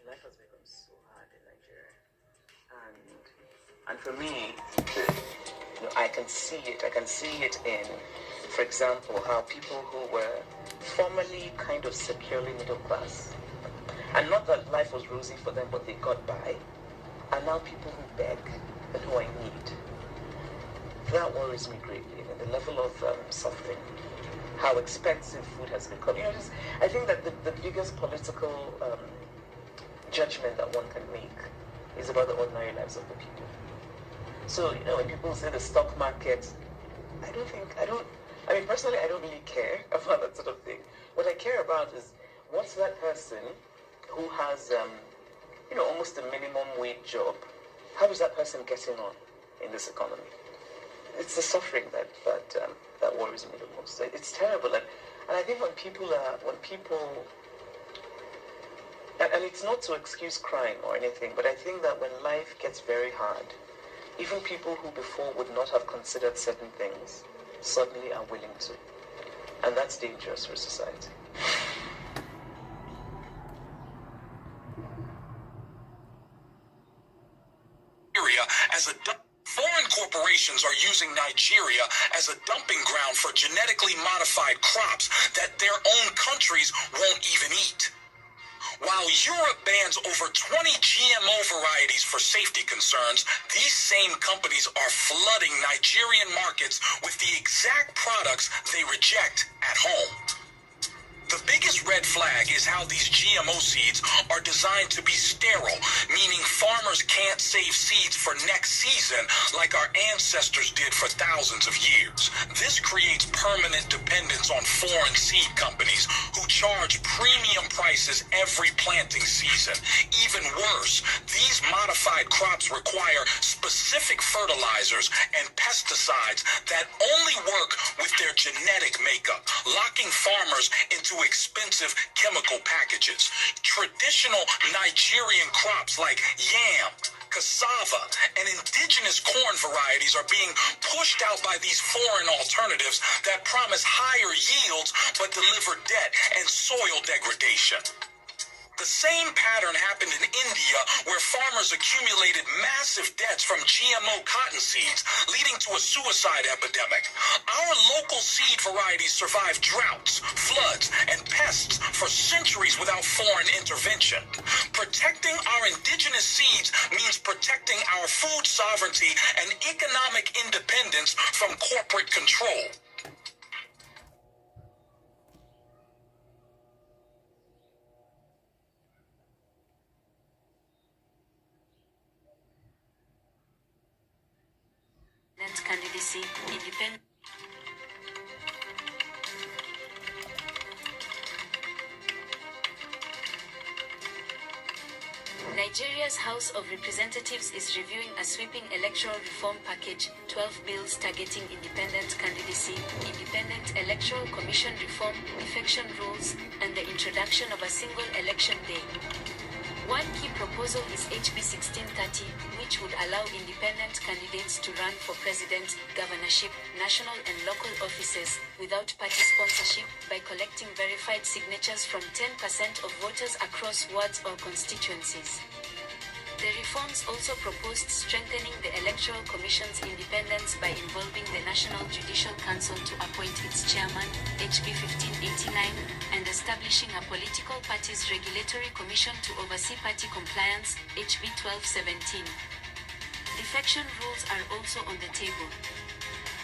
life has become so hard in Nigeria, and for me, I can see it. I can see it in, for example, how people who were formerly kind of securely middle class, and not that life was rosy for them, but they got by, are now people who beg and who are in need. That worries me greatly. And the level of suffering, how expensive food has become. I think that the biggest political judgment that one can make is about the ordinary lives of the people. So, when people say the stock market, personally, I don't really care about that sort of thing. What I care about is what's that person who has, almost a minimum wage job, how is that person getting on in this economy? It's the suffering that worries me the most. It's terrible, and I think when people, and it's not to excuse crime or anything, but I think that when life gets very hard, even people who before would not have considered certain things suddenly are willing to, and that's dangerous for society. Foreign corporations are using Nigeria as a dumping ground for genetically modified crops that their own countries won't even eat. While Europe bans over 20 GMO varieties for safety concerns, these same companies are flooding Nigerian markets with the exact products they reject at home. The biggest red flag is how these GMO seeds are designed to be sterile, meaning farmers can't save seeds for next season like our ancestors did for thousands of years. This creates permanent dependence on foreign seed companies who charge premium prices every planting season. Even worse, these modified crops require specific fertilizers and pesticides that only work with their genetic makeup, locking farmers into expensive chemical packages. Traditional Nigerian crops like yam, cassava, and indigenous corn varieties are being pushed out by these foreign alternatives that promise higher yields but deliver debt and soil degradation. The same pattern happened in India, where farmers accumulated massive debts from GMO cotton seeds, leading to a suicide epidemic. Our local seed varieties survived droughts, floods, and pests for centuries without foreign intervention. Protecting our indigenous seeds means protecting our food sovereignty and economic independence from corporate control. Candidacy, independent. Nigeria's House of Representatives is reviewing a sweeping electoral reform package, 12 bills targeting independent candidacy, independent electoral commission reform, defection rules, and the introduction of a single election day. One key proposal is HB 1630, which would allow independent candidates to run for president, governorship, national and local offices, without party sponsorship, by collecting verified signatures from 10% of voters across wards or constituencies. The reforms also proposed strengthening the Electoral Commission's independence by involving the National Judicial Council to appoint its chairman, HB 1589, and establishing a political parties regulatory commission to oversee party compliance, HB 1217. Defection rules are also on the table.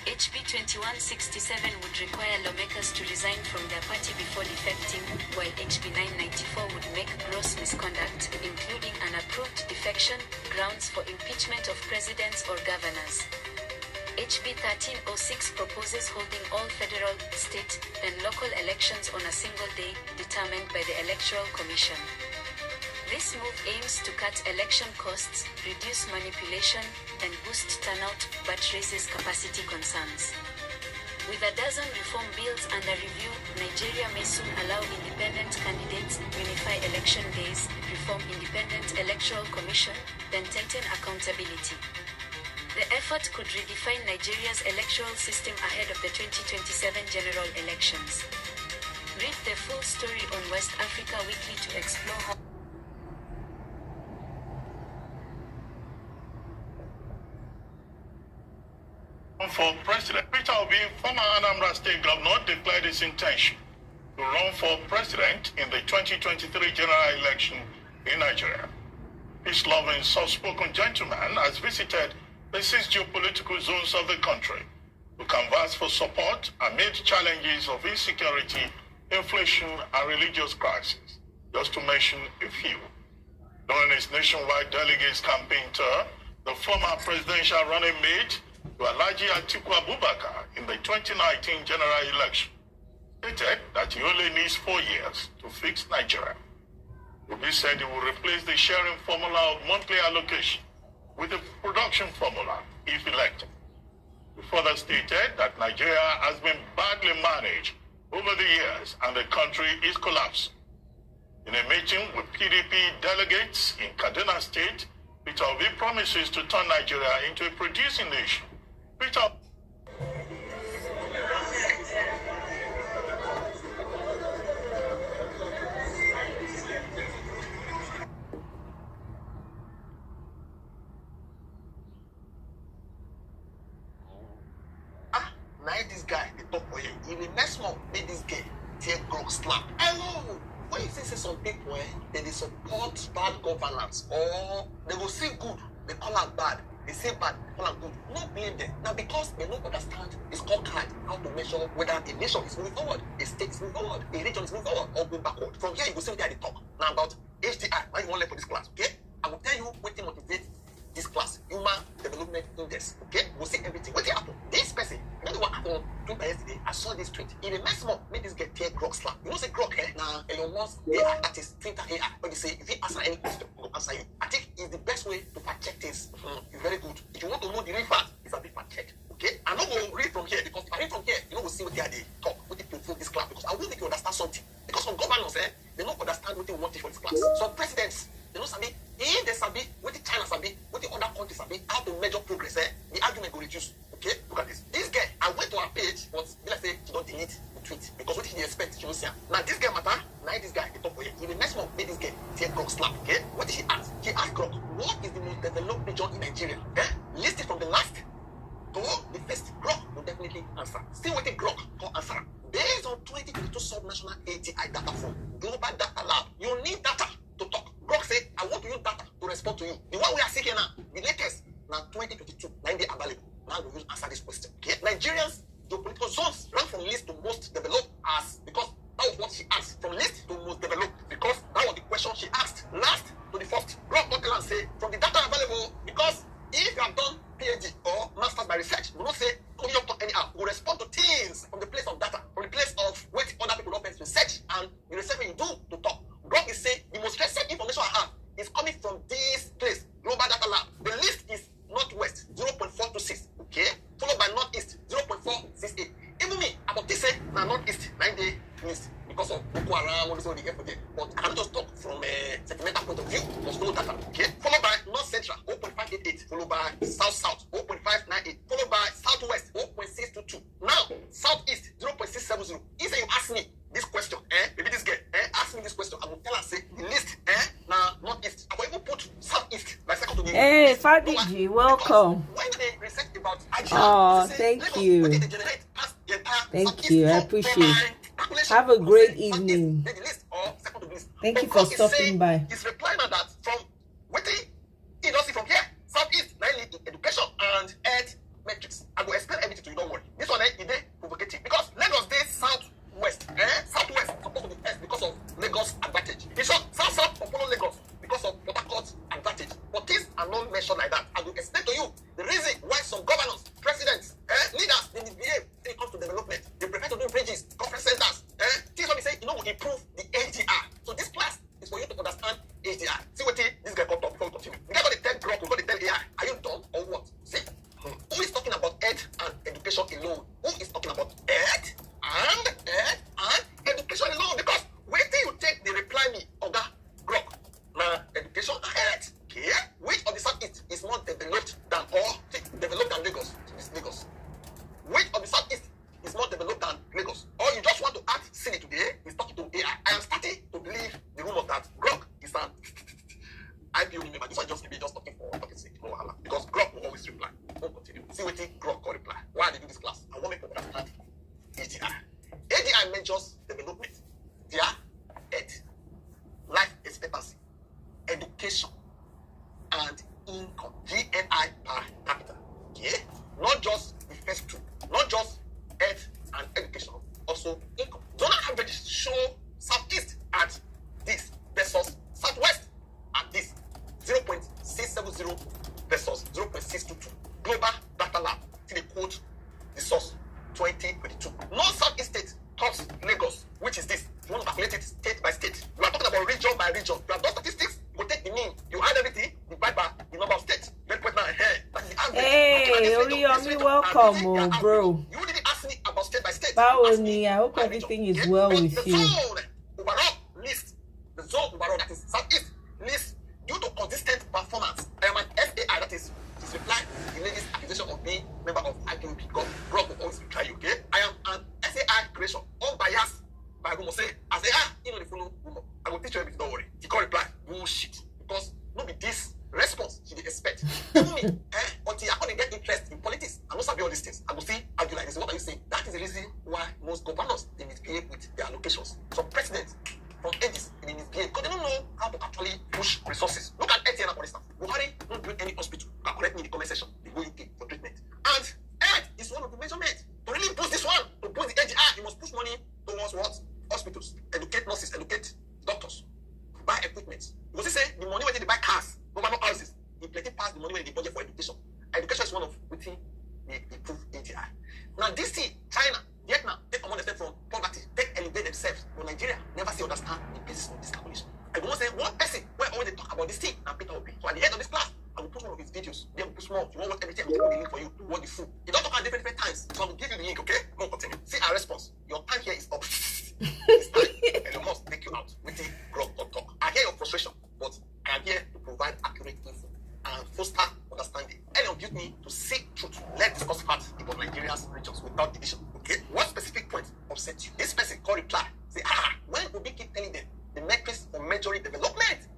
HB 2167 would require lawmakers to resign from their party before defecting, while HB 994 would make gross misconduct, including unapproved defection, grounds for impeachment of presidents or governors. HB 1306 proposes holding all federal, state, and local elections on a single day, determined by the Electoral Commission. This move aims to cut election costs, reduce manipulation, and boost turnout, but raises capacity concerns. With a dozen reform bills under review, Nigeria may soon allow independent candidates, unify election days, reform independent electoral commission, then tighten accountability. The effort could redefine Nigeria's electoral system ahead of the 2027 general elections. Read the full story on West Africa Weekly to explore how for president. Peter Obi, former Anambra State governor, declared his intention to run for president in the 2023 general election in Nigeria. Peace-loving, soft-spoken gentleman has visited the 6 geopolitical zones of the country to canvass for support amid challenges of insecurity, inflation, and religious crisis, just to mention a few. During his nationwide delegates campaign tour, the former presidential running mate to Alhaji Atiku Abubakar in the 2019 general election stated that he only needs 4 years to fix Nigeria. Obi said he will replace the sharing formula of monthly allocation with a production formula if elected. He further stated that Nigeria has been badly managed over the years and the country is collapsing. In a meeting with PDP delegates in Kaduna State, Peter Obi promises to turn Nigeria into a producing nation. Peter this guy, the top boy, he will next month make this guy take grog slap. Hello! When you say some people, they support bad governance or they will see good, they call out bad. They say bad, they call out good. No blame them. Now because they don't understand the scorecard, how to measure whether a nation is moving forward, a state is moving forward, a region is moving forward, or going backward. From here you go see what they talk. Now about HDI, why you want to learn for this class, okay? I will tell you what motivates this class, Human Development Index. Okay, we'll see everything. What happened? This person, you know what happened Twitter yesterday? I saw this tweet. In the next month, make this get take grog slap. You know, say grog here. Now, Elon Musk AI, that is Twitter AI. When you say, if you answer any question, we'll answer you. I think it's the best way to fact check things. It's very good. If you want to know the real fact, it's a big fact check. Okay, I'm not going to read from here because if I read from here, you know, we'll see what they are they talk, what they provoke this class because I will make you understand something. Because some governors, they don't understand what they want for this class. Some presidents, they don't sabi. If they sabi, what the China sabi, what the other countries sabi, how to measure progress, the argument will reduce. Okay, look at this. This girl, I went to her page, but let's say she don't delete the tweet because what did she expect? She will see her. Now this girl matter. Now this guy, the top way. In the next month, made this girl take grog slap. Okay, what did she ask? She asked grog, what is the most developed region in Nigeria? Listed from the last to the first. Grog will definitely answer. Still waiting grog to answer. Based on 2022 sub-national ATI data from Global Data Lab, you need data to talk. Grog said, I want to use data to respond to you. The one we are seeking now, the latest, now 2022, 90 available. Now we will answer this question. Okay? Nigerians, geopolitical zones rank from least to most developed as, because that was what she asked, from least to most developed, because that was the question she asked, last to the first. Grog don't tell and say, from the data available, because if you have done PhD or masters by research, we don't say, oh, you don't talk anyhow. We respond to things from the place of data, from the place of what other people don't research, and the research you do to talk. Grog is saying the most recent information I have is coming from this place, Global Data Lab. The list is Northwest, 0.426, okay? Followed by Northeast, 0.468. Even me, about this say, now Northeast, 9-day list, because of Boko Haram, all this all the for there. But I can just talk from a sentimental point of view, there's no data, okay? Followed by North Central, 0.588, followed by South, 0.598, followed by Southwest, 0.622. Now, Southeast, 0.670. If you ask me this question, maybe this girl, ask me this question, I will tell her, say, the list, now, Northeast. I will even put Southeast, like second to the Hey, Fadiji, welcome. When they research about Oh, thank you. Thank you, I appreciate it. Have a great evening. Thank you for stopping by. It's replying that from what you don't see from here, Southeast, education and health metrics. I will explain everything to you, don't worry. This one is provocative because Lagos Day Southwest, Southwest supposed to be S because of Lagos advantage. In short, South follow Lagos because of Port Harcourt advantage. But things are not mentioned like that. I will explain to you the reason why some governors, presidents, leaders, they behave when it comes to development. They prefer to do bridges, conference centers. Things what we say, will improve the HDR. So this class is for you to understand HDR. See what this guy got up before we continue. We got the 10 growth, we got the 10 AI. Are you dumb or what? See? Who is talking about health and education alone? Who is talking about health and education alone? Because wait till you take the reply me, Oga Grok. Now, education and health. Okay? Which of the Southeast is more developed than developed than Lagos? It's Lagos. Which of the Southeast is more developed than Lagos? Or you just want to ask Siri today, he's talking to AI. just development via health, life expectancy, education, and income, GNI per capita. Okay? Not just the first two, not just health and education, also income. Donor averages show Southeast at this versus Southwest at this 0.670 versus 0.622. Global Data Lab, till they quote the source 2022. No Southeast state tops Lagos, which is this. You want to calculate it state by state. You are talking about region by region. You have those statistics, you take the mean, you add everything, divide by the number of states. Then put my hair. That's the average. Hey, Oriyomi, welcome, bro. You didn't ask me about state by state. Bawoni, I hope everything is well with you. The zone overall list, the zone overall, that is Southeast list, due to consistent performance. I am an FAI, that is reply the lady's accusation of being member of IPOP. God brought the always try you, okay? I am an SAI creation, unbiased by rumor. Say, I say, you know the follow rumor. I will teach you everything, don't worry. He can't reply, bullshit. Because no be this response she did expect. Even me, until I can't get interest in politics, I don't sabi all these things. I will see, argue like this. What are you saying? That is the reason why most governors, they misbehave with their allocations. Some presidents, from ages, they misbehave because they don't know how to actually push resources. Look at Etienne, for instance. Buhari don't build any hospital. You can correct me in the comment section. They go UK for treatment. And health is one of the measurements. To really boost this one, to boost the AGR, you must push money towards what? Hospitals. Educate nurses, educate doctors. Buy equipment. Because they say the money when they buy cars, government houses, they plenty pass the money when they budget for education. Education is one of which they improve AGR. Now this thing, China, Vietnam, take common step from poverty, take elevate themselves. But Nigeria never see understand the basis of this calculation. I don't say one person where always they talk about this thing and Peter Obi. So at the end of this class, I will put one of his videos. Then we'll put more. You want what everything, I will put the link for you to watch the full. You don't talk at different times. So I will give you the link, okay? Go continue. See our response. Your time here is up. It's time. And you must take you out with the grog talk. I hear your frustration, but I am here to provide accurate info and foster understanding. Any of you need to seek truth. Let's discuss facts about Nigeria's regions without division. Okay? What specific point upsets you? This person call reply. Say, when Obi keep telling them the metrics for measuring development?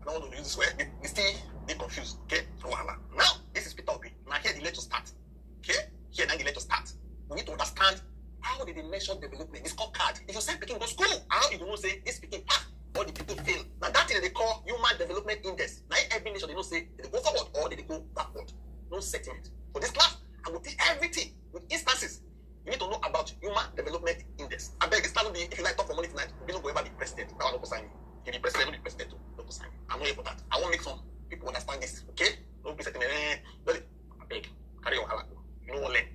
I don't want to use this word. They still be confused. Okay? So, now, this is Peter Obi. Now, here the lecture start. Okay? Here, now the lecture start. We need to understand how did they measure development. It's called CAD. If you send Peking go school, how you will say this Peking pass or the people fail. Now, that thing they call Human Development Index. Now, every nation, they don't say they go forward or they go backward. No sentiment. For this class, I will teach everything with instances. You need to know about Human Development Index. I beg, it's not be, if you like talk for money tonight, we don't go ever be president. I want to sign me. If you be president, don't be president, don't sign me. I'm not here for that. I want to make some people understand this, okay? Don't be saying, I beg, carry your hand. You know what, learn.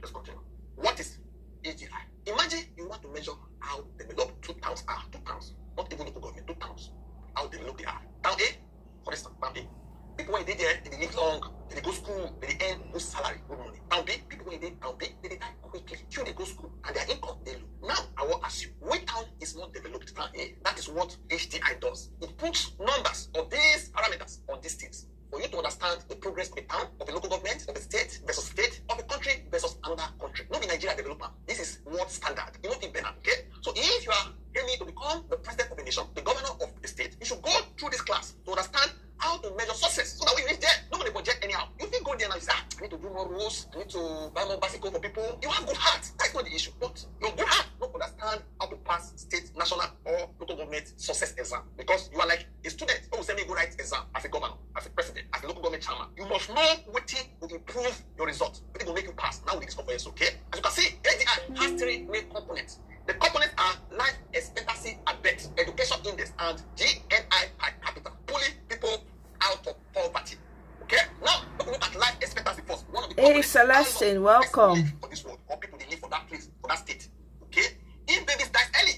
Let's continue. What is AGI? Imagine you want to measure how developed 2 towns are. 2 towns. Not even local government, 2 towns. How developed they are. Town A, for instance, town A. People when they there, they live long, they go school, they earn good salary, good money. Town B, people when they town B, they die quickly. Till they go school and their income they low. Now I will ask you, which town is more developed? Town A. That is what HDI does. It puts numbers of these parameters on these things for you to understand the progress of a town, of a local government, of a state versus state, of a country versus another country. Not in Nigeria developer. This is world standard. You know in Benin, okay? So if you are aiming to become the president of a nation, the governor of the state, you should go through this class to understand how to measure success so that when you reach there, nobody budget anyhow. You think go there now, you say, I need to do more rules, I need to buy more bicycle for people. You have good heart. That's not the issue. But your good heart don't understand how to pass state, national, or local government success exam. Because you are like a student who will send me go write exam as a governor, as a president, as a local government chairman. You must know what will improve your results. What will make you pass. Now we discover this, okay? As you can see, AGI has 3 main components. The components are life expectancy at birth, education index, and GNI per capita, pulling people out of poverty. Okay? Now, look at life expectancy first. One of the hey, Celestine, welcome. For this world, or people they live for that place, for that state. Okay? If babies die early,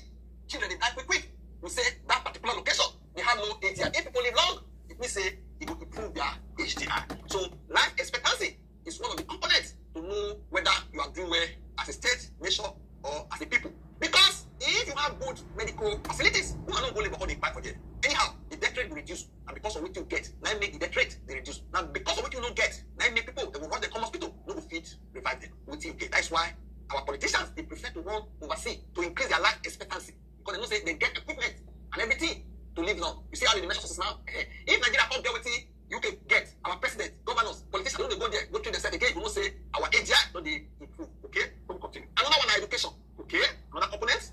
children they die quick. We say that particular location, they have no AGI. If people live long, it means say it will improve their HDI. So life expectancy is one of the components to know whether you are doing well as a state, nation, or as a people. Because if you have good medical facilities, you are not going to all the fight for them. Anyhow, the death rate will reduce, and because of what you get, now make the death rate they reduce. Now, because of what you don't get, now make people they will run the common hospital, no fit revive them. What you get. That's why our politicians they prefer to run overseas to increase their life expectancy because they know say they get equipment and everything to live long. You see how they measure success now? If Nigeria come there with it, you can get our president, governors, politicians, don't they go there, go through themselves again, you know say our AGI don't they improve. Okay? Don't continue. Another one is education. Okay? Another component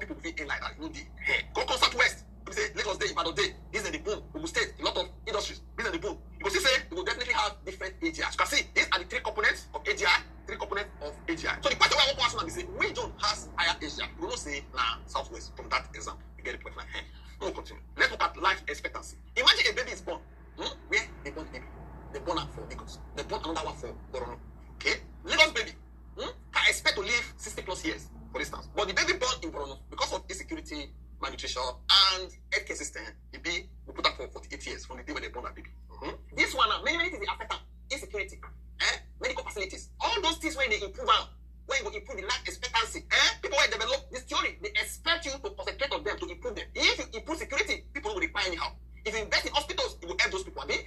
people feel in like that. You know, go Southwest. You say Lagos Day, Ibadan Day, business the boom, Ogun State, a lot of industries, business the boom. You will see say you will definitely have different AGIs. You can see these are the three components of AGI. So the question I want to ask now is say which zone has higher AGI? You will not say Southwest from that example. You get the point now. We'll continue. Let's look at life expectancy. Imagine a baby is born. Where they born the baby? They born for Lagos. They born another one for Borno. Okay? Lagos baby can expect to live 60 plus years, for instance. But the baby born in Borno, because of insecurity, malnutrition, and healthcare system, the baby will put up for 48 years from the day when they born that baby. This one now, many things they affect them. Insecurity, medical facilities, all those things when they improve them, when you improve the life expectancy, people when develop this theory, they expect you to concentrate on them to improve them. If you improve security, people will require anyhow. If you invest in hospitals, it will help those people. I mean,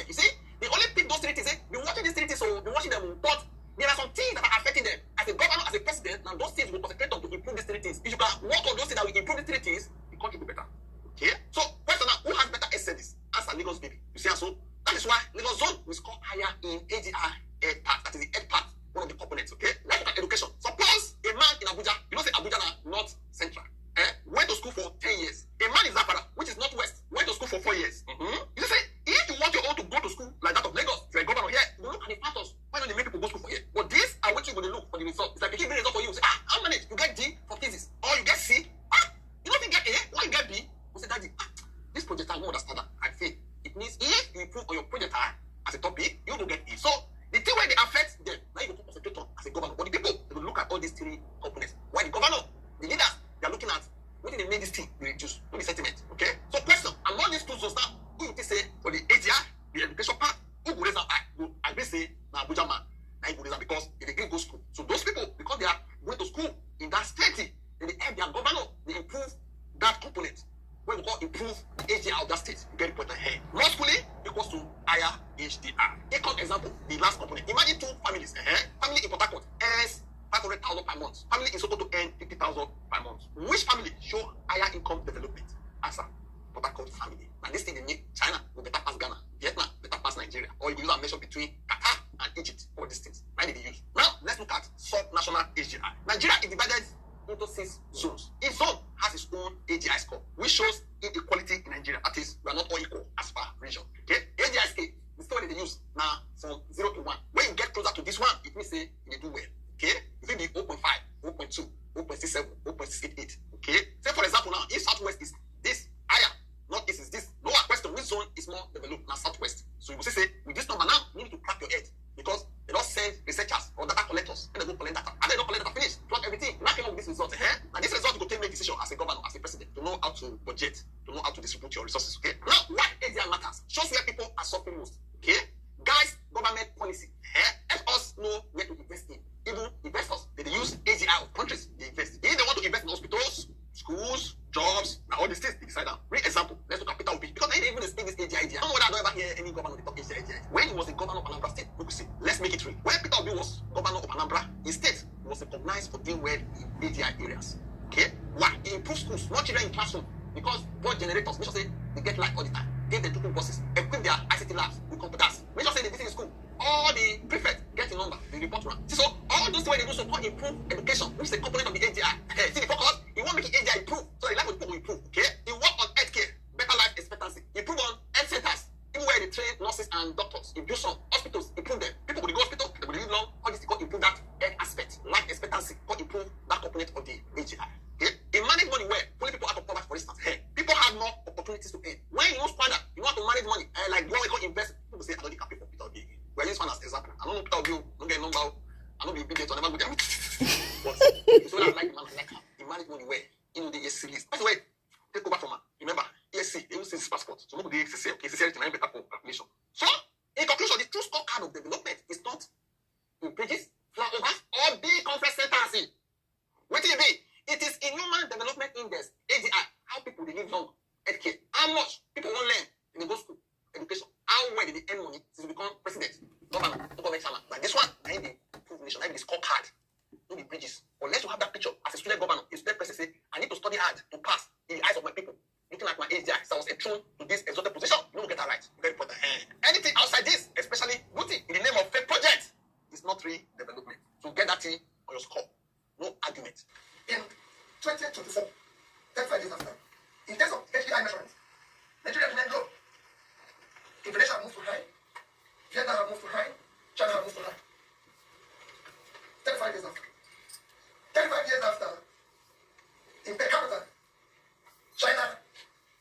you see, they only pick those treaties. Be watching these treaties, so be watching them. But there are some things that are affecting them. As a governor, as a president, now those things will concentrate on to improve these treaties. If you can work on those things that will improve the treaties, the country will be better. Okay? So, question now, who has better health service? Answer Lagos baby. You see, so that is why Lagos zone will score higher in AGI head part. That is the head part, one of the components. Okay? Let's look at education. Suppose a man in Abuja, you know, say Abuja now North Central, went to school for 10 years. A man in Zapara, which is Northwest, went to school for 4 years. You say, if you want your own to go to school like that of Lagos, you're a governor here, you look at the factors. Why don't they make people go to school for here? But these are what you're going to look for the result. It's like a given result for you. You say, how many? You get D for thesis, or you get C. You don't think get A, why you get B? You say, Daddy, this project I don't understand that. I fail. It means if you improve on your project as a topic, you will get A. So the thing where they affect them, now you go to concentrate on as a governor. But the people, they will look at all these three components. Why the governor, the leaders, they are looking at what did they make this thing reduce? What is sentiment? Okay? So question, among these two zones now, who you say for the AGI, the education part, who will raise up I will say now Abuja man, now you will raise up because they didn't go school. So those people, because they are going to school in that state, they help their governor, they improve that component. When we call improve AGI of that state, you get the point ahead. More schooling equals to higher HDR. Take an example, the last component. Imagine two families. Family in Port Harcourt earns 500,000 per month. Family in Sokoto earn 50,000 per month. Which family show higher income development? Answer, Port Harcourt family. And this thing they make China will better pass Ghana, Vietnam better pass Nigeria. Or you can use a measure between Qatar and Egypt. All these things. Why did they use? Now let's look at sub-national HDI. Nigeria is divided into 6 zones. Each zone has its own AGI score, which shows inequality in Nigeria. That is, we are not all equal as per region. Okay? AGI scale, the scale that they use now from 0 to 1. When you get closer to this one, it means say you do well. Okay? It will be 0.5, 0.2, 0.67, 0.688. Okay? Say for example now, if Southwest is this higher, Northeast is this lower, question, which zone is more developed? Now Southwest. So you will say, with this number now, you need to crack your head because they don't send researchers or data collectors and they go collect data. And they don't collect data, finish, plug everything, now came up with this result. And this result, you can make decision as a governor, as a president, to know how to budget, to know how to distribute your resources. Okay? Now, why AGI matters? Shows where people are suffering most. Okay? Guys, government policy. Help us know where to invest in. Even investors, they use AGI of countries they invest. If they want to invest in hospitals, schools, jobs, now all these things, they decide now. Real example, let's look at Peter Obi. Because they didn't even speak this AGI. I don't know whether I don't ever hear any governor talk AGI. When he was the governor of Anambra State, we could say, let's make it real. When Peter Obi was governor of Anambra, his state was recognized for doing well in AGI areas. Okay? Why? He improved schools, not children in classroom. Because both generators, make sure say they get light all the time. Give them 2 buses, equip their ICT labs with computers. Make sure say they visit school. All the prefects get a number, they report around. See, so all those ways they do so called improve education, which is a component of the AGI. See the focus, you want to make AGI improve, so the life of people will improve. Okay? You work on healthcare, better life expectancy. Improve on health centers, even where they train nurses and doctors. Improve some hospitals, improve them. People will go to hospital, they will live long. All this is called improve that health aspect, life expectancy, called improve that component of the AGI. Okay? In manage money where pulling people out of poverty, for instance, people have more opportunities to earn. When you don't squander, you want to manage money, like what we call invest. People say, I don't think I pay for Peter Obi. We're using one as example. I don't know Peter Obi, don't get a number. I don't be obedient, so I never go there. But it's what I like the man, I like him. He manage money where, the ESC list. By the way, take over from her. Remember, ESC, they will see his passport. So nobody ESC, okay, ESC is better for calculation. So, in conclusion, the true scorecard of development is not in bridges, flyovers, or big conference centers. What do you mean? It is in human development index, AGI, how people they live long, healthcare, how much people won't learn in the go school, education, how well did they earn money since they become president, governor, like this one, I need the proof nation, I need the scorecard, not the bridges. Unless you have that picture as a student governor, a student president say, I need to study hard to pass in the eyes of my people. Looking at my AGI, so I was enthroned to this exalted position, you don't get that right. Very important. Anything outside this, especially booty in the name of fake project, is not real development. So get that thing on your score. No argument. Yeah. 2024, 35 years after, in terms of HDI measurements, Nigeria remained low. Indonesia have moved to high, Vietnam have moved to high, China have moved to high. 35 years after. 35 years after, in per capita, China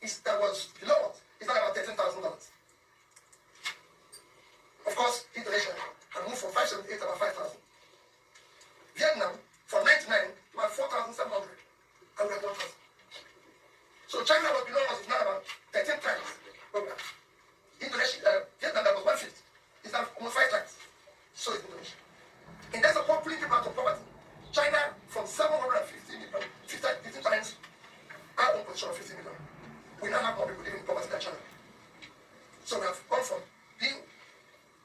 that was below us is now about $13,000. Of course, Indonesia had moved from 578 to about 5,000. Vietnam from 99 to about 4,700, and we have 1,000. So China was below us is now about 13 times what we have. Indonesia, Vietnam that was 1/5 is now almost 5 times. So is Indonesia. In terms of pulling people out of poverty, China from 750 million, 15 times our own position of 50 million. We now have more people living in poverty than China. So we have gone from being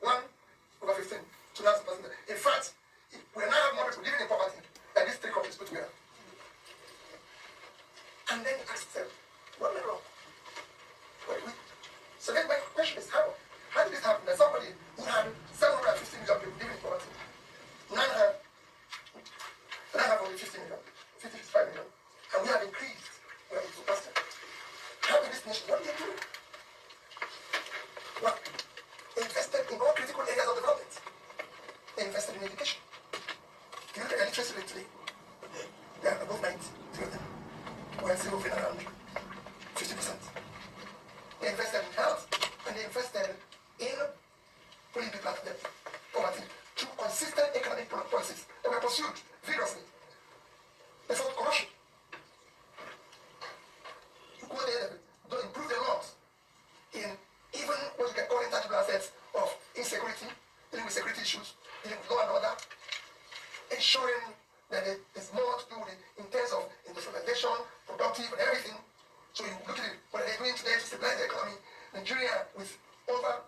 1/15 to now surpassing that. In fact, we now have more people living in poverty than these 3 countries put together. And then you ask them, what went wrong? So then my question is, how did this happen? That somebody who had 750 million people living in poverty now have only 50 million, 55 million, and we have increased, we have surpassed it. How did this nation, what did they do? Well, they invested in all critical areas of development. They invested in education. If you look at the literacy rate today, they are above 90, 3 of them. We're still moving around 50%. They invested in health, and they invested in putting people out of poverty through consistent economic policies that were pursued vigorously. They fought corruption. They improve the laws in even what you can call intangible assets of insecurity, dealing with security issues, dealing with law and order, ensuring that there's more to do with it in terms of industrialization, productive, and everything. So you look at it, what they're doing today to stabilize the economy. Nigeria, with over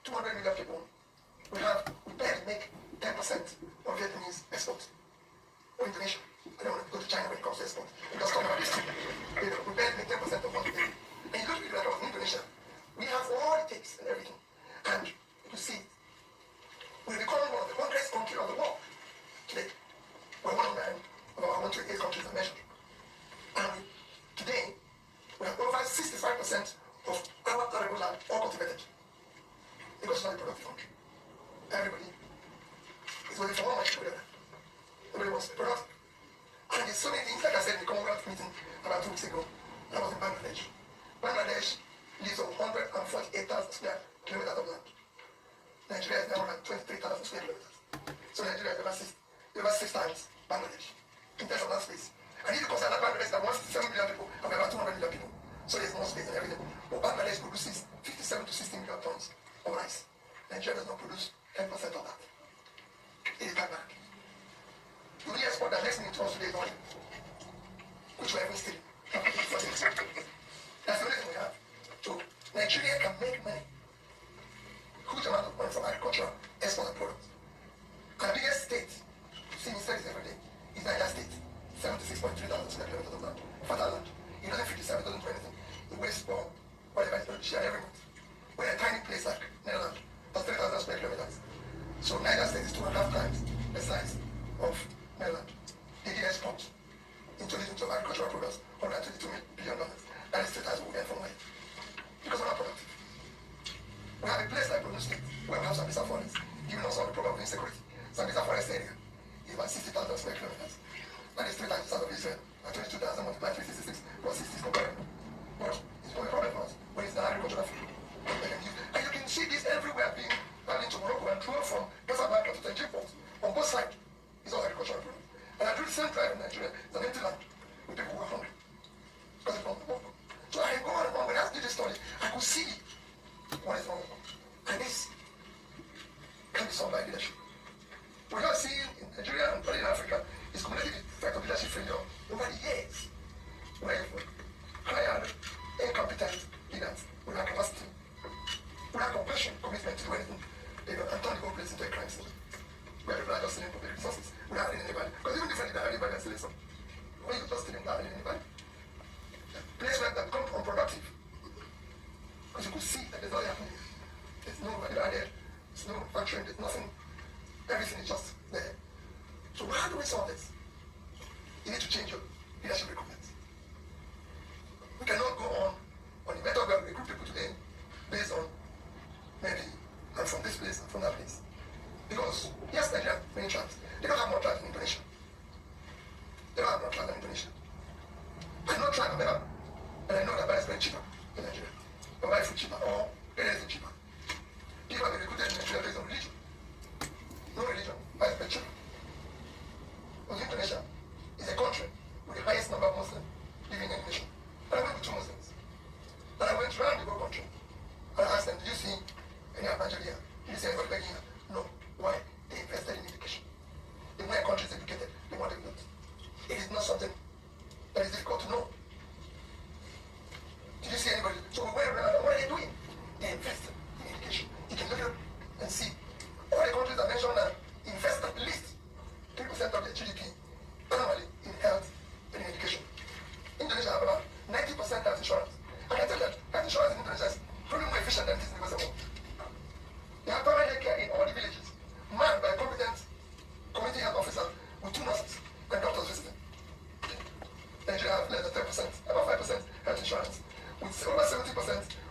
200 million people, we barely make 10% of Vietnamese export. Or Indonesia. I don't want to go to China when it comes to export. We just talk about this too. We barely make 10% of what we make. And you look at it like in Indonesia, we have all it takes and everything. And you see, we're becoming one of the greatest countries of the world today. We're one of our 128 countries that measure. And today, we have over 65% of our arable land all cultivated. Because it's not a productive country. Everybody is waiting for one much together. Everybody wants to be productive. And there's so many things, like I said in the Commonwealth meeting about 2 weeks ago, I was in Bangladesh. Bangladesh lives on 148,000 square kilometers of land. Nigeria is now like 23,000 square kilometers. So Nigeria is over 6 times Bangladesh in terms of land space. And if you consider that Bangladesh is about 167 million people and about 200 million people, so there's more space and everything. But Bangladesh produces 57 to 60 million tons of rice. Nigeria does not produce 10% of that. It is that bad. The only export that next minute to us today is oil, which we're even stealing. That's the only thing we have. So Nigeria can make money, huge amount of money from agricultural export and products. And the biggest state, see me studies every day, is Niger State. 76.3 thousand square kilometers of land, fertile land. It doesn't feed itself, it doesn't do anything. It wastes for whatever it's going to share every month. We're in a tiny place like Netherlands, that's 3,000 square kilometers. So Niger State is 2.5 times the size of Netherlands. They did export into agricultural products, $122 billion. That is 3 times what we get from oil. Because we're not productive. We have a place like Borno State, where we have Sambisa Forest, giving us all the problem of insecurity. Sambisa Forest area is about 60,000 square kilometers. That is 3 times the size of Israel. At 22,000 multiplied 366 plus 60 is comparable. But it's not a problem for us when it's an agricultural field. And you can see this everywhere being run into Morocco and thrown from Casablanca to Tangier on both sides. It's all agricultural product. And I do the same drive in Nigeria. It's an empty land with people who are hungry. Because it's from Morocco. So I can go on and on. When I did this study, I could see what is wrong with them. And this can be solved by leadership. We're not seeing in Nigeria and in Africa is cumulative effect of leadership failure over the years. Where you've hired incompetent leaders without capacity, without compassion, commitment to do anything, and turn the whole place into a crime scene. Where people are just stealing public resources without having anybody. Because even different than anybody and stealing some. When you just stealing without having anybody, place where that become unproductive. Because you could see that there's nothing happening. There's no value added, there's no manufacturing, there's nothing. Everything is just there. So how do we solve this? You need to change your leadership recruitment. We cannot go on the method where we recruit people today based on maybe I'm from this place, I'm from that place. Because yes, Nigeria have many tribes. They don't have more tribes in Indonesia. They don't have more tribes in Indonesia. I'm not trying to make up, and I know that is very cheaper in Nigeria. But buy food cheaper or anything cheaper. People have been recruited in Nigeria based on religion. No religion, buy very cheaper. Because Indonesia is a country with the highest number of Muslims living in the nation. And I went with 2 Muslims. And I went around the whole country. And I asked them, do you see any evangelion here? Did you see anybody begging here? No. Why? They invested in education. The way a country is educated, they want to build. It is not something that is difficult to know. Did you see anybody? So what are they doing? They invested in education. You can look at and see. All the countries I mentioned now invest at least 3% of their GDP annually in health and in education. Indonesia have about 90% health insurance. I can tell you that health insurance in Indonesia is probably more efficient than this in the Western world. They have primary health care in all the villages, manned by competent community health officers with 2 nurses and doctors visiting. Nigeria have less than 10%, about 5% health insurance, with over 70%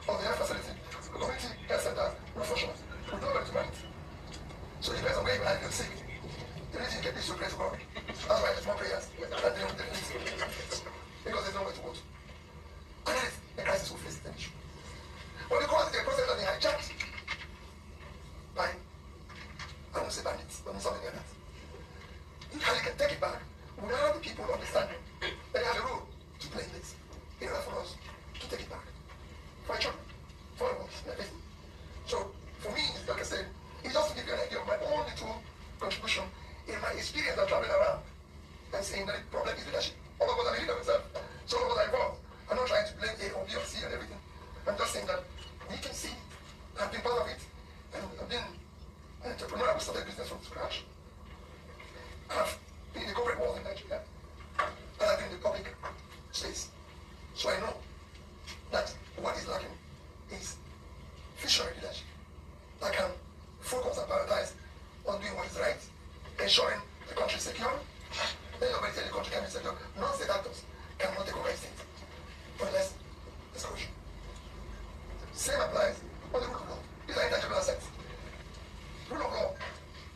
of the health facility, the community health centers, professionals, with nobody to manage. So it depends on where you are, if you're sick. The reason you get this so great to God. That's why there's more prayers and they don't get this. Because there's nowhere to go to. And that is the crisis we face in the nation. But because it's a process that they hijacked by, I won't say bandits, but something like that. You can take it back without the people understanding that they have a role to play in this. In order for us to take it back. For a job, for everything. So, for me, like I said, it's just to give you an idea of my own little contribution in my experience of traveling around and saying that the problem is leadership. All of us are a leader myself. So all of us are involved. I'm not trying to blame A or B or C and everything. I'm just saying that we can see, I've been part of it, and I've been an entrepreneur who started business from scratch. I've been in the corporate world in Nigeria, and I've been in the public space. So I know that what is lacking is visionary leadership that can focus and prioritize on doing what is right, ensuring the country is secure. Then nobody tell the country can be secure. Non-state actors cannot take over a state unless there's corruption. Same applies on the rule of law. These are intangible assets. Rule of law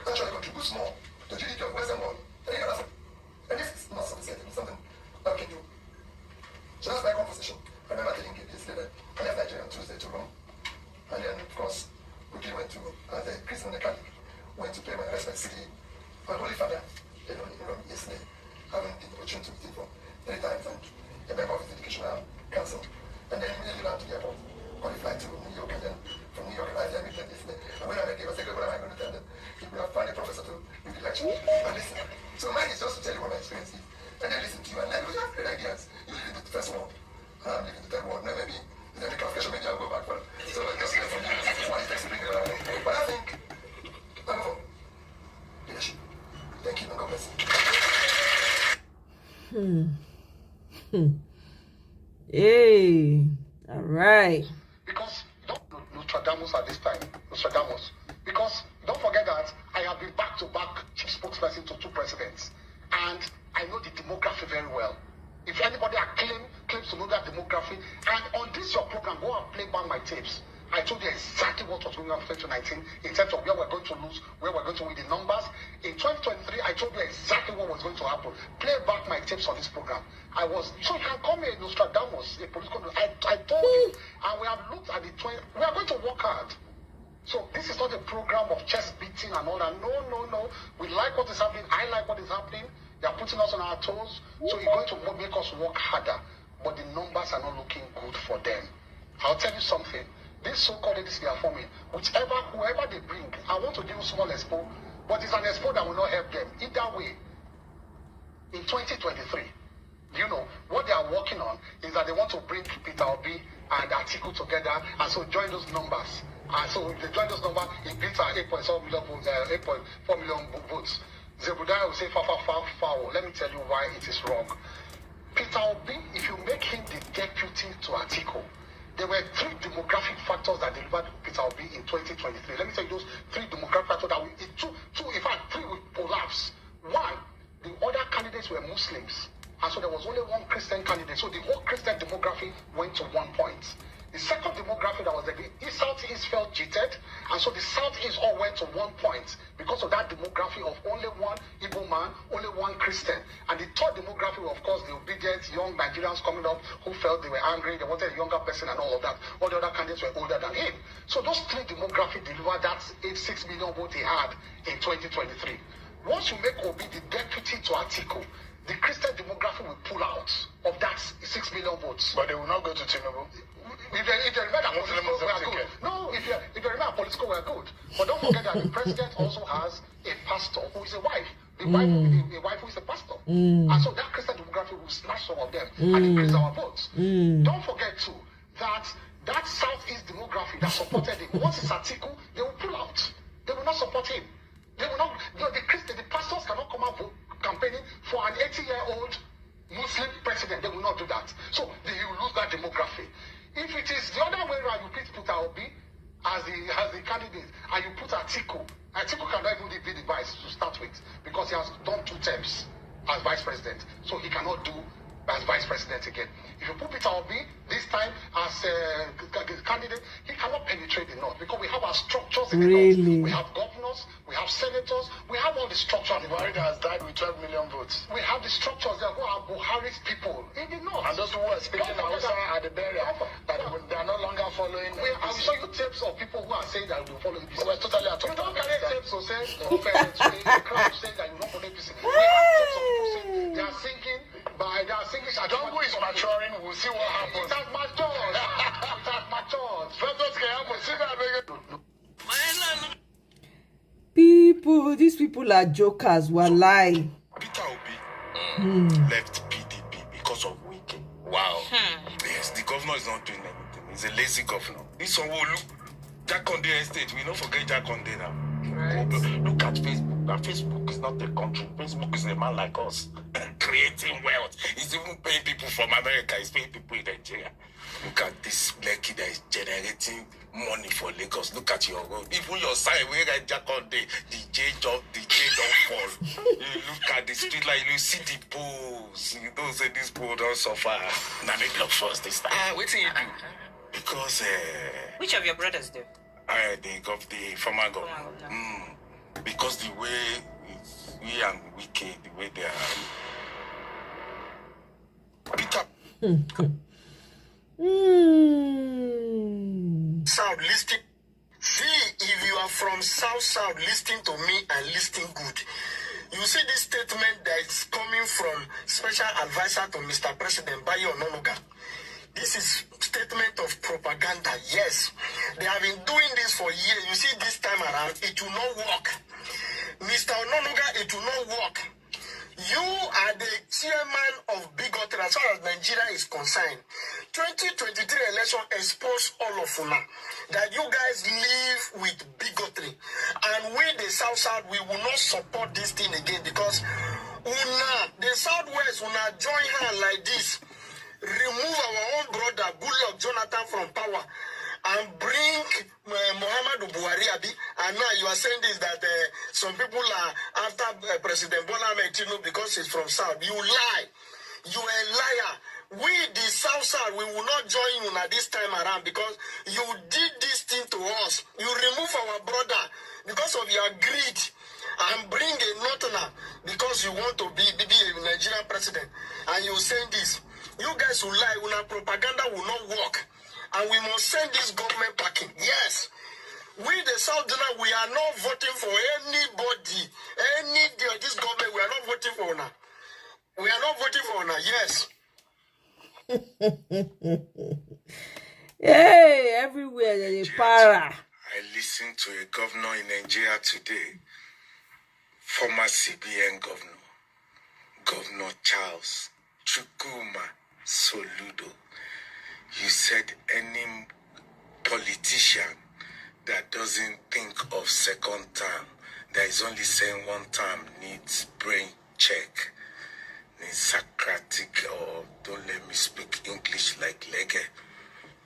actually contributes more to GDP of Western world than any other. And this is not sophisticated, it's something that we can do. So that's my conversation. I remember telling you this later. I left Nigeria on Tuesday to Rome. And then, of course, quickly went to, as a Christian and a Catholic, went to pay my respects to my Holy Father, in Rome yesterday, having the opportunity to meet him for 3 times, and a member of his educational council. And then immediately ran to the airport, got a flight to New York, and then from New York, I met them yesterday. And when I met him, I said, what am I going to tell them? You will have found a professor to give the lecture and listen. So mine is just to tell you what my experience is, and then listen to you, and then we have great ideas. You live in the first world, I'm living in the third world. Now maybe in the clarification, maybe I'll go back, but so I just learn from you what it takes to bring it around. But I think, above all, leadership. Thank you, and God bless you. Hey, all right. Because don't Nostradamus at this time, Nostradamus. Because don't forget that I have been back-to-back chief spokesperson to 2 presidents, and I know the demography very well. If anybody claims to know that demography, and on this your program, go and play back my tapes. I told you exactly what was going on in 2019 in terms of where we're going to lose, where we're going to win the numbers. In 2023, I told you exactly what was going to happen. Play back my tapes on this program. So you can call me a Nostradamus, a political. I told you, and we have looked at we are going to work hard. So this is not a program of chest beating and all that. No. We like what is happening. I like what is happening. They are putting us on our toes. So you're going to make us work harder. But the numbers are not looking good for them. I'll tell you something. This so-called ladies they are forming, whoever they bring, I want to do small expo, but it's an expo that will not help them. Either way, in 2023, you know, what they are working on is that they want to bring Peter Obi and Atiku together, and so join those numbers. And so if they join those numbers, it beats our 8.4 million votes. Zebudaya will say, foul. Let me tell you why it is wrong. Peter Obi, if you make him the deputy to Atiku, there were 3 demographic factors that delivered Peter Obi in 2023. Let me tell you those 3 demographic factors that in fact, 3 will collapse. 1, the other candidates were Muslims. And so there was only one Christian candidate. So the whole Christian demography went to 1 point. The second demography that was the Southeast felt cheated, and so the Southeast all went to 1 point because of that demography of only one Igbo man, only one Christian. And the third demography, of course, the obedient young Nigerians coming up who felt they were angry, they wanted a younger person and all of that. All the other candidates were older than him. So those three demographics delivered that 6 million vote he had in 2023. Once you make Obi the deputy to Atiku, the Christian demography will pull out of that 6 million votes. But they will not go to Tinubu. If you remember, political were good. No, if you remember, political were good. But don't forget that the president also has a pastor who is a wife. The wife will be a wife who is a pastor. And so that Christian demography will snatch some of them and increase our votes. Don't forget too that Southeast demography that supported him, once it's Atiku, they will pull out. They will not support him. They will not. The pastors cannot come out campaigning for an 80-year-old Muslim president. They will not do that. So they will lose that demography. If it is the other way around, you put Obi as the candidate and you put Atiku cannot even be the vice to start with because he has done 2 terms as vice president. So he cannot do as vice president again. If you put Peter Obi this time as candidate, he cannot penetrate the north because we have our structures in the north. We have governors, we have senators, we have all the structures. Buhari has died with 12 million votes. We have the structures there who are Buhari's people in the north. And those who are speaking Hausa at the barrier, that they are no longer following. I'll show you tapes of people who are saying that they will follow APC. We're totally out of You don't carry tapes of saying the crowd saying that you don't follow APC. We have tapes of people saying they are singing by they are singing. Jungle is maturing. We'll see what happens. It has matured. It has matured. People, these people are jokers. Walai. Peter Obi left PDP because of Wike. Wow. Yes, the governor is not doing anything. He's a lazy governor. This one will look Jakonde estate. We don't forget Jakonde now. Right. Look at Facebook. Facebook is not a country. Facebook is a man like us creating wealth. He's even paying people from America. He's paying people in Nigeria. Look at this Lekki that is generating money for Lagos. Look at your road. Even your sign where I jack on the J don't fall. You look at the street like you see the poles. You don't say this pole don't suffer. Now make love first this time. What do you do? Because which of your brothers do? The former governor. Because the way we and Wike, the way they are Peter. South, listen. See, if you are from South, listen to me and listen good. You see this statement that is coming from Special Advisor to Mr. President Bayo Ononuga. This is statement of propaganda. Yes, they have been doing this for years. You see, this time around, it will not work. Mr. Ononuga, it will not work. You are the chairman of bigotry as far as Nigeria is concerned. 2023 election exposed all of una that you guys live with bigotry. And we, the South, we will not support this thing again because the Southwest, una join hand like this, remove our own brother, Goodluck Jonathan from power, and bring Muhammadu Buhari Abi. And now you are saying this that some people are after President Bola Ahmed Tinubu because he's from South. You lie. You a liar. We, the South, we will not join you now this time around because you did this thing to us. You remove our brother because of your greed and bring a northerner because you want to be a Nigerian president. And you saying this. You guys will lie. Una propaganda will not work. And we must send this government packing. Yes. We, the Southerner, we are not voting for anybody. Any day of this government, we are not voting for now. We are not voting for now. Yes. Hey, everywhere there's a para. I listened to a governor in Nigeria today, former CBN governor, Governor Charles Chukwuma Soludo. You said any politician that doesn't think of second term, that is only saying one term, needs brain check, needs Socratic, or don't let me speak English like Lege,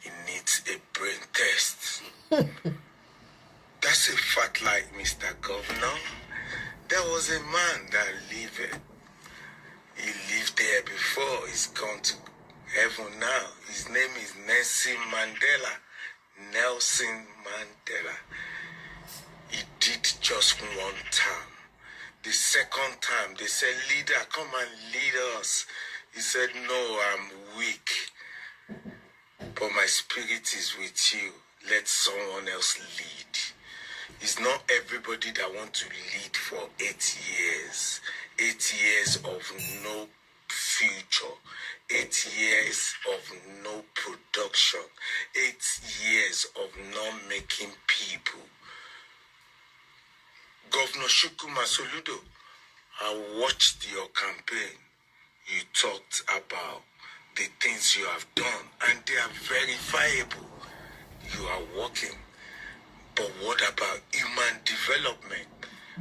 he needs a brain test. That's a fact, like Mr. Governor. There was a man that lived He lived there before. He's gone to heaven now. His name is Nelson Mandela. Nelson Mandela. He did just one term. The second time, they said, leader, come and lead us. He said, no, I'm weak. But my spirit is with you. Let someone else lead. It's not everybody that wants to lead for 8 years. 8 years of no future. 8 years of no production. 8 years of not making people. Governor Shukuma Soludo, I watched your campaign. You talked about the things you have done, and they are verifiable. You are working. But what about human development?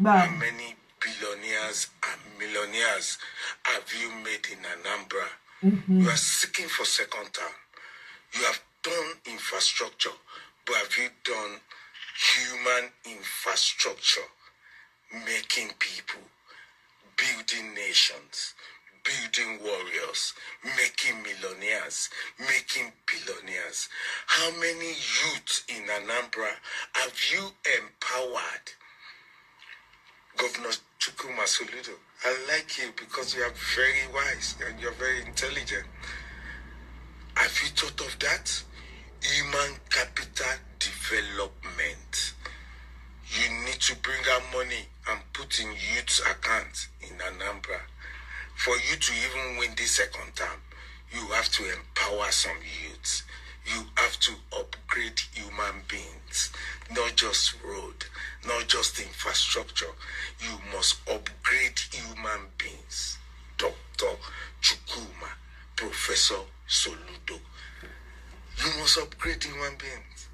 How many billionaires and millionaires have you made in Anambra? You are seeking for second term. You have done infrastructure, but have you done human infrastructure? Making people, building nations, building warriors, making millionaires, making billionaires. How many youth in Anambra have you empowered? Governor Chukwuma Soludo, I like you because you are very wise and you're very intelligent. Have you thought of that? Human capital development. You need to bring out money and put in youth's account in Anambra. For you to even win the second term, you have to empower some youths. You have to upgrade human beings, not just road, not just infrastructure. You must upgrade human beings. Dr. Chukwuma, Professor Soludo. You must upgrade human beings.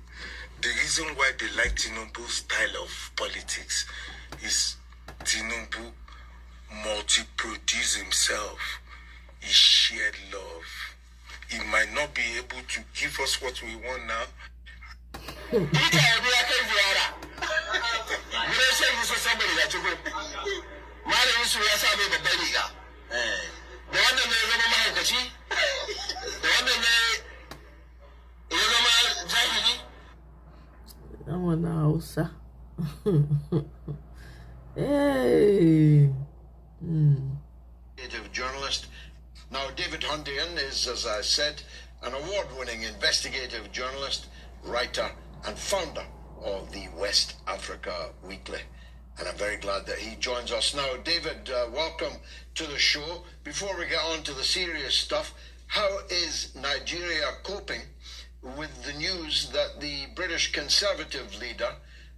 The reason why they like Tinubu's style of politics is Tinubu multi-produce himself. He shared love. He might not be able to give us what we want now. Hey. Journalist. Now, David Hundian is, as I said, an award-winning investigative journalist, writer, and founder of the West Africa Weekly. And I'm very glad that he joins us now. David, welcome to the show. Before we get on to the serious stuff, how is Nigeria coping with the news that the British Conservative leader,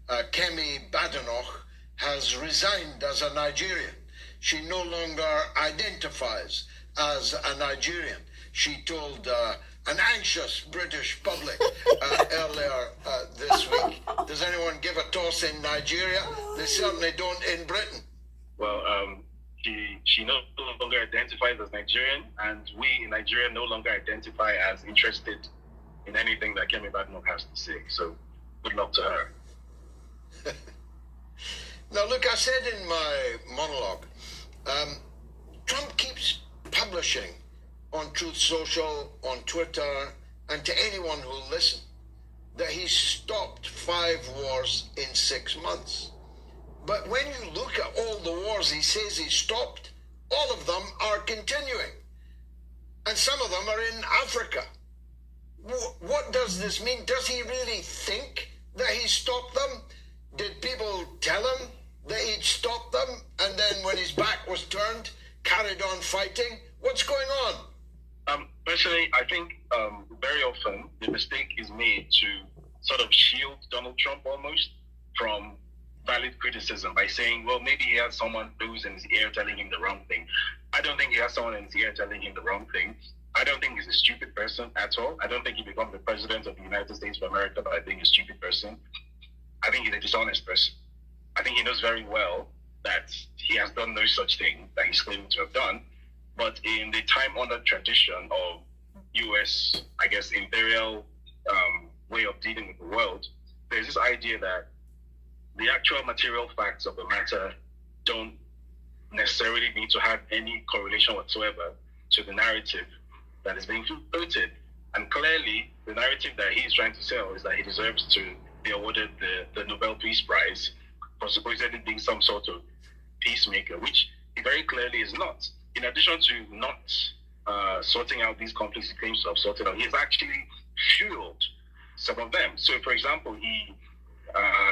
Kemi Badenoch, has resigned as a Nigerian? She no longer identifies as a Nigerian. She told an anxious British public earlier this week. Does anyone give a toss in Nigeria? They certainly don't in Britain. Well, she no longer identifies as Nigerian, and we in Nigeria no longer identify as interested in anything that Kemi Badenoch has to say. So good luck to her. Now, look, I said in my monologue, Trump keeps publishing on Truth Social, on Twitter, and to anyone who'll listen, that he's stopped 5 wars in 6 months. But when you look at all the wars he says he stopped, all of them are continuing. And some of them are in Africa. What does this mean? Does he really think that he stopped them? Did people tell him that he'd stopped them, and then when his back was turned, carried on fighting? What's going on? Personally, I think very often the mistake is made to sort of shield Donald Trump almost from valid criticism by saying, well, maybe he has someone who's in his ear telling him the wrong thing. I don't think he has someone in his ear telling him the wrong thing. I don't think he's a stupid person at all. I don't think he becomes the president of the United States of America by being a stupid person. I think he's a dishonest person. I think he knows very well that he has done no such thing that he's claiming to have done. But in the time-honored tradition of U.S., I guess, imperial way of dealing with the world, there's this idea that the actual material facts of the matter don't necessarily necessarily need to have any correlation whatsoever to the narrative that is being floated. And clearly, the narrative that he is trying to sell is that he deserves to be awarded the Nobel Peace Prize for supposedly being some sort of peacemaker, which he very clearly is not. In addition to not sorting out these conflicts he claims to have sorted out, he has actually fueled some of them. So, for example,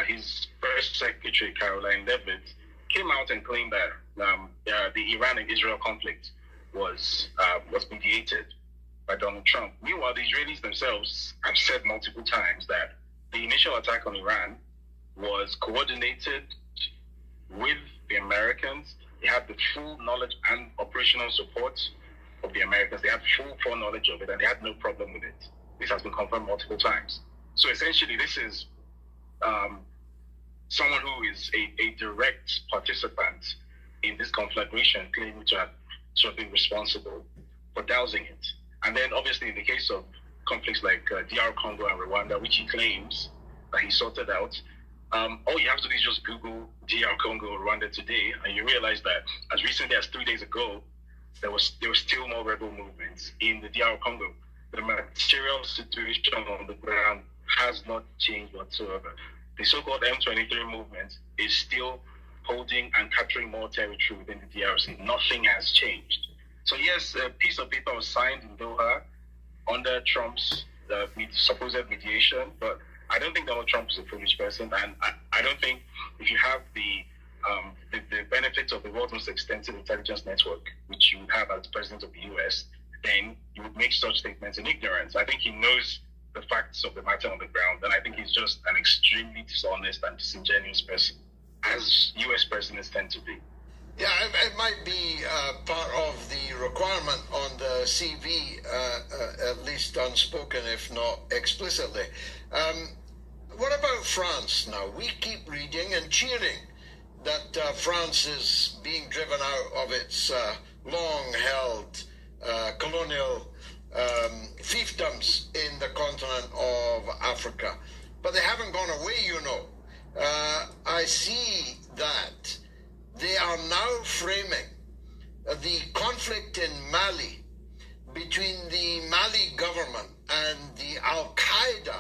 his first secretary, Caroline Levitt, came out and claimed that the Iran and Israel conflict was mediated by Donald Trump. Meanwhile, the Israelis themselves have said multiple times that the initial attack on Iran was coordinated with the Americans. They had the full knowledge and operational support of the Americans. They had full foreknowledge of it, and they had no problem with it. This has been confirmed multiple times. So essentially, this is someone who is a direct participant in this conflagration, claiming to have sort of been responsible for dousing it. And then, obviously, in the case of conflicts like DR Congo and Rwanda, which he claims that he sorted out, all you have to do is just Google DR Congo or Rwanda today, and you realize that as recently as 3 days ago, there was still more rebel movements in the DR Congo. The material situation on the ground has not changed whatsoever. The so-called M23 movement is still holding and capturing more territory within the DRC. Nothing has changed. So yes, a piece of paper was signed in Doha under Trump's supposed mediation, but I don't think Donald Trump is a foolish person, and I don't think if you have the benefits of the world's most extensive intelligence network, which you would have as president of the US, then you would make such statements in ignorance. I think he knows the facts of the matter on the ground, and I think he's just an extremely dishonest and disingenuous person, as US presidents tend to be. Yeah, it might be part of the requirement on the CV, at least unspoken, if not explicitly. What about France now? We keep reading and cheering that France is being driven out of its long-held colonial fiefdoms in the continent of Africa. But they haven't gone away, you know. I see that they are now framing the conflict in Mali between the Mali government and the Al-Qaeda,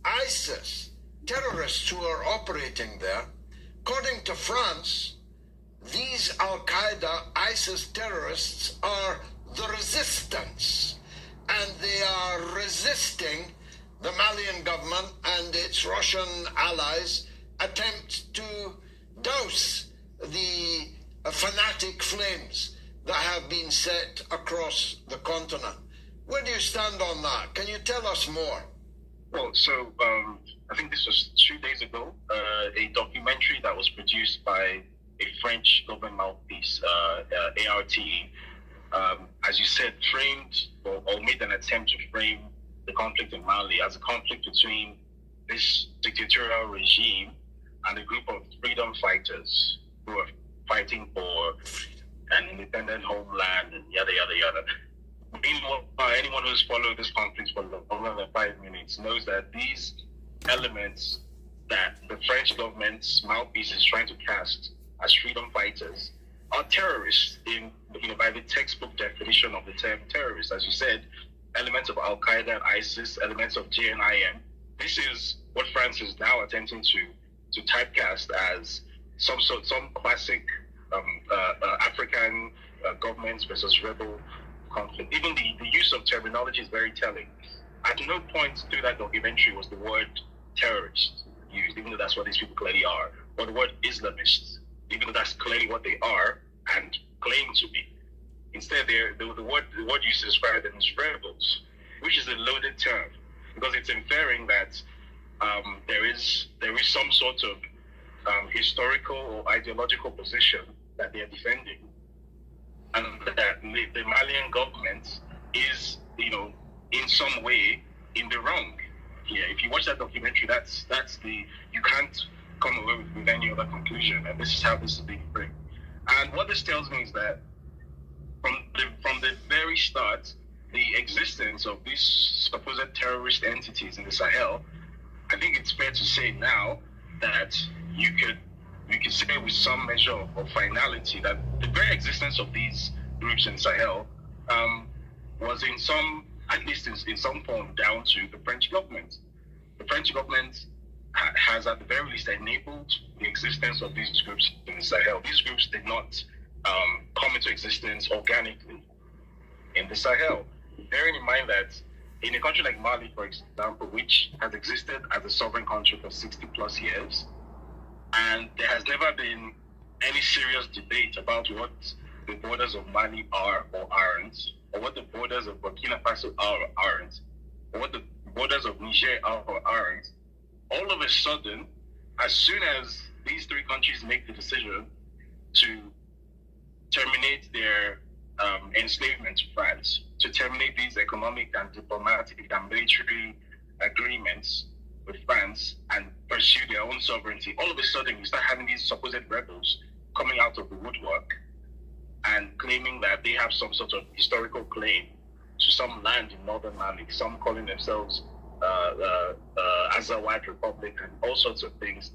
ISIS, terrorists who are operating there. According to France, these Al-Qaeda, ISIS terrorists are the resistance, and they are resisting the Malian government and its Russian allies' attempt to douse the fanatic flames that have been set across the continent. Where do you stand on that? Can you tell us more? Well, so I think this was 2 days ago, a documentary that was produced by a French government mouthpiece, ART, as you said, framed or made an attempt to frame the conflict in Mali as a conflict between this dictatorial regime and a group of freedom fighters who are fighting for an independent homeland and yada, yada, yada. Anyone who's followed this conflict for longer than 5 minutes knows that these elements that the French government's mouthpiece is trying to cast as freedom fighters are terrorists by the textbook definition of the term terrorist. As you said, elements of Al-Qaeda and ISIS, elements of JNIM. This is what France is now attempting to typecast as some classic African governments versus rebel conflict. Even the use of terminology is very telling. At no point through that documentary was the word terrorist used, even though that's what these people clearly are, or the word Islamist, even though that's clearly what they are and claim to be. Instead, the word used to describe them as rebels, which is a loaded term because it's inferring that there is some sort of historical or ideological position that they are defending, and that the Malian government is, in some way in the wrong here. If you watch that documentary, you can't come away with any other conclusion, and this is how this is being framed. And what this tells me is that from the very start, the existence of these supposed terrorist entities in the Sahel, I think it's fair to say now that you could we can say with some measure of finality that the very existence of these groups in Sahel was in some, at least in some form, down to the French government. The French government has at the very least enabled the existence of these groups in Sahel. These groups did not come into existence organically in the Sahel. Bearing in mind that in a country like Mali, for example, which has existed as a sovereign country for 60 plus years, and there has never been any serious debate about what the borders of Mali are or aren't, or what the borders of Burkina Faso are or aren't, or what the borders of Niger are or aren't. All of a sudden, as soon as these three countries make the decision to terminate their enslavement to France, to terminate these economic and diplomatic and military agreements with France and pursue their own sovereignty, all of a sudden you start having these supposed rebels coming out of the woodwork and claiming that they have some sort of historical claim to some land in northern Mali, some calling themselves Azawad Republic and all sorts of things.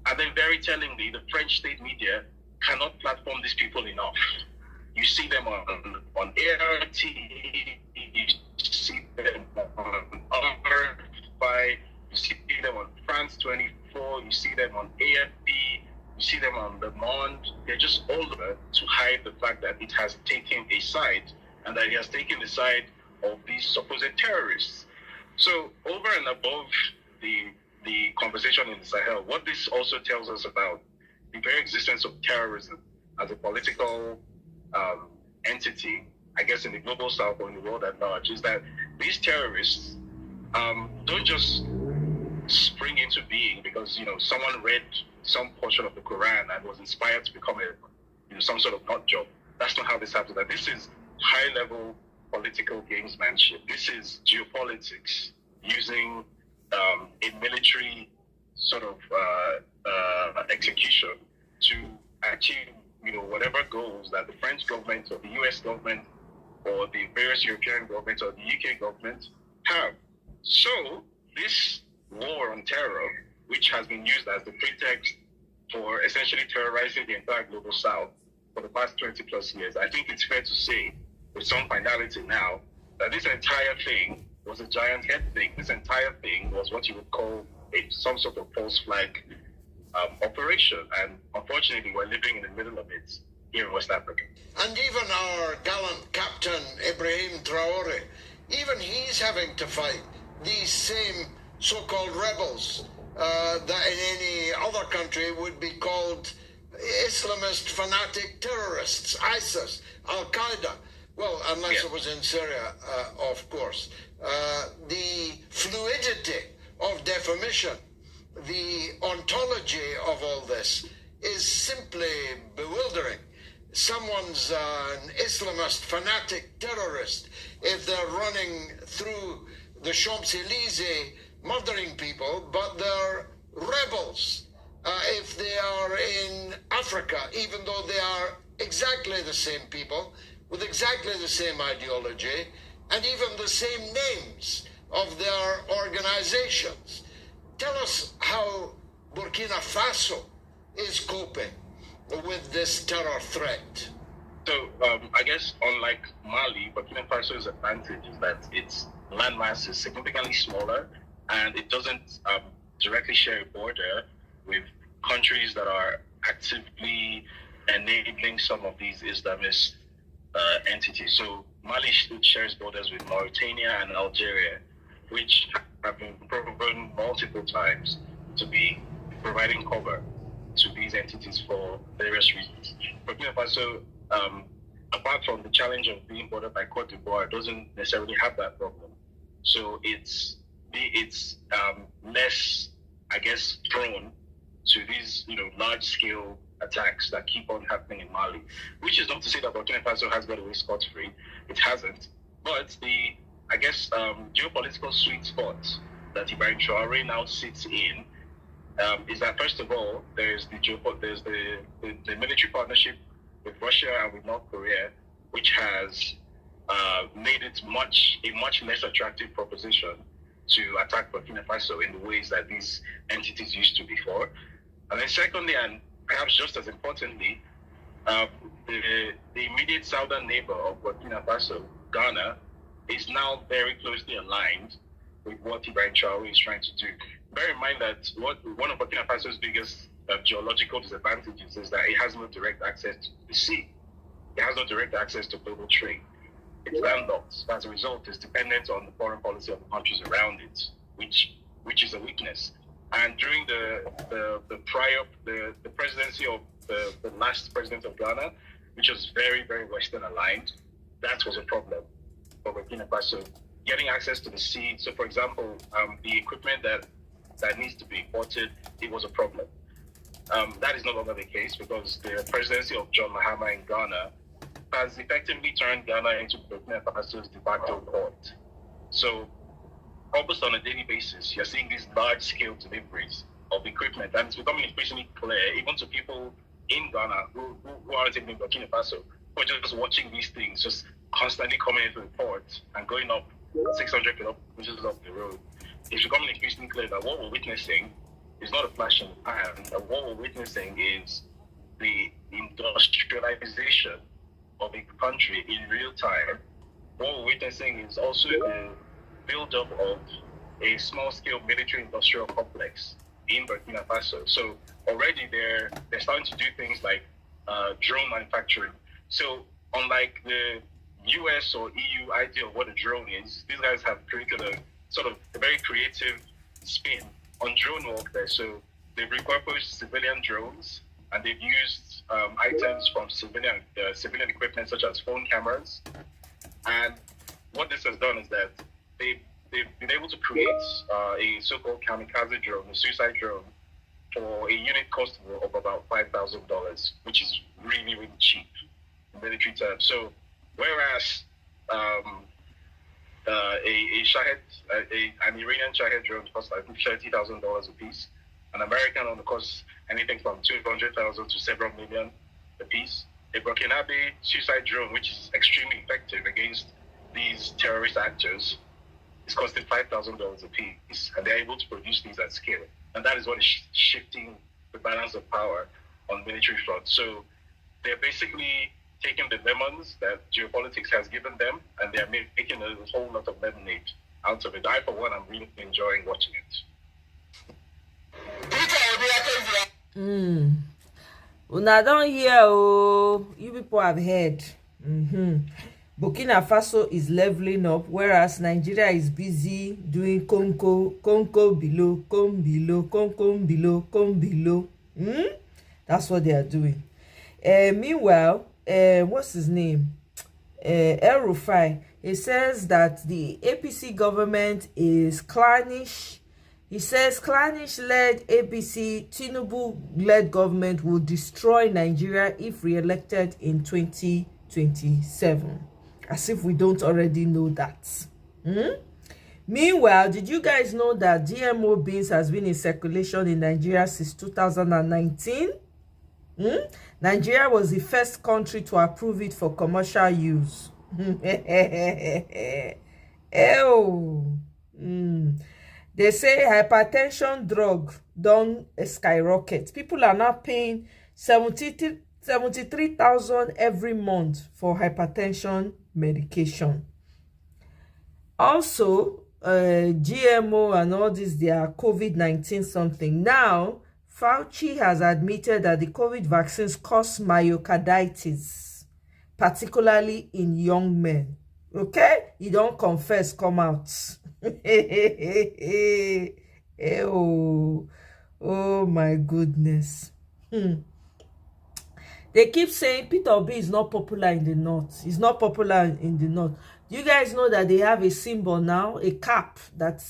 And then very tellingly, the French state media cannot platform these people enough. You see them on ART, you see them on RFI, you see them on France 24, you see them on AFP, you see them on Le Monde. They're just all over to hide the fact that it has taken a side, and that it has taken the side of these supposed terrorists. So over and above the conversation in the Sahel, what this also tells us about the very existence of terrorism as a political entity, I guess in the global south or in the world at large, is that these terrorists don't just spring into being because someone read some portion of the Quran and was inspired to become some sort of nut job. That's not how this happens. That this is high level political gamesmanship. This is geopolitics using a military sort of execution to achieve whatever goals that the French government or the US government or the various European governments or the UK government have. So this war on terror, which has been used as the pretext for essentially terrorizing the entire global south for the past 20 plus years, I think it's fair to say with some finality now that this entire thing was a giant head thing. This entire thing was what you would call some sort of false flag operation, and unfortunately we're living in the middle of it here in West Africa. And even our gallant captain Ibrahim Traore, even he's having to fight these same so-called rebels that in any other country would be called Islamist fanatic terrorists, ISIS, Al-Qaeda. Well, unless it was in Syria, of course. The fluidity of definition, the ontology of all this is simply bewildering. Someone's an Islamist fanatic terrorist if they're running through the Champs-Élysées murdering people, but they're rebels if they are in Africa, even though they are exactly the same people with exactly the same ideology and even the same names of their organizations. Tell us how Burkina Faso is coping with this terror threat. So I guess unlike Mali, Burkina Faso's advantage is that its landmass is significantly smaller and it doesn't directly share a border with countries that are actively enabling some of these Islamist entities. So Mali shares borders with Mauritania and Algeria, which have been proven multiple times to be providing cover to these entities for various reasons. Burkina Faso, apart from the challenge of being bordered by Cote d'Ivoire, doesn't necessarily have that problem. So it's less, I guess, prone to these large-scale attacks that keep on happening in Mali, which is not to say that Burkina Faso has got away scot-free. It hasn't. But the, I guess, geopolitical sweet spot that Ibrahim Traore now sits in is that, first of all, there's the military partnership with Russia and with North Korea, which has made it a much less attractive proposition to attack Burkina Faso in the ways that these entities used to before. And then secondly, and perhaps just as importantly, the immediate southern neighbor of Burkina Faso, Ghana, is now very closely aligned with what Ibrahim Traore is trying to do. Bear in mind that one of Burkina Faso's biggest geological disadvantages is that it has no direct access to the sea. It has no direct access to global trade. It's landlocked. As a result, it's dependent on the foreign policy of the countries around it, which is a weakness. And during the presidency of the last president of Ghana, which was very, very Western aligned, that was a problem for Burkina Faso. Getting access to the sea. So, for example, the equipment that needs to be imported, it was a problem. That is no longer the case because the presidency of John Mahama in Ghana has effectively turned Ghana into Burkina Faso's de facto port. So, almost on a daily basis, you're seeing these large-scale deliveries of equipment, and it's becoming increasingly clear, even to people in Ghana who aren't even in Burkina Faso, who are just watching these things, just constantly coming into the port and going up 600 kilometers up the road. It's becoming increasingly clear that what we're witnessing is not a flash in the pan, and what we're witnessing is the industrialization of a country in real time. What we're witnessing is also the build-up of a small-scale military-industrial complex in Burkina Faso. So already they're starting to do things like drone manufacturing. So unlike the US or EU idea of what a drone is, these guys have created a sort of a very creative spin on drone warfare. So they've repurposed civilian drones and they've used items from civilian equipment such as phone cameras. And what this has done is that they've been able to create a so-called kamikaze drone, a suicide drone, for a unit cost of about $5,000, which is really, really cheap in military terms. So whereas an Iranian Shahed drone costs like $30,000 a piece, an American one costs anything from $200,000 to several million a piece. A Burkinabe suicide drone, which is extremely effective against these terrorist actors, is costing $5,000 a piece, and they're able to produce these at scale. And that is what is shifting the balance of power on military front. So they're basically taking the lemons that geopolitics has given them, and they're making a whole lot of lemonade out of it. I, for one, I'm really enjoying watching it. Una don't hear, oh, you people have heard. Burkina Faso is leveling up, whereas Nigeria is busy doing conco below, come below. That's what they are doing. Meanwhile, what's his name? El Rufai. He says that the APC government is clannish. He says clannish-led APC, Tinubu-led government will destroy Nigeria if re-elected in 2027. As if we don't already know that. Meanwhile, did you guys know that GMO beans has been in circulation in Nigeria since 2019? Nigeria was the first country to approve it for commercial use. They say hypertension drug don't skyrocket. People are now paying 73,000 every month for hypertension medication. Also, GMO and all this, they are COVID-19 something. Now, Fauci has admitted that the COVID vaccines cause myocarditis, particularly in young men. Okay? He don't confess, come out. Oh my goodness. They keep saying Peter Obi is not popular in the north. He's not popular in the north. Do you guys know that they have a symbol now, a cap that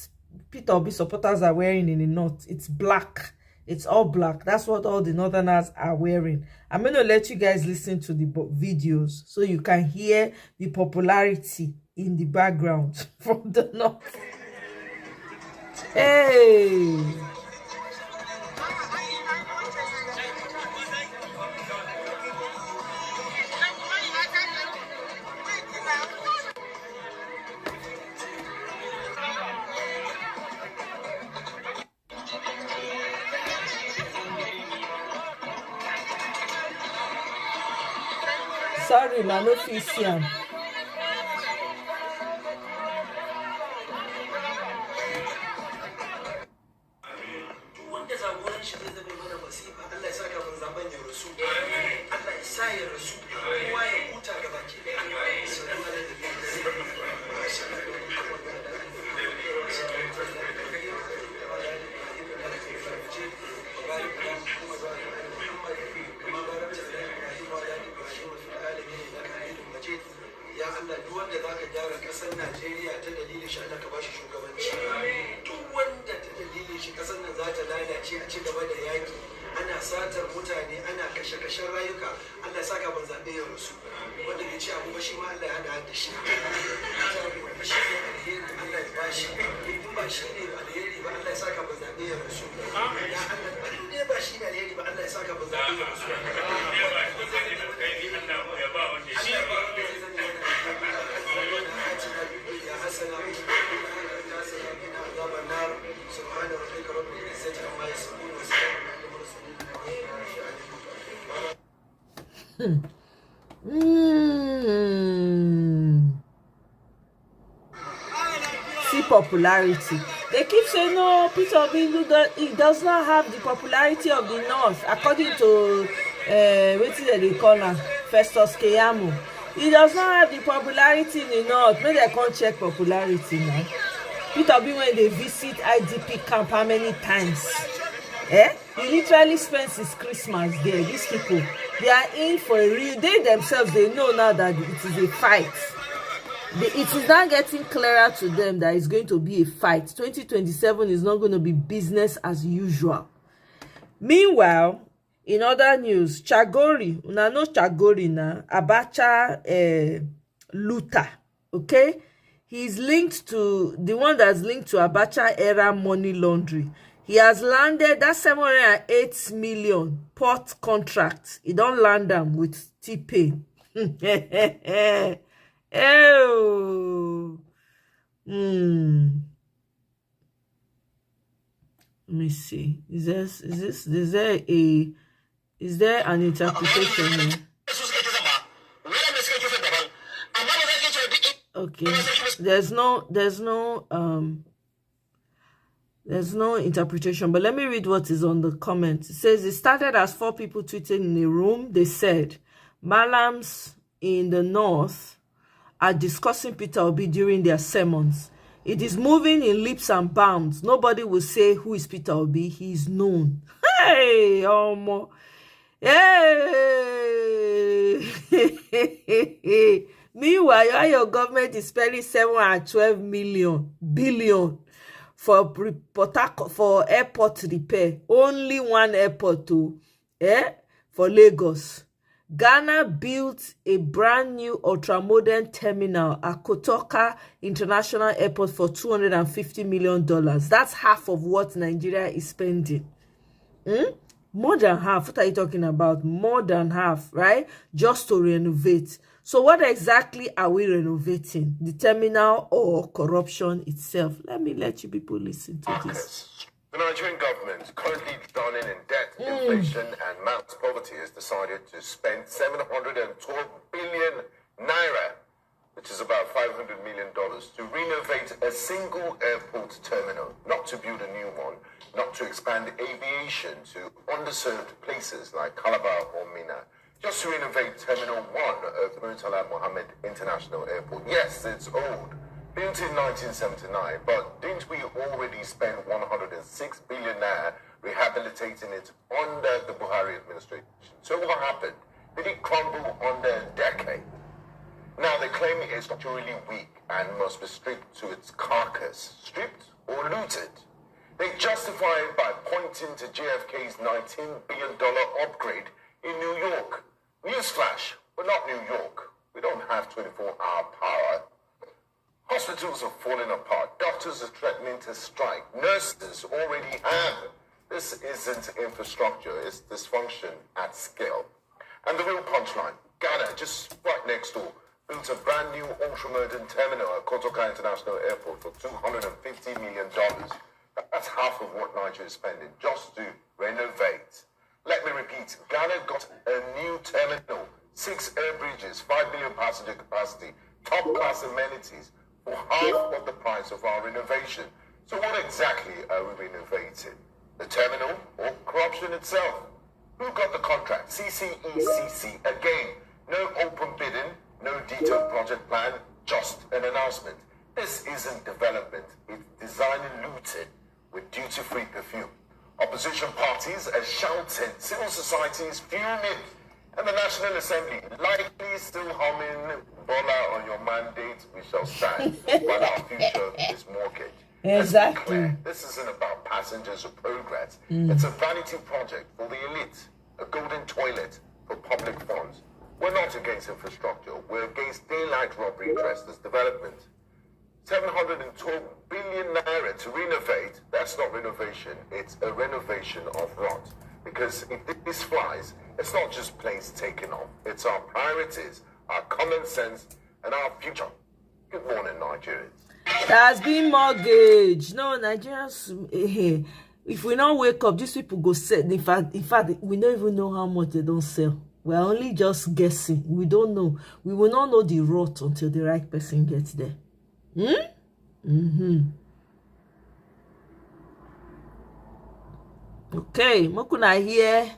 Peter Obi supporters are wearing in the north? It's black. It's all black. That's what all the northerners are wearing. I'm going to let you guys listen to the videos so you can hear the popularity in the background from the north. Hey! Sorry, na no fit see am. Ya Allah duk wanda zaka gyara kasar Najeriya ta dalilin shi Allah ka bashi shugabanci. Duk wanda ta dalilin shi kasar nan za ta lalace a ci gaba da yaki, ana satar mutane, ana kashe-kashen rayuka, Allah ya saka ban zaɓe ya rasu. Wanda bai ci abu ba shi ma Allah ya hada da shi. Wanda shi ne alheri Allah ya bashi. In ba shi ne alheri ba Allah ya saka ban zaɓe ya rasu. Ya Allah in dai ba shi ne alheri ba Allah ya saka ban zaɓe ya rasu. See popularity. They keep saying no, Peter Obi he does not have the popularity of the North, according to what they call him, Festus Keyamo. He does not have the popularity in the North. Maybe they can't check popularity now. Peter Obi when they visit IDP camp how many times? He literally spends his Christmas there. These people, they are in for a real. They themselves, they know now that it is a fight. It is now getting clearer to them that it's going to be a fight. 2027 is not going to be business as usual. Meanwhile, in other news, Chagori, una know Chagori na Abacha Luther, okay? He's linked to the one that's linked to Abacha era money laundering. He has landed that 708 million port contract. He don't land them with T-Pain. Oh. Let me see. Is there an interpretation here? Okay. There's no interpretation, but let me read what is on the comment. It says it started as 4 people tweeting in a room. They said Malams in the North are discussing Peter Obi during their sermons. It is moving in leaps and bounds. Nobody will say who is Peter Obi. He is known. Hey, hey. Meanwhile, your government is spending 712 billion for airport repair. Only one airport for Lagos. Ghana built a brand new ultra-modern terminal at Kotoka International Airport for $250 million. That's half of what Nigeria is spending. More than half. What are you talking about? More than half, right? Just to renovate. So what exactly are we renovating? The terminal or corruption itself? Let me let you people listen to this. The Nigerian government, currently drowning in debt, inflation, and mass poverty, has decided to spend 712 billion naira, which is about $500 million, to renovate a single airport terminal, not to build a new one, not to expand aviation to underserved places like Calabar or Mina, just to renovate Terminal 1 of Murtala Mohammed International Airport. Yes, it's old. Built in 1979, but didn't we already spend 106 billion naira rehabilitating it under the Buhari administration? So what happened? Did it crumble under a decade? Now they claim it is structurally weak and must be stripped to its carcass. Stripped or looted? They justify it by pointing to JFK's $19 billion upgrade in New York. Newsflash, we're not New York. We don't have 24-hour power. Hospitals are falling apart. Doctors are threatening to strike. Nurses already have. This isn't infrastructure. It's dysfunction at scale. And the real punchline, Ghana, just right next door, built a brand new ultra-modern terminal at Kotoka International Airport for $250 million. That's half of what Nigeria is spending just to renovate. Let me repeat, Ghana got a new terminal 6 air bridges, 5 million passenger capacity, top-class amenities for half of the price of our renovation. So what exactly are we renovating? The terminal or corruption itself? Who got the contract? CCECC. Again, no open bidding, no detailed project plan, just an announcement. This isn't development. It's design and looting with duty-free perfume. Opposition parties are shouting, civil society is fuming, and the National Assembly likely still humming, Bola on your mandate, we shall stand, while our future is mortgaged. Exactly. This isn't about passengers or progress. It's a vanity project for the elite, a golden toilet for public funds. We're not against infrastructure. We're against daylight robbery dressed as development. 712 billion naira to renovate, that's not renovation, it's a renovation of rot. Because if this flies, it's not just planes taking off, it's our priorities, our common sense, and our future. Good morning, Nigerians. That's been mortgage. No, Nigerians, if we don't wake up, these people go sell. In fact, we don't even know how much they don't sell. We're only just guessing. We don't know. We will not know the rot until the right person gets there. Okay, Mokuna here.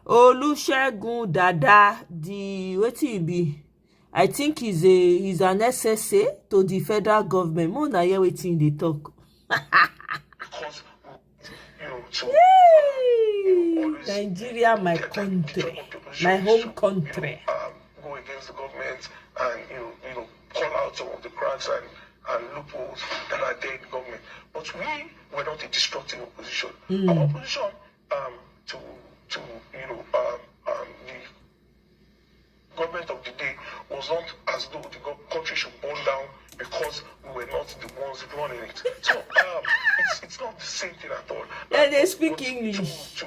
Olusegun Dada, the what he be? I think he's an SSA to the federal government. More na hear wetin they talk. Because, Nigeria, my country, my home country. Go against the government and call out some of the cracks and loopholes that are there in the government. But we were not a destructive opposition. Our opposition to the government of the day was not as though the country should burn down because we were not the ones running it. So it's not the same thing at all. Yeah, they speak English. To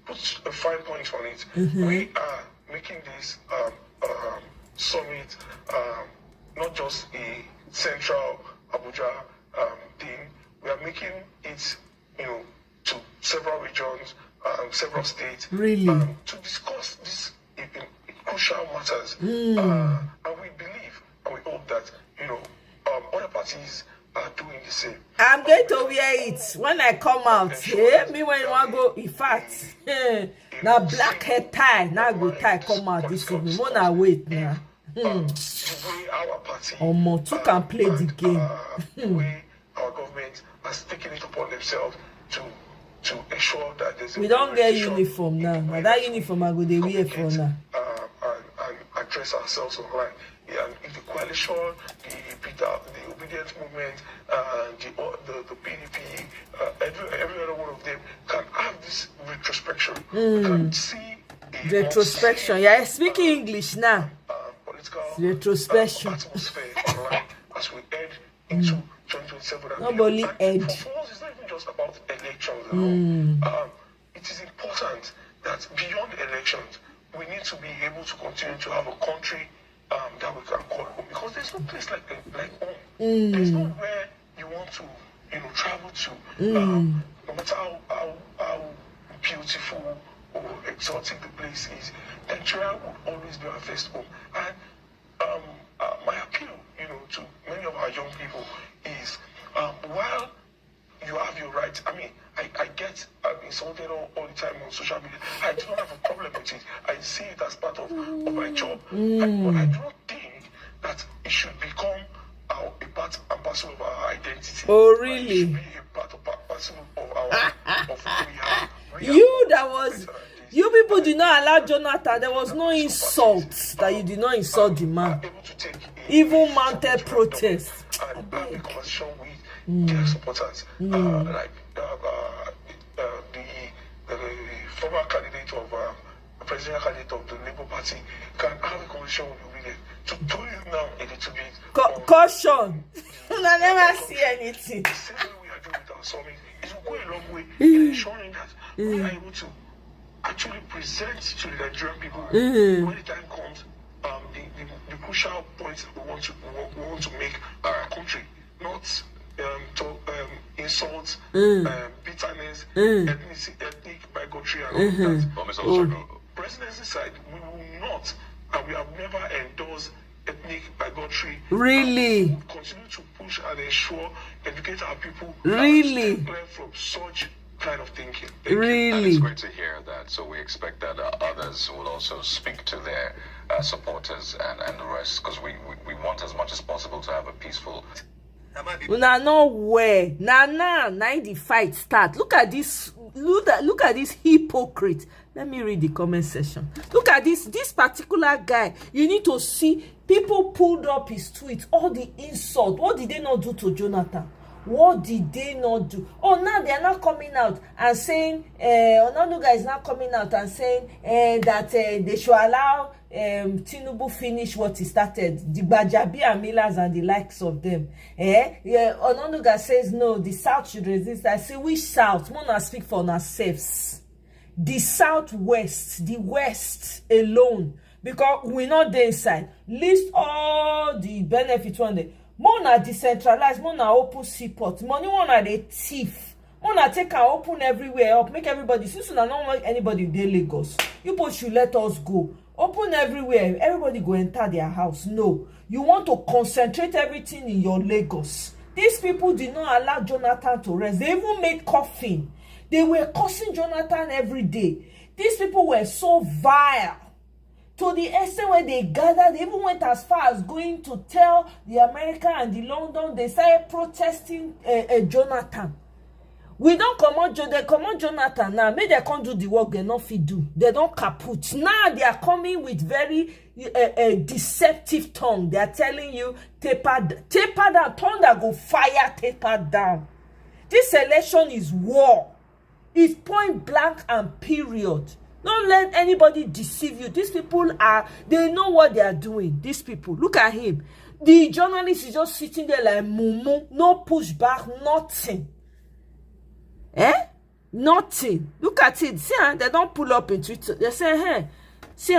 put a fine point on it, we are making this summit not just a central Abuja thing. We are making it, to several regions, several states, really, to discuss these crucial matters. And we believe and we hope that other parties are doing the same. I'm going to wear it when I come out. Me when you want go, in fact, now black hair tie, now go tie come out this evening. Wanna wait now. The way our party two can play the game. The way our government has taken it upon themselves to ensure that there's we don't get uniform now. But that uniform I go they wear for now. And address ourselves online. And if the coalition, the obedience movement, the PDP, every other one of them can have this retrospection, can see retrospection. Yeah, speaking English now. Political retrospection. Atmosphere online as we head into 2027. Nobody head. For us, it's not even just about elections. It is important that beyond elections, we need to be able to continue to have a country that we can call home, because there's no place like home. There's nowhere you want to travel to, no matter how beautiful or exotic the place is. Nigeria will always be our first home. And my appeal to many of our young people is while you have your rights, I get insulted all the time on social media. I do not have a problem with it. I see it as part of my job. But I do not think that it should become a part and parcel of our identity. Oh, really? It should be a part and parcel of who we are. You people did not allow Jonathan. There was no insult that you did not insult the man. Even mounted protest. And have a conversation with their supporters, like the former candidate of presidential candidate of the Labour Party can have a conversation with you to tell you now a little bit. Caution! I never see anything. The same way we are doing with our summit, it will go a long way in ensuring that we are able to actually present to the Nigerian people when the time comes the crucial points that we want to make our country, not insults, bitterness, ethnic bigotry, and all that. presidency side, we will not, and we have never endorsed ethnic bigotry. Really? We will continue to push and ensure, educate our people. Really? And stay clear from such kind of thinking. Really? And it's great to hear that. So we expect that others will also speak to their supporters and the rest, because we want as much as possible to have a peaceful. Una no way. Now the fight start. Look at this. Look at this hypocrite. Let me read the comment section. Look at this particular guy. You need to see people pulled up his tweets. All the insult. What did they not do to Jonathan? What did they not do? Oh, now they are not coming out and saying, Onanuga is not coming out and saying that they should allow Tinubu finish what he started. The Bajabi and Millers and the likes of them. Onanuga says, no, the South should resist. I say, which South? Mona speak for ourselves. The Southwest, the West alone. Because we're not there inside. List all the benefits one day. Mona decentralized, Mona open seaport, money Mona the thief, Mona take and open everywhere up, make everybody, since I don't want anybody in Lagos, you both should let us go, open everywhere, everybody go enter their house. No, you want to concentrate everything in your Lagos. These people did not allow Jonathan to rest. They even made coffin. They were cursing Jonathan every day. These people were so vile. To the extent where they gathered, they even went as far as going to tell the America and the London, they started protesting Jonathan. We don't come on Jonathan now. Maybe they can't do the work they not fit do. They don't kaput. Now they are coming with very deceptive tongue. They are telling you, taper down, thunder go fire, taper down. This election is war. It's point blank and period. Don't let anybody deceive you. These people they know what they are doing. These people, look at him. The journalist is just sitting there like mumu, no pushback, nothing. Nothing. Look at it. See, they don't pull up in Twitter. They say, hey, see,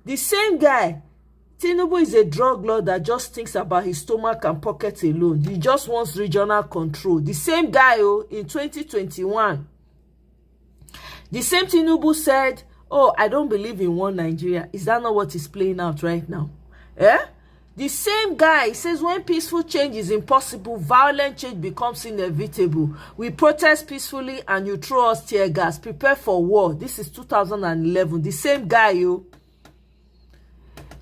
the same guy, Tinubu is a drug lord that just thinks about his stomach and pockets alone. He just wants regional control. The same guy, in 2021, the same Tinubu said, oh, I don't believe in one Nigeria. Is that not what is playing out right now? The same guy says when peaceful change is impossible, violent change becomes inevitable. We protest peacefully and you throw us tear gas. Prepare for war. This is 2011. The same guy,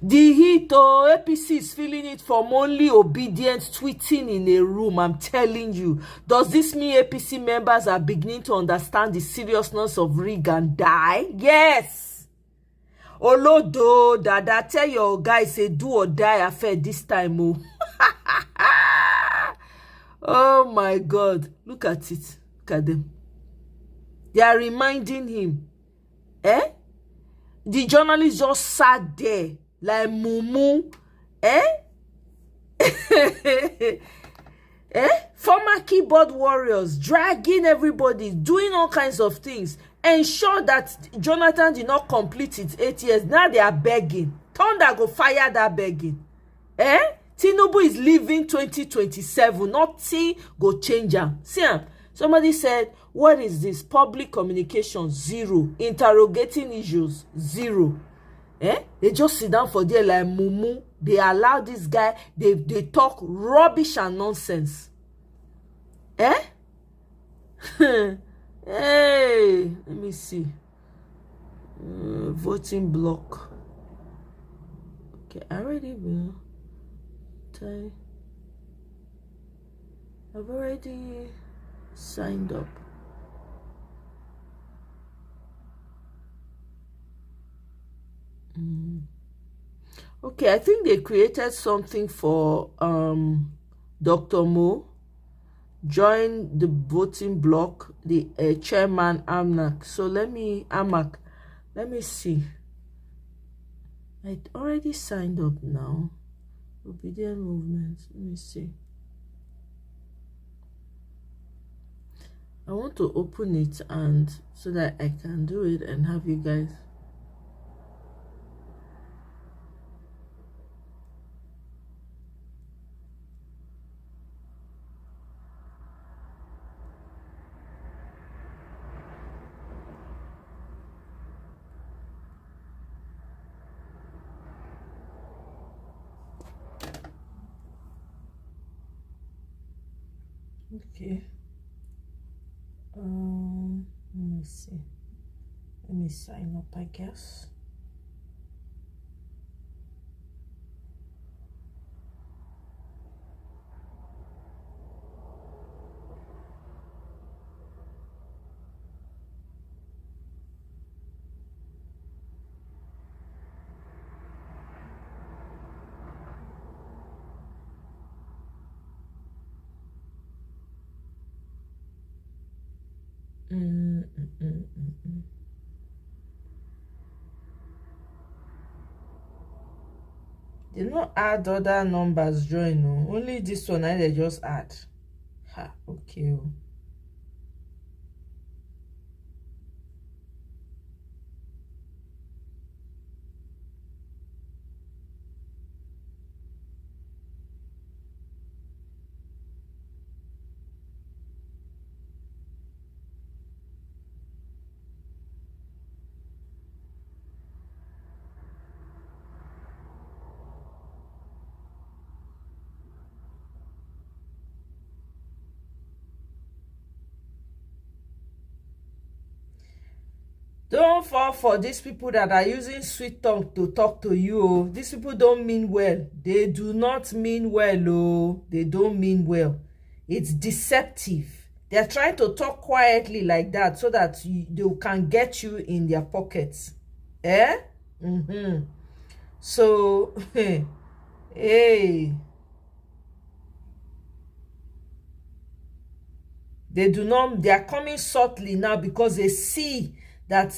The heat, APC is feeling it from only obedient tweeting in a room. I'm telling you. Does this mean APC members are beginning to understand the seriousness of rig and die? Yes. Olodo, Dada, tell your guys, say do or die affair this time. Oh my God. Look at it. Look at them. They are reminding him. The journalist just sat there. Like mumu, former keyboard warriors dragging everybody, doing all kinds of things, ensure that Jonathan did not complete its 8 years. Now they are begging. Thunder go fire that begging. Tinubu is leaving 2027. Nothing go change am. See, somebody said, what is this? Public communication, 0. Interrogating issues, 0. They just sit down for there like mumu. They allow this guy, they talk rubbish and nonsense. Hey, let me see. Voting block. Okay, I already will. I've already signed up. Okay, I think they created something for Dr. Mo. Join the voting block, the chairman Amnak. So let me see. I already signed up now. Obedient movements. Let me see. I want to open it and so that I can do it and have you guys. Okay. Let me see. Let me sign up, I guess. They don't add other numbers join, no. Only this one they just add. Ha, okay. Don't fall for these people that are using sweet tongue to talk to you. Oh. These people don't mean well. They do not mean well. Oh. They don't mean well. It's deceptive. They're trying to talk quietly like that so that they can get you in their pockets. Eh? So, hey. They are coming subtly now because they see that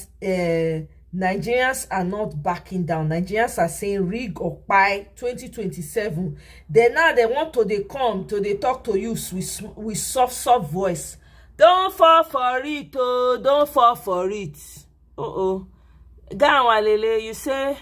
Nigerians are not backing down. Nigerians are saying rig or buy 2027. Then now they want to come to talk to you with soft voice. Don't fall for it, oh, don't fall for it. Ganwalele, you say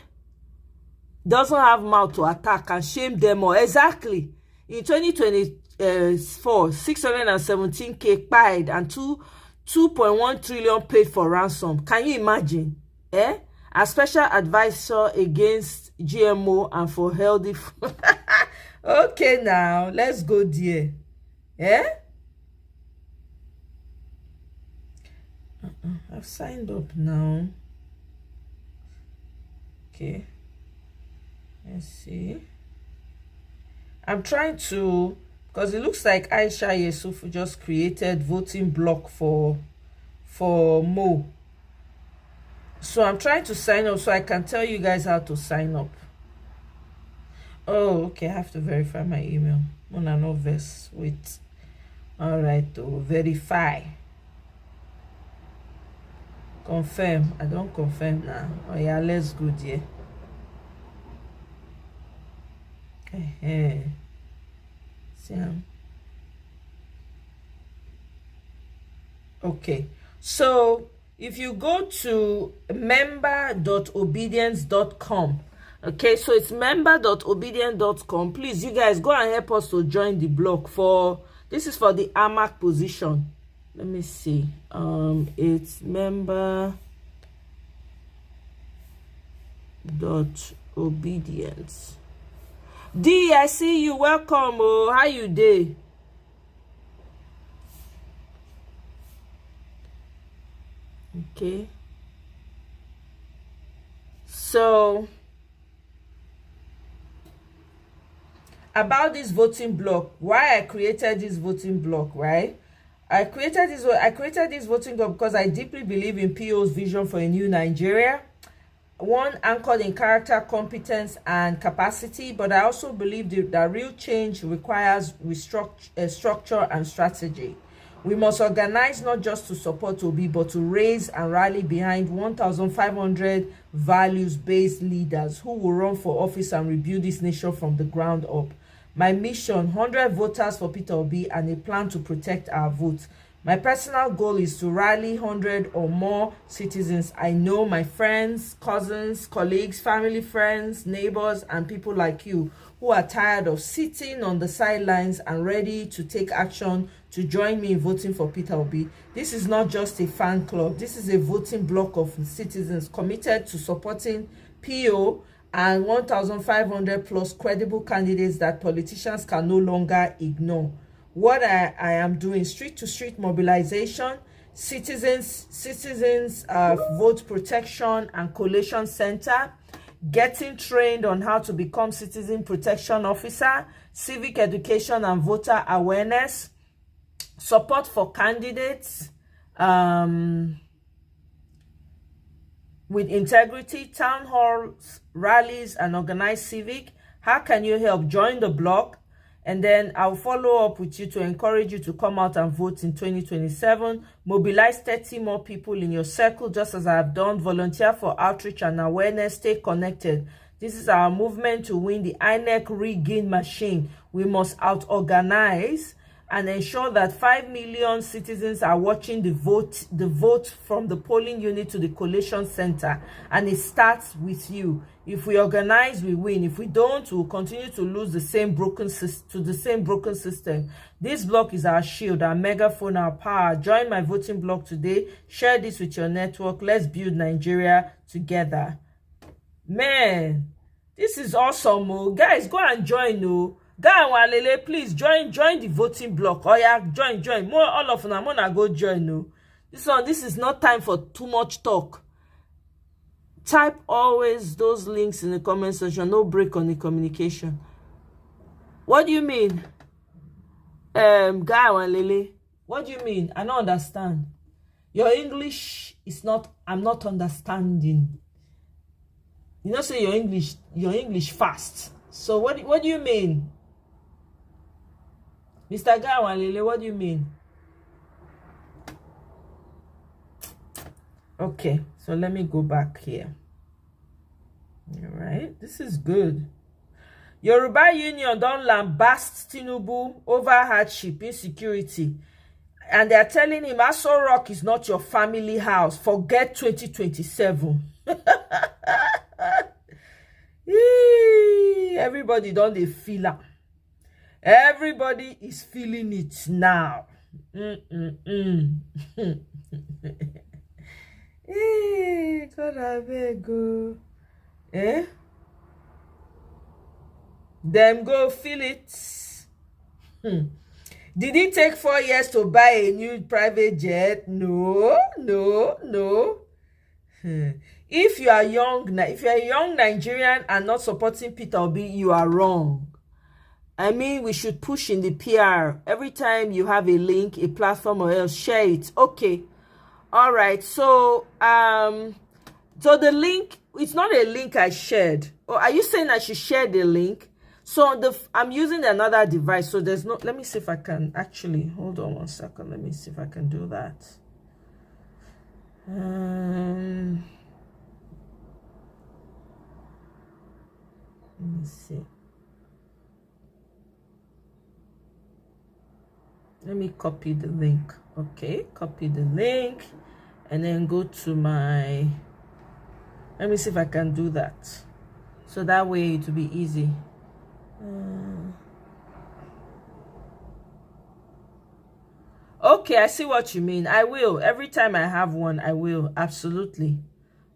doesn't have mouth to attack and shame them all. Exactly. In 2024, 617k paid and 2.1 trillion paid for ransom. Can you imagine? A special advisor against GMO and for healthy food. Okay, now let's go there. I've signed up now. Okay. Let's see. I'm trying to, because it looks like Aisha Yusuf just created voting block for Mo. So I'm trying to sign up so I can tell you guys how to sign up. Oh, okay. I have to verify my email. Mona no verse. Wait. All right. To verify. Confirm. I don't confirm now. Oh yeah, let's go there. Okay, so if you go to member.obedience.com, okay, so it's member.obedience.com. please, you guys, go and help us to join the block. For this is for the AMAC position. Let me see. It's member.obedience. D, I see you. Welcome. Oh, how you dey? Okay. So, about this voting block, why I created this voting block, right? I created this voting block because I deeply believe in PO's vision for a new Nigeria. One anchored in character, competence, and capacity, but I also believe that real change requires structure and strategy. We must organize not just to support Obi, but to raise and rally behind 1,500 values-based leaders who will run for office and rebuild this nation from the ground up. My mission, 100 voters for Peter Obi and a plan to protect our votes. My personal goal is to rally 100 or more citizens I know, my friends, cousins, colleagues, family, friends, neighbors, and people like you who are tired of sitting on the sidelines and ready to take action to join me in voting for Peter Obi. This is not just a fan club. This is a voting block of citizens committed to supporting PO and 1,500 plus credible candidates that politicians can no longer ignore. what I am doing: street to street mobilization, citizens vote protection and collation center, getting trained on how to become citizen protection officer, civic education and voter awareness, support for candidates with integrity, town halls, rallies, and organized civic. How can you help? Join the blog, and then I'll follow up with you to encourage you to come out and vote in 2027. Mobilize 30 more people in your circle, just as I have done. Volunteer for outreach and awareness. Stay connected. This is our movement to win the INEC rigging machine. We must out-organize and ensure that 5 million citizens are watching the vote from the polling unit to the collation center, and it starts with you. If we organize, we win. If we don't, we'll continue to lose the same broken system. This block is our shield, our megaphone, our power. Join my voting block today. Share this with your network. Let's build Nigeria together. Man, this is awesome. Oh, guys, go and join. Oh, Walele, please join the voting block. Oh yeah, join. More all of them wanna go join. No, this is not time for too much talk. Type always those links in the comment section. No break on the communication. What do you mean, Walele? What do you mean? I don't understand. Your English is not. I'm not understanding. You know, say your English fast. So what do you mean? Mr. Gawalele, what do you mean? Okay, so let me go back here. All right, this is good. Yoruba Union don't lambast Tinubu over hardship, insecurity. And they're telling him, Aso Rock is not your family house. Forget 2027. Everybody don't they feel it. Everybody is feeling it now. God, I beg go. Them go feel it. Did it take 4 years to buy a new private jet? No. If you are young, if you're a young Nigerian and not supporting Peter Obi, you are wrong. I mean, we should push in the PR. Every time you have a link, a platform, or else, share it. Okay. All right. So, so the link, it's not a link I shared. Or are you saying I should share the link? So I'm using another device. So there's no, let me see if I can actually, hold on 1 second. Let me see if I can do that. Let me see. Let me copy the link. Okay, copy the link and then go to my, let me see if I can do that. So that way it will be easy. Okay, I see what you mean. I will. Every time I have one, I will. Absolutely.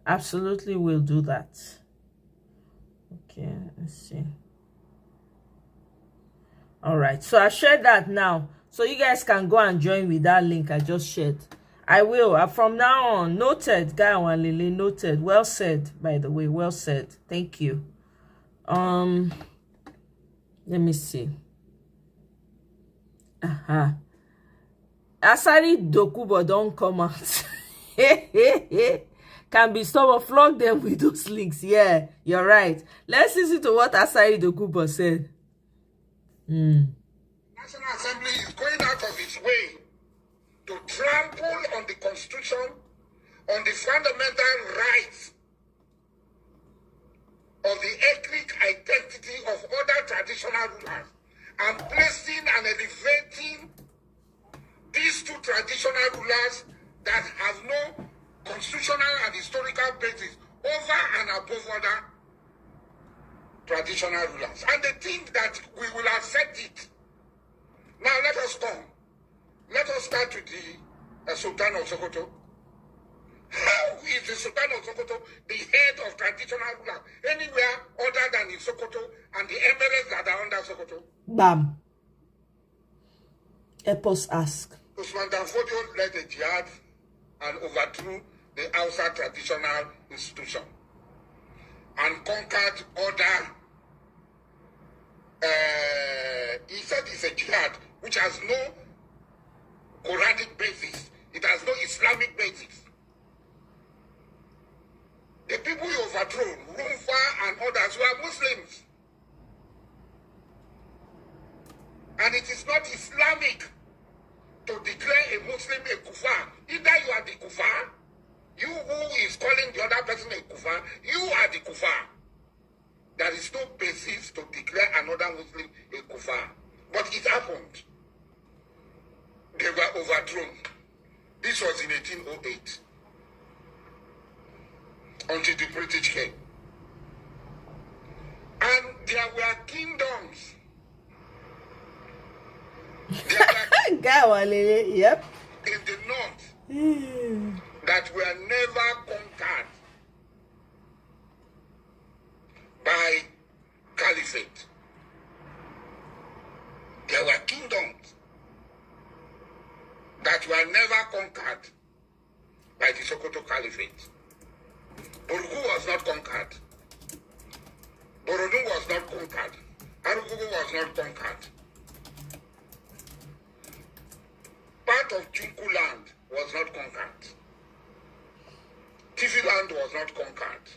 Absolutely will do that. Okay, let's see. All right, so I shared that now. So you guys can go and join with that link I just shared. I will. From now on, noted. Guy Lily, noted. Well said, by the way. Well said. Thank you. Let me see. Asari Dokubo don't come out. Can be someone flog them with those links. Yeah, you're right. Let's listen to what Asari Dokubo said. National Assembly is going out of its way to trample on the Constitution, on the fundamental rights of the ethnic identity of other traditional rulers, and placing and elevating these two traditional rulers that have no constitutional and historical basis over and above other traditional rulers. And they think that we will accept it. Now let us come. Let us start with the Sultan of Sokoto. How is the Sultan of Sokoto the head of traditional ruler anywhere other than in Sokoto and the emirates that are under Sokoto? Bam. Epos ask. Usman Danfodio led the jihad and overthrew the Hausa traditional institution and conquered other. He said it's a jihad which has no Quranic basis. It has no Islamic basis. The people he overthrew, Rumfa and others, were Muslims. And it is not Islamic to declare a Muslim a kufar. Either you are the kufar, you who is calling the other person a kufar, you are the kufar. There is no basis to declare another Muslim a kufar. But it happened. They were overthrown. This was in 1808. Until the British came. And there were kingdoms. Yep. In the north that were never conquered by caliphate. There were kingdoms that were never conquered by the Sokoto Caliphate. Burgu was not conquered. Boronu was not conquered. Arugugu was not conquered. Part of Junku land was not conquered. Tifi land was not conquered.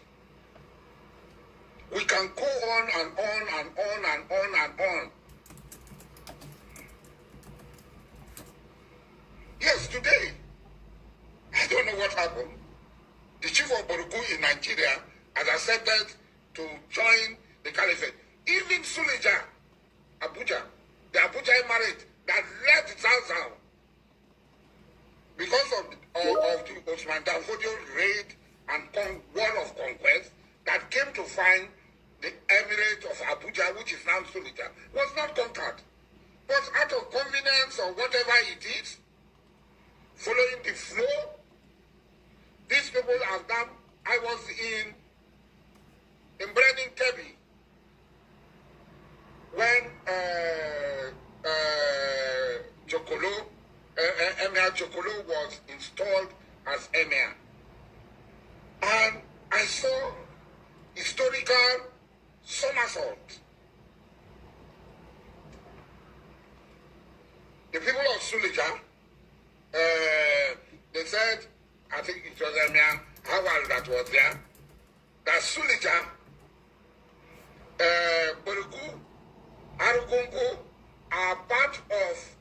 We can go on and on and on and on and on. Yes, today, I don't know what happened. The chief of Borugu in Nigeria has accepted to join the caliphate. Even Suleja, Abuja, the Abuja Emirate that left Zazzau because of the Osman Danfodio raid and war of conquest that came to find the Emirate of Abuja, which is now Suleja, was not conquered. But out of convenience or whatever it is, following the flow, these people have done. I was in Brennan Kebbi when Jokolo, Emir Jokolo was installed as Emir. And I saw historical somersault. The people of Suleja, they said, I think it was Emir Hawal that was there, that Suleja, Borugu, Arugungu are part of,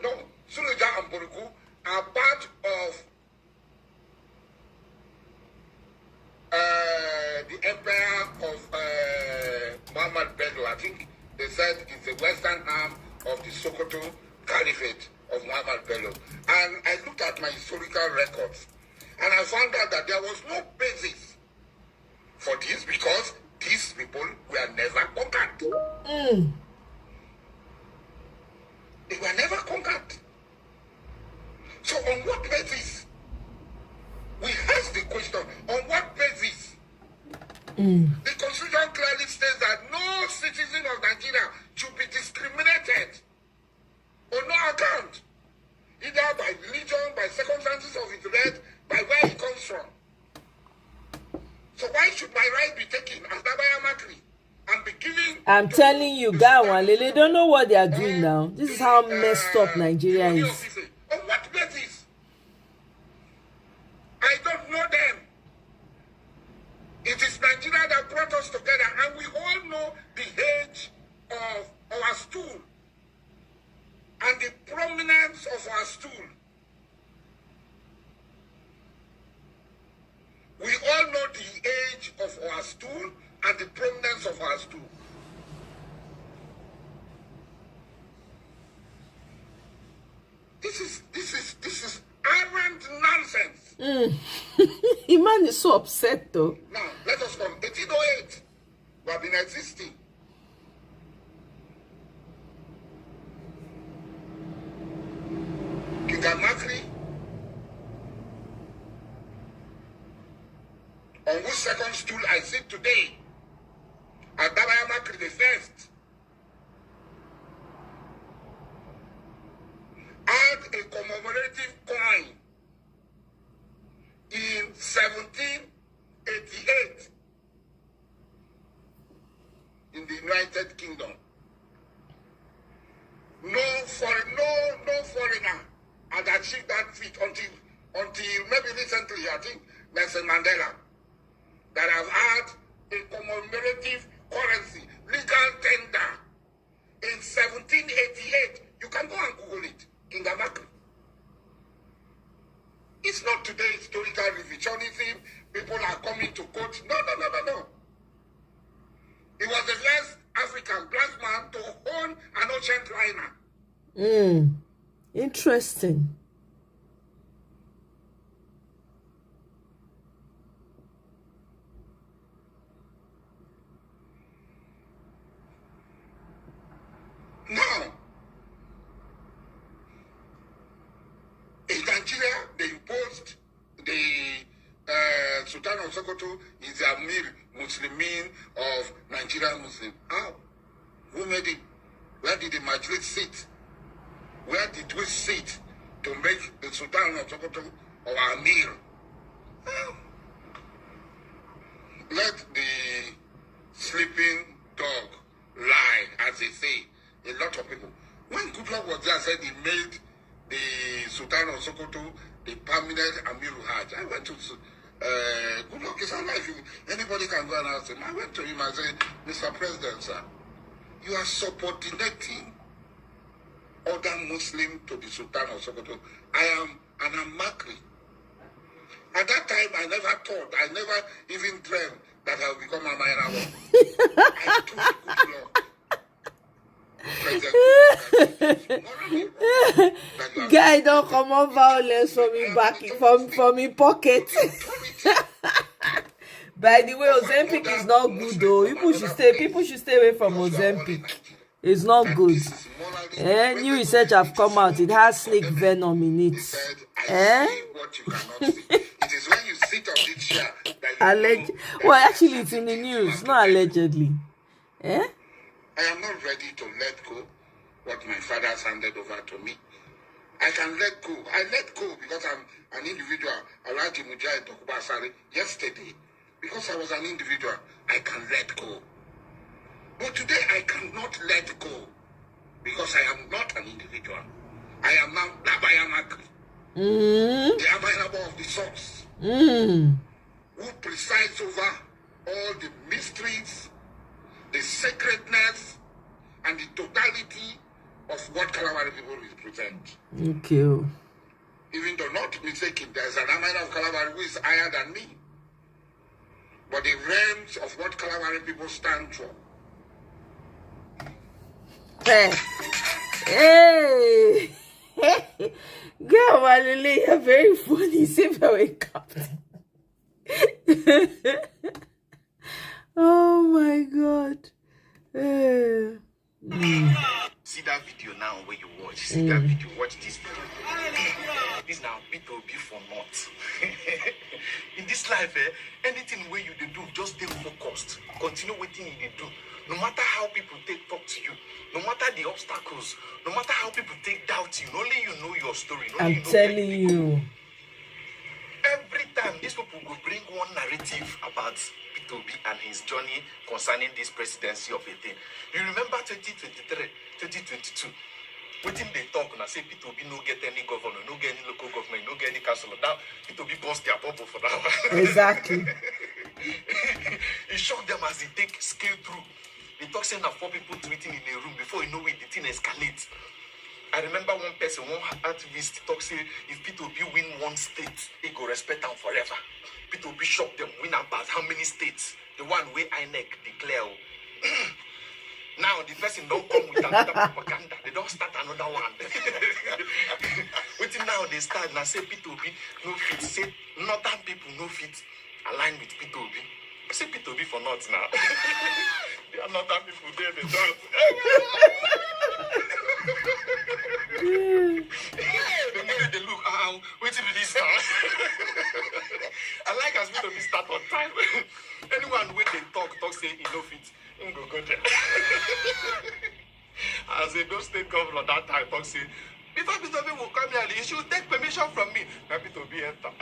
no, Suleja and Borugu are part of the empire of Muhammad Bello. I think they said it's the western arm of the Sokoto Caliphate of Muhammad Bello. And I looked at my historical records and I found out that there was no basis for this because these people were never conquered. They were never conquered. So on what basis? We ask the question, on what basis? The Constitution clearly states that no citizen of Nigeria should be discriminated on no account, either by religion, by circumstances of his birth, by where he comes from. So why should my right be taken as Dabaya Makri and be given? I'm telling you, Gawan, they don't know what they are doing now. This is how messed up Nigeria is. On what basis? I don't know them. It is Nigeria that brought us together, and we all know the age of our stool and the prominence of our stool. We all know the age of our stool and the prominence of our stool. This is arrant nonsense. Iman is so upset though. Now, let us come. 1808, we have been existing. King Makri, on whose second stool I sit today, and Dabaya Makri the first. in the United Kingdom. No foreigner had achieved that feat until maybe recently, I think, Nelson Mandela, that have had a commemorative currency, legal tender in 1788. You can go and Google it, King Amakri. It's not today historical revisionism. People are coming to quote. No. He was the first African black man to own an ocean liner. Interesting. Now, in Nigeria, they imposed the Sultan of Sokoto is the Amir Muslimin of Nigerian Muslim. How? Who made it? Where did the Majlis sit? Where did we sit to make the Sultan of Sokoto our Amir? How? Let the sleeping dog lie, as they say. A lot of people. When Goodluck was there, said he made the Sultan of Sokoto the permanent Amir Hajj. I went to Goodluck is alive. Anybody can go and ask him. I went to him and said, Mr. President, sir, you are subordinating other Muslim to the Sultan of Sokoto. I am an Amakri. At that time, I never even dreamed that I would become a Mayanawa. I told Goodluck. Guy don't come on violence from me back from me pocket. By the way, Ozempic is not good though. People should stay away from Ozempic. It's not good. New research have come out. It has snake venom in it. Well, actually, it's in the news, not allegedly. I am not ready to let go what my father has handed over to me. I can let go. I let go because I'm an individual. Alaji Mujahid Dokubasari yesterday, because I was an individual, I can let go. But today I cannot let go because I am not an individual. I am now Nabayamakri, the Abayaba of the source, who presides over all the mysteries, the sacredness, and the totality of what Kalabari people represent. Okay. Even though not mistaken, there's an Amana of Kalabari who is higher than me. But the realms of what Kalabari people stand for. Hey! Girl, Malele, you're very funny. Save your wake up. Oh my God. See that video now where you watch. See that video. Watch this video. This now people be for naught. In this life, anything where you do, just stay focused. Continue waiting you do. No matter how people take talk to you, no matter the obstacles, no matter how people take doubt you, only you know your story. I'm telling you. Every time these people will bring one narrative about P2B and his journey concerning this presidency of a thing. You remember 2023, 2022? Waiting they talk and I say P2B no get any governor, no get any local government, no get any councillor. Now P2B bust their bubble for that one. Exactly. It shocked them as they take scale through. They talk saying that 4 people tweeting in a room before you know it, the thing escalates. I remember one person, one activist talk say if P2B win one state, he go respect them forever. P2B shocked them, win about how many states? The one where INEC declare. Now the person don't come with another propaganda. They don't start another one. Waiting now they start and say P2B no fit. Say northern people no fit align with P2B. Say P2B for north now. There are northern people there. They don't. They look, wait till this now. I like as P2B start on time. Anyone when they talk say he no fit. Go there. As a no state governor that time talk say, before P2B will come here, he should take permission from me. Now P2B enter.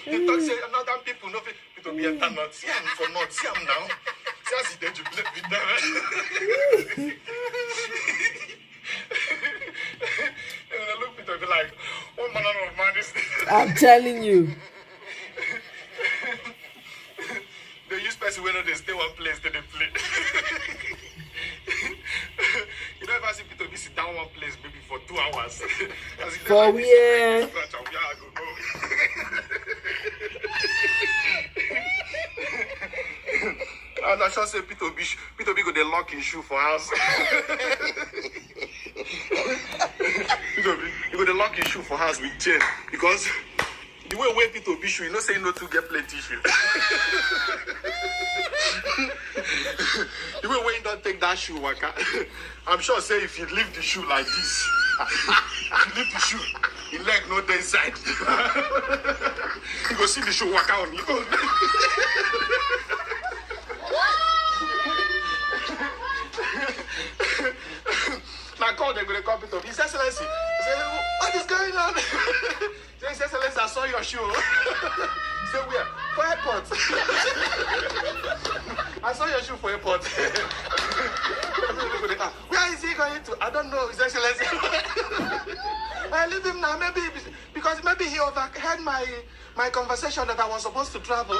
They talk say another people no fit. Peter be enter not. See him for not. See him now. See as he dey jubilate with them. And when I look Peter be like, what manner of man is this? I'm telling you. They use person when they stay one place, then they play. You don't ever see Peter be sit down one place maybe for 2 hours. For where? And I shall say Peter B go dey lock his shoe for house. Peter B, you go dey lock his shoe for house with chain because the way Peter B shoe, you know say no to get plenty shoe. The way you don't take that shoe, waka. I'm sure say if you leave the shoe like this, you leave the shoe, your leg no dey inside. You go see the shoe waka on you. Now call them, they call Peter. His Excellency. He said, what is going on? His Excellency, I saw your shoe. He said, where? For airport. I saw your shoe for airport. Where is he going to? I don't know, His Excellency. I leave him now, maybe because maybe he overheard my conversation that I was supposed to travel.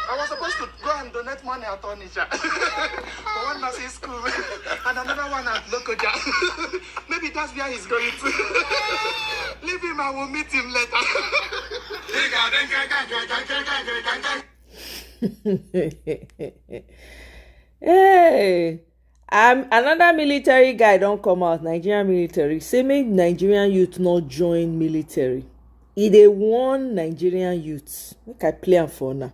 I was supposed to go and donate money at Onitsha for one nursing school and another one at Lokoja. Maybe that's where he's going to. Leave him, I will meet him later. Hey, another military guy don't come out. Nigerian military say make Nigerian youth not join military. E dey warn Nigerian youths. Make I play am for now.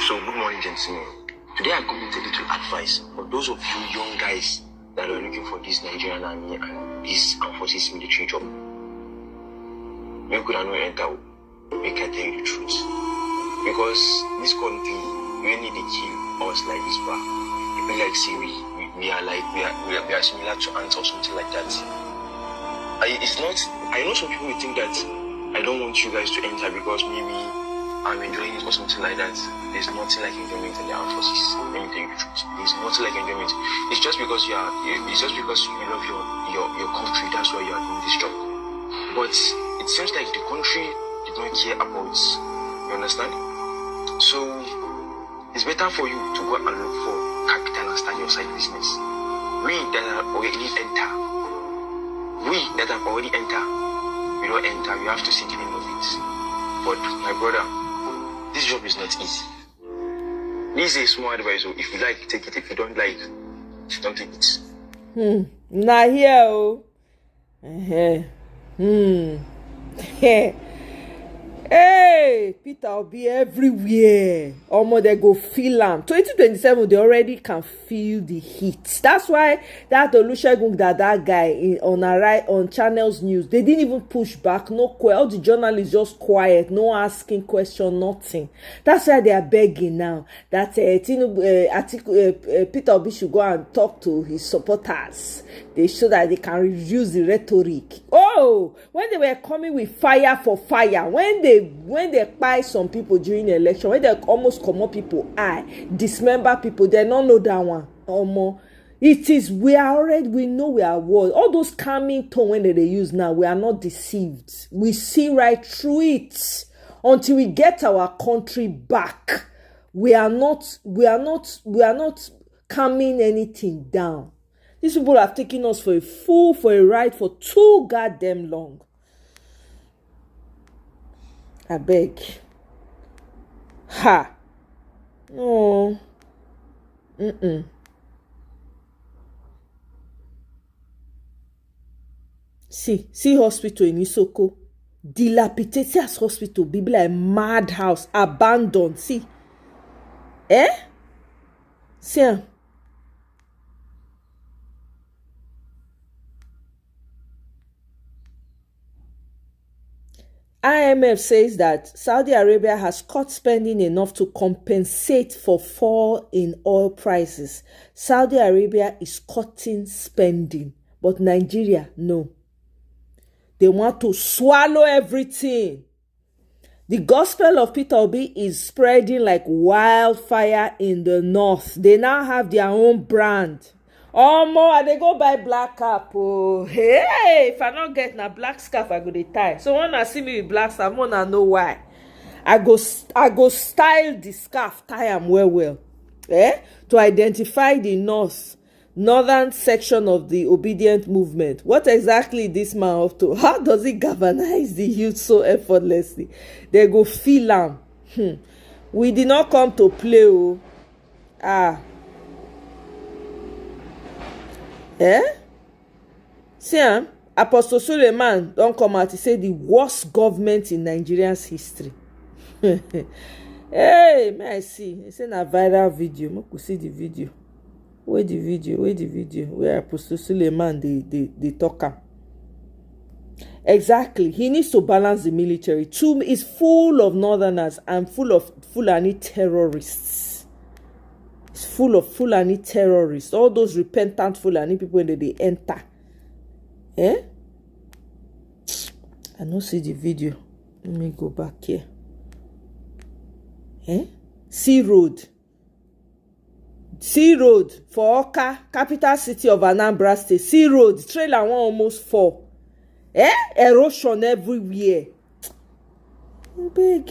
So, good morning, gentlemen. Today I'm coming with a little advice for those of you young guys that are looking for this Nigerian army and this armed forces military job. Make good and enter. Make I tell you the truth. Because this country, we need to kill us like this, but people like say we are similar to ants or something like that. I know some people will think that I don't want you guys to enter because maybe I'm enjoying it or something like that. There's nothing like enjoyment in the armed forces. Let me tell you the truth. There's nothing like enjoyment. It's just because you love your country. That's why you are doing this job. But it seems like the country did not care about. You understand? So it's better for you to go and look for capital and start your side business. We that have already entered, we don't enter. You have to see the end of it. But my brother, this job is not easy. This is a small advice. So if you like, take it. If you don't like, don't take it. Nah here oh. Hey, Peter will be everywhere. Omo, they go feel am. 2027, they already can feel the heat. That's why that Olusegun that guy on Channels News, they didn't even push back. No, all the journalists just quiet, no asking question, nothing. That's why they are begging now that Peter Obi should go and talk to his supporters. They show that they can reduce the rhetoric. Oh, when they were coming with fire for fire, when they kpai some people during the election, when they almost comot people eye, dismember people, they don't know that one. It is, we know we are war. All those calming tone when they use now, we are not deceived. We see right through it until we get our country back. We are not calming anything down. These people have taken us for a ride for too goddamn long. I beg. Ha. No. See hospital in Isoko. Dilapidated as hospital. Be like madhouse. Abandoned. See. See. IMF says that Saudi Arabia has cut spending enough to compensate for fall in oil prices. Saudi Arabia is cutting spending, but Nigeria, no. They want to swallow everything. The gospel of Peter Obi is spreading like wildfire in the north. They now have their own brand. Oh, more they go buy black cap. Oh, hey, if I not get na black scarf, I go to tie. So when I see me with black scarf, I wanna know why. I go style the scarf, tie am well. To identify the northern section of the obedient movement. What exactly this man up to? How does he galvanize the youth so effortlessly? They go feel am. We did not come to play. See, Apostle Suleiman don't come out to say the worst government in Nigeria's history. Hey, may I see? It's in a viral video. I could see the video. Where the video? Where Apostle Suleiman the talker. Exactly. He needs to balance the military. Too is full of northerners and full of Fulani terrorists. It's full of Fulani terrorists. All those repentant Fulani people when they enter. I don't see the video. Let me go back here. Sea Road for Oka, capital city of Anambra State. Sea Road, trailer one almost fall. Erosion everywhere. Big.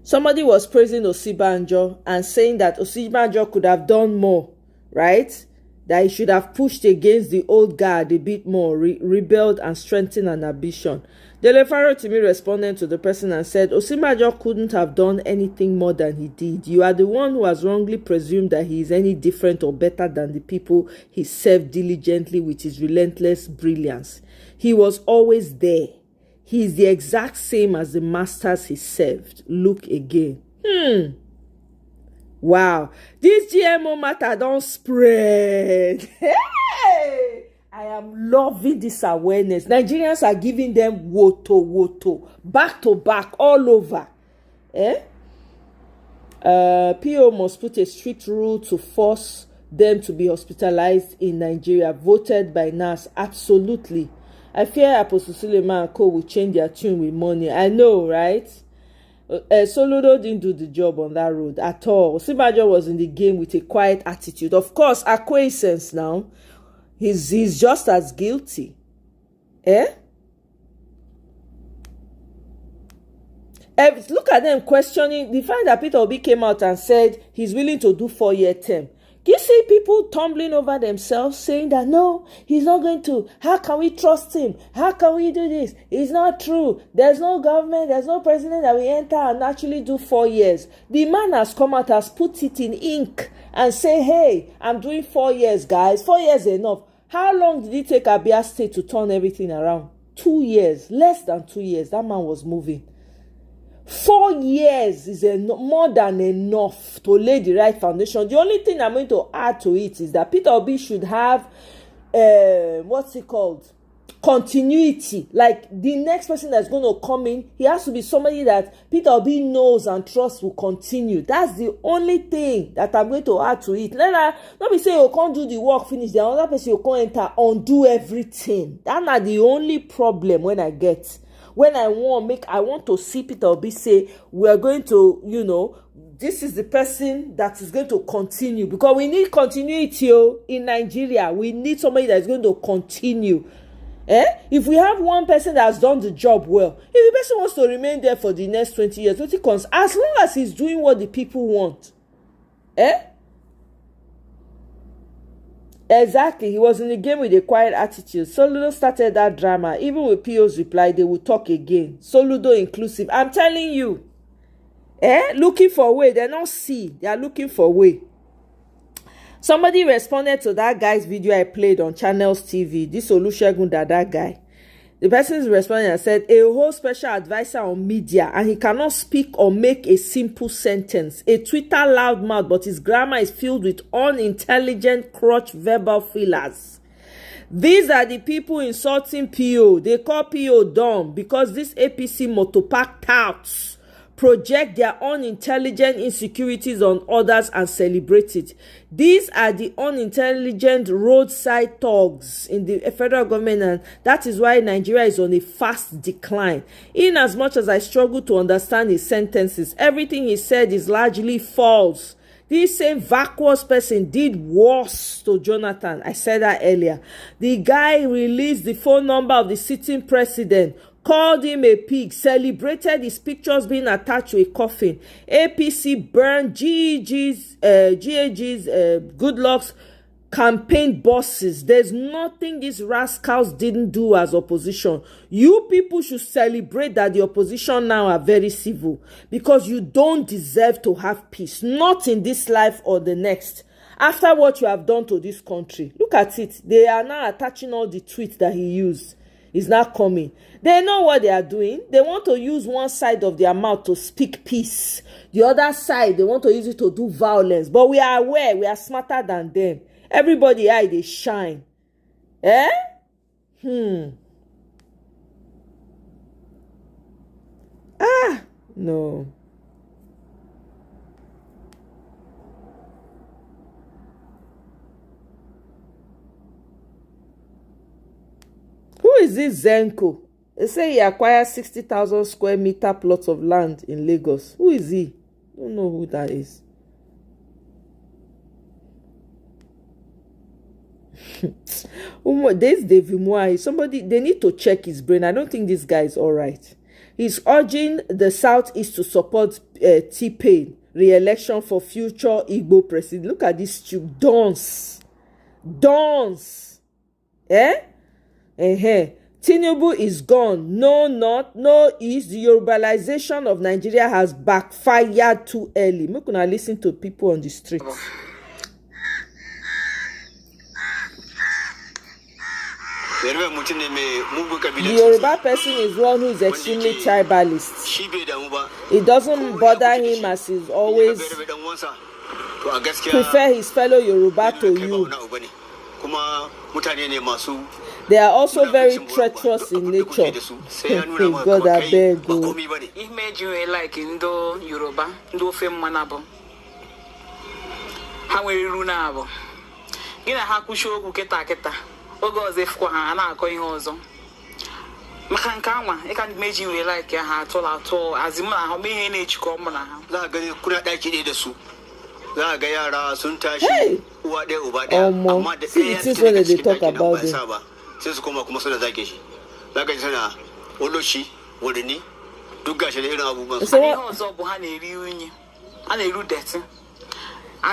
Somebody was praising Osibanjo and saying that Osibanjo could have done more, right? That he should have pushed against the old guard a bit more, rebelled and strengthened an ambition. Delefaro to me responded to the person and said, Osibanjo couldn't have done anything more than he did. You are the one who has wrongly presumed that he is any different or better than the people he served diligently with his relentless brilliance. He was always there. He is the exact same as the masters he served. Look again. Wow. This GMO matter don't spread. Hey! I am loving this awareness. Nigerians are giving them woto, back to back, all over. PO must put a strict rule to force them to be hospitalized in Nigeria. Voted by NAS. Absolutely. I fear Apostle Suleiman and Co will change their tune with money. I know, right? Soludo didn't do the job on that road at all. Osibanjo was in the game with a quiet attitude. Of course, acquiescence now. He's just as guilty. Look at them questioning the fact that Peter Obi came out and said he's willing to do 4-year term. You see people tumbling over themselves saying that no, he's not going to. How can we trust him? How can we do this? It's not true. There's no government, there's no president that will enter and actually do 4 years. The man has come out, has put it in ink and say, hey, I'm doing 4 years, guys. 4 years enough. How long did it take Abia State to turn everything around? 2 years. Less than 2 years. That man was moving. 4 years is more than enough to lay the right foundation. The only thing I'm going to add to it is that Peter Obi should have continuity. Like the next person that's going to come in, he has to be somebody that Peter Obi knows and trusts will continue. That's the only thing that I'm going to add to it. Let me say you can't do the work finish, the other person you can't enter undo everything. That's not the only problem when I want to see Peter Obi say we are going to, this is the person that is going to continue, because we need continuity in Nigeria. We need somebody that is going to continue. If we have one person that has done the job well, if the person wants to remain there for the next 20 years, as long as he's doing what the people want. Exactly. He was in the game with a quiet attitude. Soludo started that drama. Even with PO's reply, they will talk again. Soludo inclusive. I'm telling you. Looking for a way. They're not see. They are looking for a way. Somebody responded to that guy's video I played on Channels TV. This Olusegun that guy. The person is responding and said, a whole special advisor on media, and he cannot speak or make a simple sentence. A Twitter loudmouth, but his grammar is filled with unintelligent crotch verbal fillers. These are the people insulting PO. They call PO dumb because these APC motopack touts project their unintelligent insecurities on others and celebrate it. These are the unintelligent roadside thugs in the federal government, and that is why Nigeria is on a fast decline. In as much as I struggle to understand his sentences, everything he said is largely false. This same vacuous person did worse to Jonathan. I said that earlier. The guy released the phone number of the sitting president, called him a pig, celebrated his pictures being attached to a coffin. APC burned GAG's Goodluck's campaign bosses. There's nothing these rascals didn't do as opposition. You people should celebrate that the opposition now are very civil, because you don't deserve to have peace, not in this life or the next. After what you have done to this country, look at it. They are now attaching all the tweets that he used. Is not coming. They know what they are doing. They want to use one side of their mouth to speak peace. The other side, they want to use it to do violence. But we are aware, we are smarter than them. Everybody eye they shine. Eh? No. Who is this Zenko? They say he acquired 60,000 square meter plots of land in Lagos. Who is he? Don't know who that is. There's David Moai. Somebody, they need to check his brain. I don't think this guy is all right. He's urging the Southeast to support T-Pain re-election for future Igbo president. Look at this tube. Dons. Eh? Tinubu is gone. No north, no east. The Yorubalization of Nigeria has backfired too early. Make una listen to people on the street. The Yoruba person is one who is extremely tribalist. It doesn't bother him, as he's always prefer his fellow Yoruba to you. They are also very treacherous in nature. God, I beg you. He made you like Indo Yoruba, Indo Fem Manabo. How will you run? In a Hakusho Keta. Ogoze for Hana going on. Macankama, I can't imagine you like a heart all as you how many age come now. Hey! See, it is when they talk about it.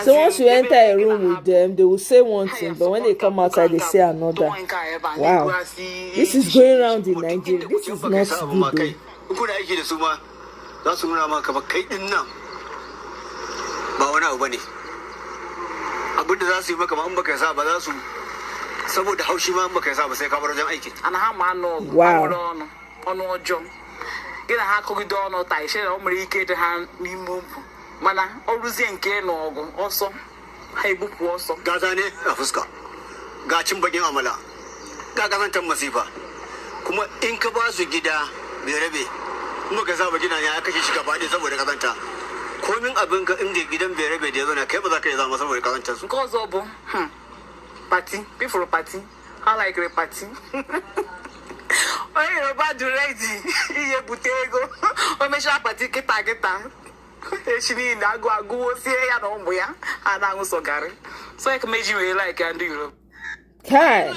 So once you enter a room with them, they will say one thing, but when they come outside, they say another. Wow. This is going around in Nigeria. This is not good. Mana oruzie nke na ogu oso ha ebupu oso gazane afuska gacin bakin amala ga gazantan masifa kuma in ka ba su gida bai rabe muka saba gida ya kashe shi gaba ɗaya saboda kazanta komin abin ka inda gidan bai rabe da yazo na kai ba za ka yi zama saboda kazantar su ko zo bu party people party I like the party oye ro ba direct iye butego o me sha party kita so I can make you like and do Europe. Kai,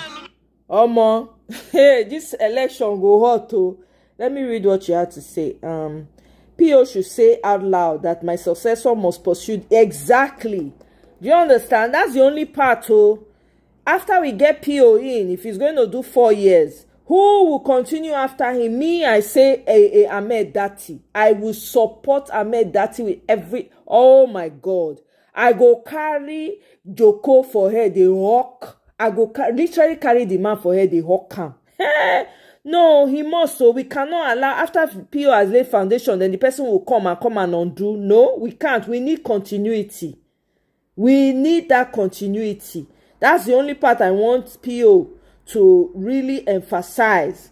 Omo, hey, this election go hot too. Let me read what you had to say. PO should say out loud that my successor must pursue exactly. Do you understand? That's the only part. Oh, after we get PO in, if he's going to do 4 years, who will continue after him? Me, I say Ahmed Dati. I will support Ahmed Dati with every... Oh my God. I go carry Joko for her, the hawk. I go literally carry the man for her, the hawk camp. No, he must. So we cannot allow... After PO has laid foundation, then the person will come and undo. No, we can't. We need continuity. We need that continuity. That's the only part I want PO to really emphasize.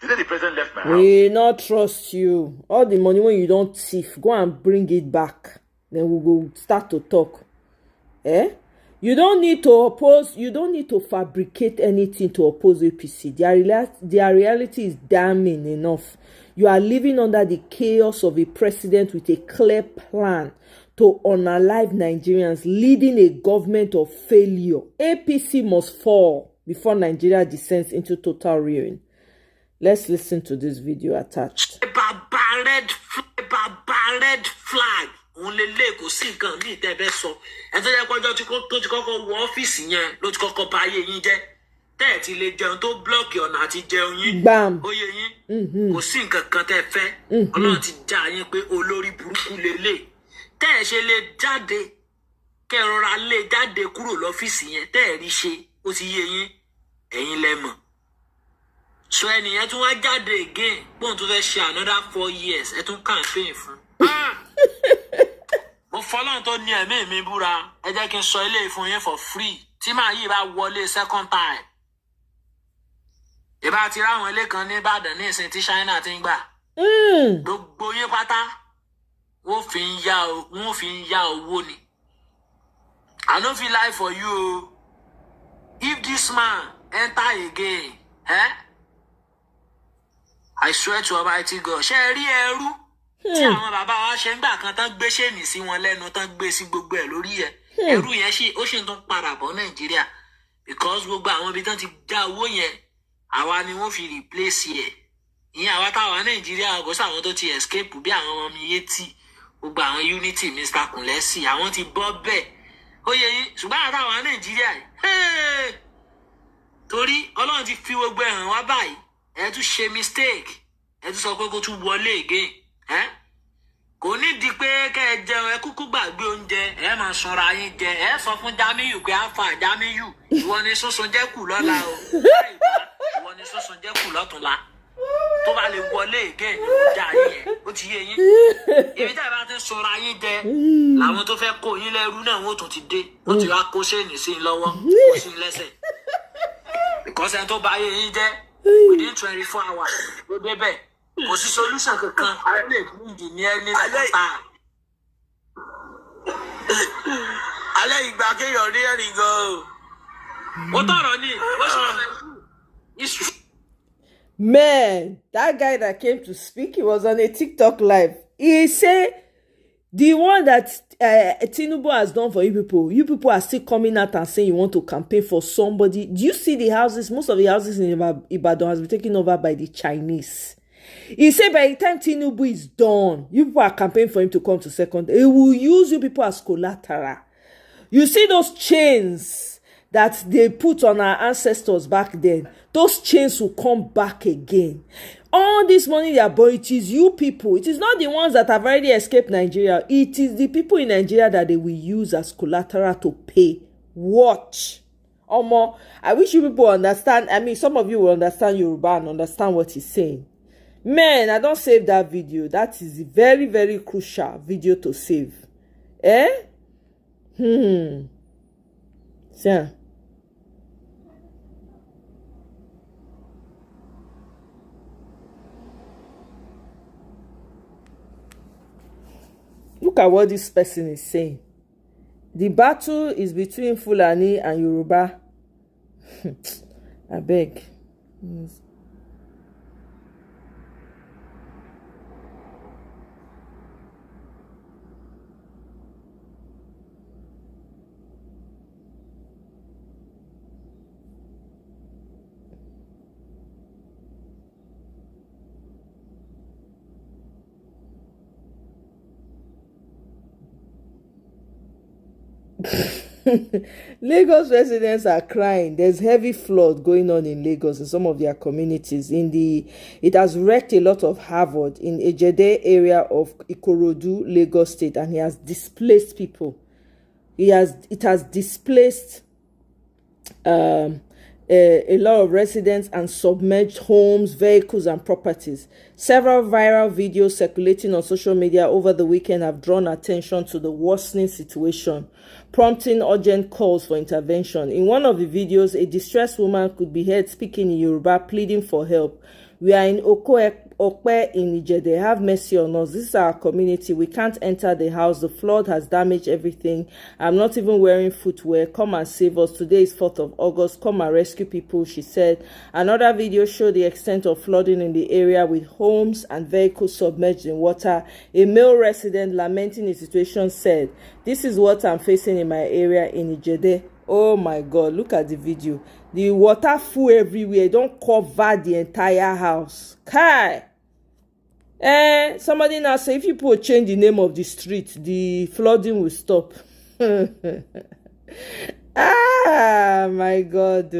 The day the president left my house. We not trust you. All the money when you don't thief, go and bring it back. Then we go start to talk. Eh? You don't need to oppose, you don't need to fabricate anything to oppose APC. Their reality is damning enough. You are living under the chaos of a president with a clear plan to unalive Nigerians, leading a government of failure. APC must fall before Nigeria descends into total ruin. Let's listen to this video attached. Red flag. Only Lego sink and meet the vessel. And then I got to go office in here, not to buy ye. 30 lè jẹun tó block ọ̀nà àti jẹun yín. Bam. Ó yé yín. Kò sí nǹkan kan tẹ́ fẹ́. Ọlọ́run ti já yín pé olórí burúkú lélẹ̀. Tẹ́ ẹ ṣe lè jáde kẹ́ rọra lè jáde kúrò lọ́fíìsì yẹn tẹ́ ẹ rí ṣe ó ti yé yín. Ẹ̀yin lẹ mọ̀. So ẹnìyẹn tún wá jáde again bóun tún fẹ́ ṣe another 4 years ẹ tún campaign fún. Mo fọlọ́run tó ní ẹ̀mí mi búra ẹ jẹ́ kí n sọ ilé ìfún yín for free tí màá yìí bá wọlé second time. Ìbá ti ráwọn ilé kan ní Ìbàdàn ní ìsìn tí China ti ń gbà. Gbogbo yín pátá wọ́n fi ń yá owó ni. I no fit lie for you. If this man enter again, I swear to Almighty God, ṣé ẹ rí ẹrú tí àwọn bàbá wa ṣe ń gbà kan tán gbé ṣéènì sí wọn lẹ́nu tán gbé sí gbogbo ẹ̀ lórí ẹ̀. Ẹrú yẹn ó ṣì ń tún padà bọ̀ Nàìjíríà because gbogbo àwọn ibi tán ti já owó yẹn àwa ni wọ́n fi replace ẹ̀. Ìyẹn àwa táwa Nàìjíríà kò sáwọn tó ti escape bí àwọn ọmọ mi Yétì gbogbo àwọn Unity Mr. Kúnlẹ́sì àwọn ti bọ́ bẹ́ẹ̀. Ó yẹ yín ṣùgbọ́n àwọn táwa Nàìjíríà torí Ọlọ́run ti fi gbogbo ẹ̀ hàn wá báyìí ẹ tún ṣe mistake ẹ tún sọ pé kó tún wọlé again. Kò ní di pé kẹ́ ẹ jẹun ẹ kúkú gbàgbé oúnjẹ ẹ máa sanra yín jẹ ẹ sọ fún Jamiu pé à ń fa Jamiu ìwọ ni sísun jẹ́ kù lọ́la o ìwọ ni sísun jẹ́ kù lọ́tùnla tó bá lè wọlé again ní ọjà yẹn ó ti yé yín ibi tí ẹ bá ti sanra yín jẹ làwọn tó fẹ́ kó yín lẹ́rú náà wọ́n tún ti dé wọ́n ti wá kó ṣéènì sí i lọ́wọ́ kó sí i lẹ́sẹ̀ because ẹni tó bá yé yín jẹ́ within 24 hours ló débẹ̀. Kò sí solution kankan lè gbìyànjú ní ẹni lọ́ta. Alẹ́ ìgbà kéèyàn rí ẹ̀rìn gan-an. Ó tọ̀rọ̀ ní ìṣù. Man, that guy that came to speak, he was on a TikTok live. He said the one that Tinubu has done for you people are still coming out and saying you want to campaign for somebody. Do you see the houses? Most of the houses in Ibadan has been taken over by the Chinese. He said by the time Tinubu is done, you people are campaigning for him to come to second. He will use you people as collateral. You see those chains that they put on our ancestors back then? Those chains will come back again. All this money they are borrowing, it is you people. It is not the ones that have already escaped Nigeria. It is the people in Nigeria that they will use as collateral to pay. Watch. Omo, I wish you people understand. I mean, some of you will understand Yoruba and understand what he's saying. Man, I don't save that video. That is a very, very crucial video to save. So. Look at what this person is saying. The battle is between Fulani and Yoruba. I beg. Lagos residents are crying. There's heavy flood going on in Lagos in some of their communities. It has wreaked a lot of havoc in Ejede area of Ikorodu, Lagos State, and it has displaced people. It has displaced a lot of residents and submerged homes, vehicles, and properties. Several viral videos circulating on social media over the weekend have drawn attention to the worsening situation, prompting urgent calls for intervention. In one of the videos, a distressed woman could be heard speaking in Yoruba, pleading for help. We are in Okwe in Ijede. Have mercy on us. This is our community. We can't enter the house. The flood has damaged everything. I'm not even wearing footwear. Come and save us. Today is 4th of August. Come and rescue people, she said. Another video showed the extent of flooding in the area with homes and vehicles submerged in water. A male resident lamenting the situation said, "This is what I'm facing in my area in Ijede." Oh my God, look at the video. The water full everywhere. Don't cover the entire house. Kai! Somebody now say if people change the name of the street, the flooding will stop. Ah, my God.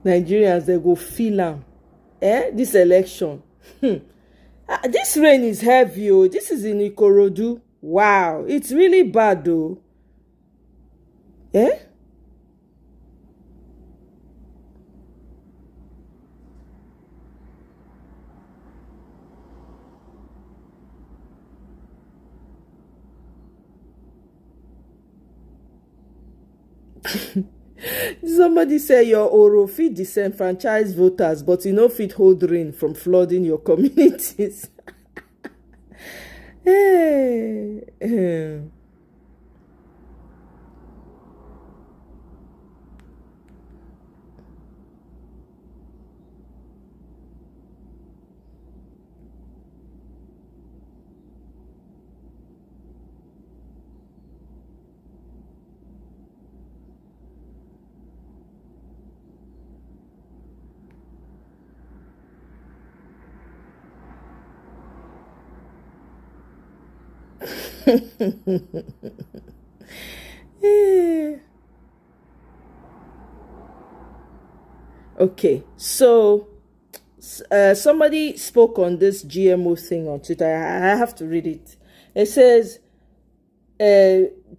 Nigerians, they go feel them. This election. This rain is heavy. Oh. This is in Ikorodu. Wow, it's really bad though. Somebody say your Oro fit disenfranchise voters, but you no fit hold rain from flooding your communities. Okay, so somebody spoke on this GMO thing on Twitter. I have to read it. It says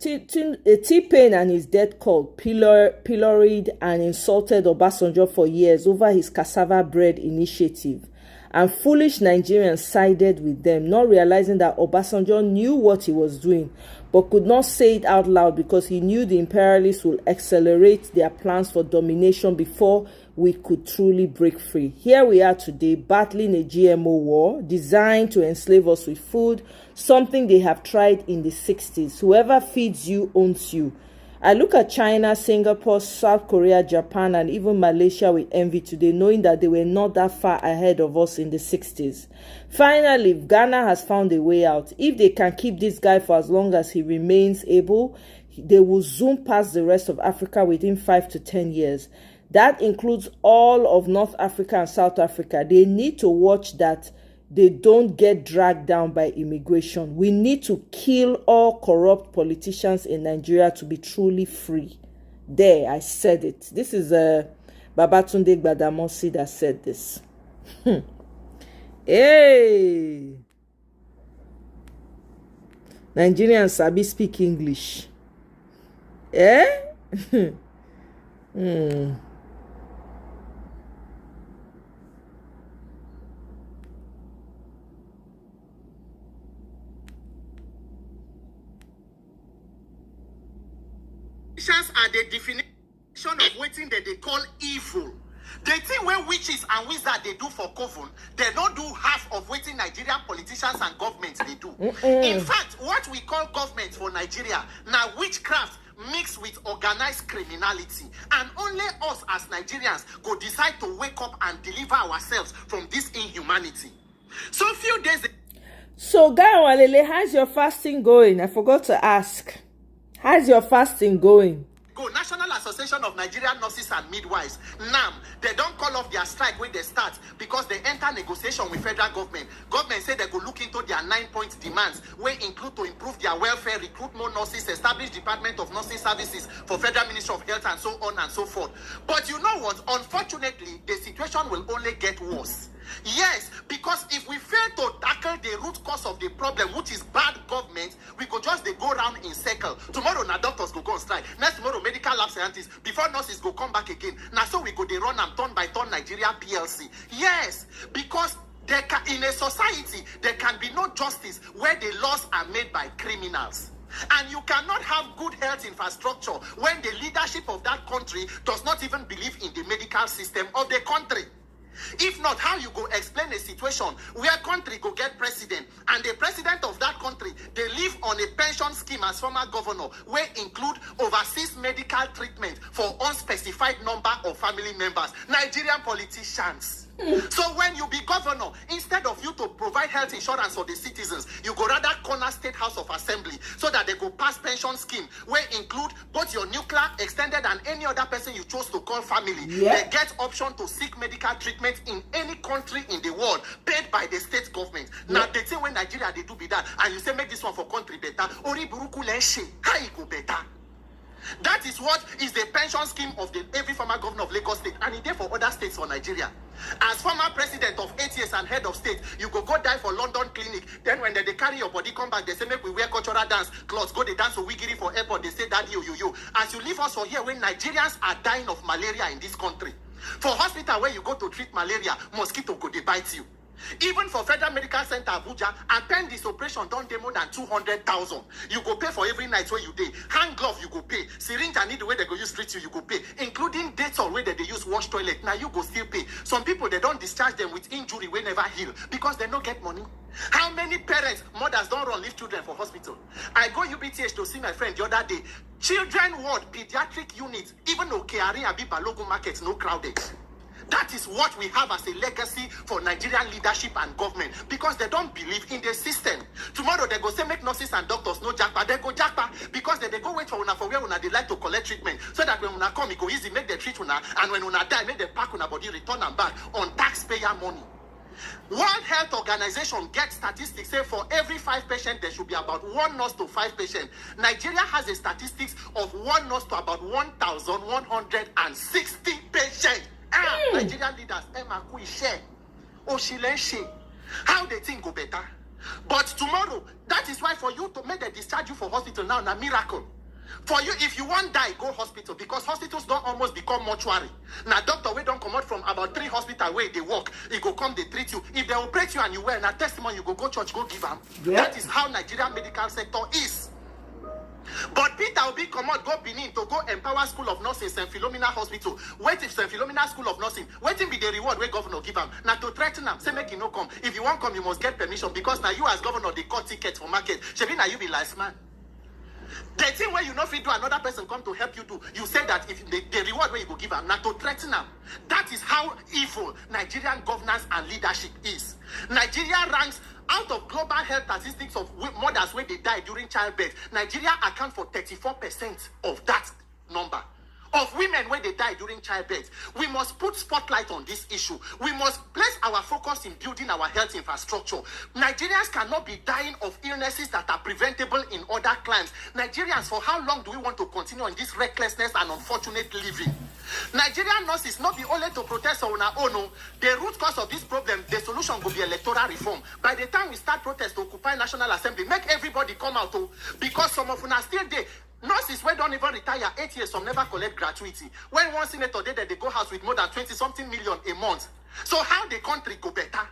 T-Pain and his death cult pilloried and insulted Obasanjo for years over his cassava bread initiative. And foolish Nigerians sided with them, not realizing that Obasanjo knew what he was doing, but could not say it out loud because he knew the imperialists would accelerate their plans for domination before we could truly break free. Here we are today, battling a GMO war designed to enslave us with food, something they have tried in the 60s. Whoever feeds you owns you. I look at China, Singapore, South Korea, Japan, and even Malaysia with envy today, knowing that they were not that far ahead of us in the 60s. Finally, Ghana has found a way out. If they can keep this guy for as long as he remains able, they will zoom past the rest of Africa within 5 to 10 years. That includes all of North Africa and South Africa. They need to watch that they don't get dragged down by immigration. We need to kill all corrupt politicians in Nigeria to be truly free. There, I said it. This is Babatunde Gbadamosi that said this. Hey! Nigerians sabi speak English. Are the definition of waiting that they call evil. The thing where witches and wizards they do for coven, they don't do half of waiting Nigerian politicians and governments they do. In fact, what we call government for Nigeria, now witchcraft mixed with organized criminality. And only us as Nigerians go decide to wake up and deliver ourselves from this inhumanity. So a few days ago. So Guy Walele, how's your fasting going? I forgot to ask. How's your fasting going? National Association of Nigerian Nurses and Midwives, NAM, they don't call off their strike when they start because they enter negotiation with federal government. Government say they go look into their 9-point demands, where include to improve their welfare, recruit more nurses, establish Department of Nursing Services for Federal Ministry of Health, and so on and so forth. But you know what? Unfortunately, the situation will only get worse. Yes, because if we fail to tackle the root cause of the problem, which is bad government, we could just they go around in circle. Tomorrow, now doctors go on strike. Next tomorrow, medical lab scientists. Before nurses go come back again. Now so we go they run and turn by turn Nigeria PLC. Yes, because there can, in a society there can be no justice where the laws are made by criminals. And you cannot have good health infrastructure when the leadership of that country does not even believe in the medical system of the country. If not, how you go explain a situation where country go get president and the president of that country, they live on a pension scheme as former governor, where include overseas medical treatment for unspecified number of family members, Nigerian politicians. So when you be governor, instead of you to provide health insurance for the citizens, you go rather corner State House of Assembly so that they go pass pension scheme where include both your nuclear, extended, and any other person you chose to call family. They get option to seek medical treatment in any country in the world paid by the state government. Now they say when Nigeria they do be that, and you say make this one for country better, ori buruku leshe, how it go better? That is what is the pension scheme of the every former governor of Lagos State, and it there for other states for Nigeria. As former president of 8 years and head of state, you go die for London clinic. Then when they carry your body come back, they say make we wear cultural dance clothes, go they dance for wigiri for airport. They say that you. As you leave us for here when Nigerians are dying of malaria in this country, for hospital where you go to treat malaria, mosquito go they bite you. Even for Federal Medical Center Abuja, attend this operation don't dey more than 200,000. You go pay for every night where you dey. Hand glove you go pay. Syringe and needle where they go use treat you go pay. Including Dettol where they use wash toilet. Now you go still pay. Some people they don't discharge them with injury wey never heal because they don't get money. How many parents, mothers don't run leave children for hospital? I go UBTH to see my friend the other day. Children ward, pediatric unit, even Okeari and Balogun markets no crowded. That is what we have as a legacy for Nigerian leadership and government because they don't believe in the system. Tomorrow they go say make nurses and doctors no jackpot. They go jackpot because they go wait for una for where una they like to collect treatment so that when una come it go easy make the treat una, and when una die make the pack una body return and back on taxpayer money. World Health Organization gets statistics say for every 5 patients there should be about 1 nurse to 5 patients. Nigeria has a statistics of 1 nurse to about 1,160 patients. Nigerian leaders, how they think go better. But tomorrow, that is why for you to make the discharge you for hospital now, a miracle. For you, if you want die, go hospital because hospitals don't almost become mortuary. Now, doctor, we don't come out from about 3 hospitals where they work. It go come, they treat you. If they operate you and you wear a testimony, you go church, go give them. That is how Nigerian medical sector is. But Peter Obi come out, go Benin to go empower School of Nursing, St. Philomena Hospital. Wait if St. Philomena School of Nursing, waiting be the reward where governor give him. Now to threaten him, say make you no come. If you want come, you must get permission because now you as governor, they cut tickets for market. Shebi now you be last man. The thing where you know if you do another person come to help you do, you say that if the reward where you go give him, now to threaten him. That is how evil Nigerian governance and leadership is. Nigeria ranks out of global health statistics of mothers where they die during childbirth. Nigeria account for 34% of that number. Of women where they die during childbirth. We must put spotlight on this issue. We must place our focus in building our health infrastructure. Nigerians cannot be dying of illnesses that are preventable in other climes. Nigerians, for how long do we want to continue on this recklessness and unfortunate living? Nigerian nurses not be only to protest on our own. The root cause of this problem, the solution will be electoral reform. By the time we start protest to occupy National Assembly, make everybody come out because some of us still there. Nurses wey don't even retire 8 years, some never collect gratuity. When one senator did that, they go house with more than 20-something million a month. So how the country go better?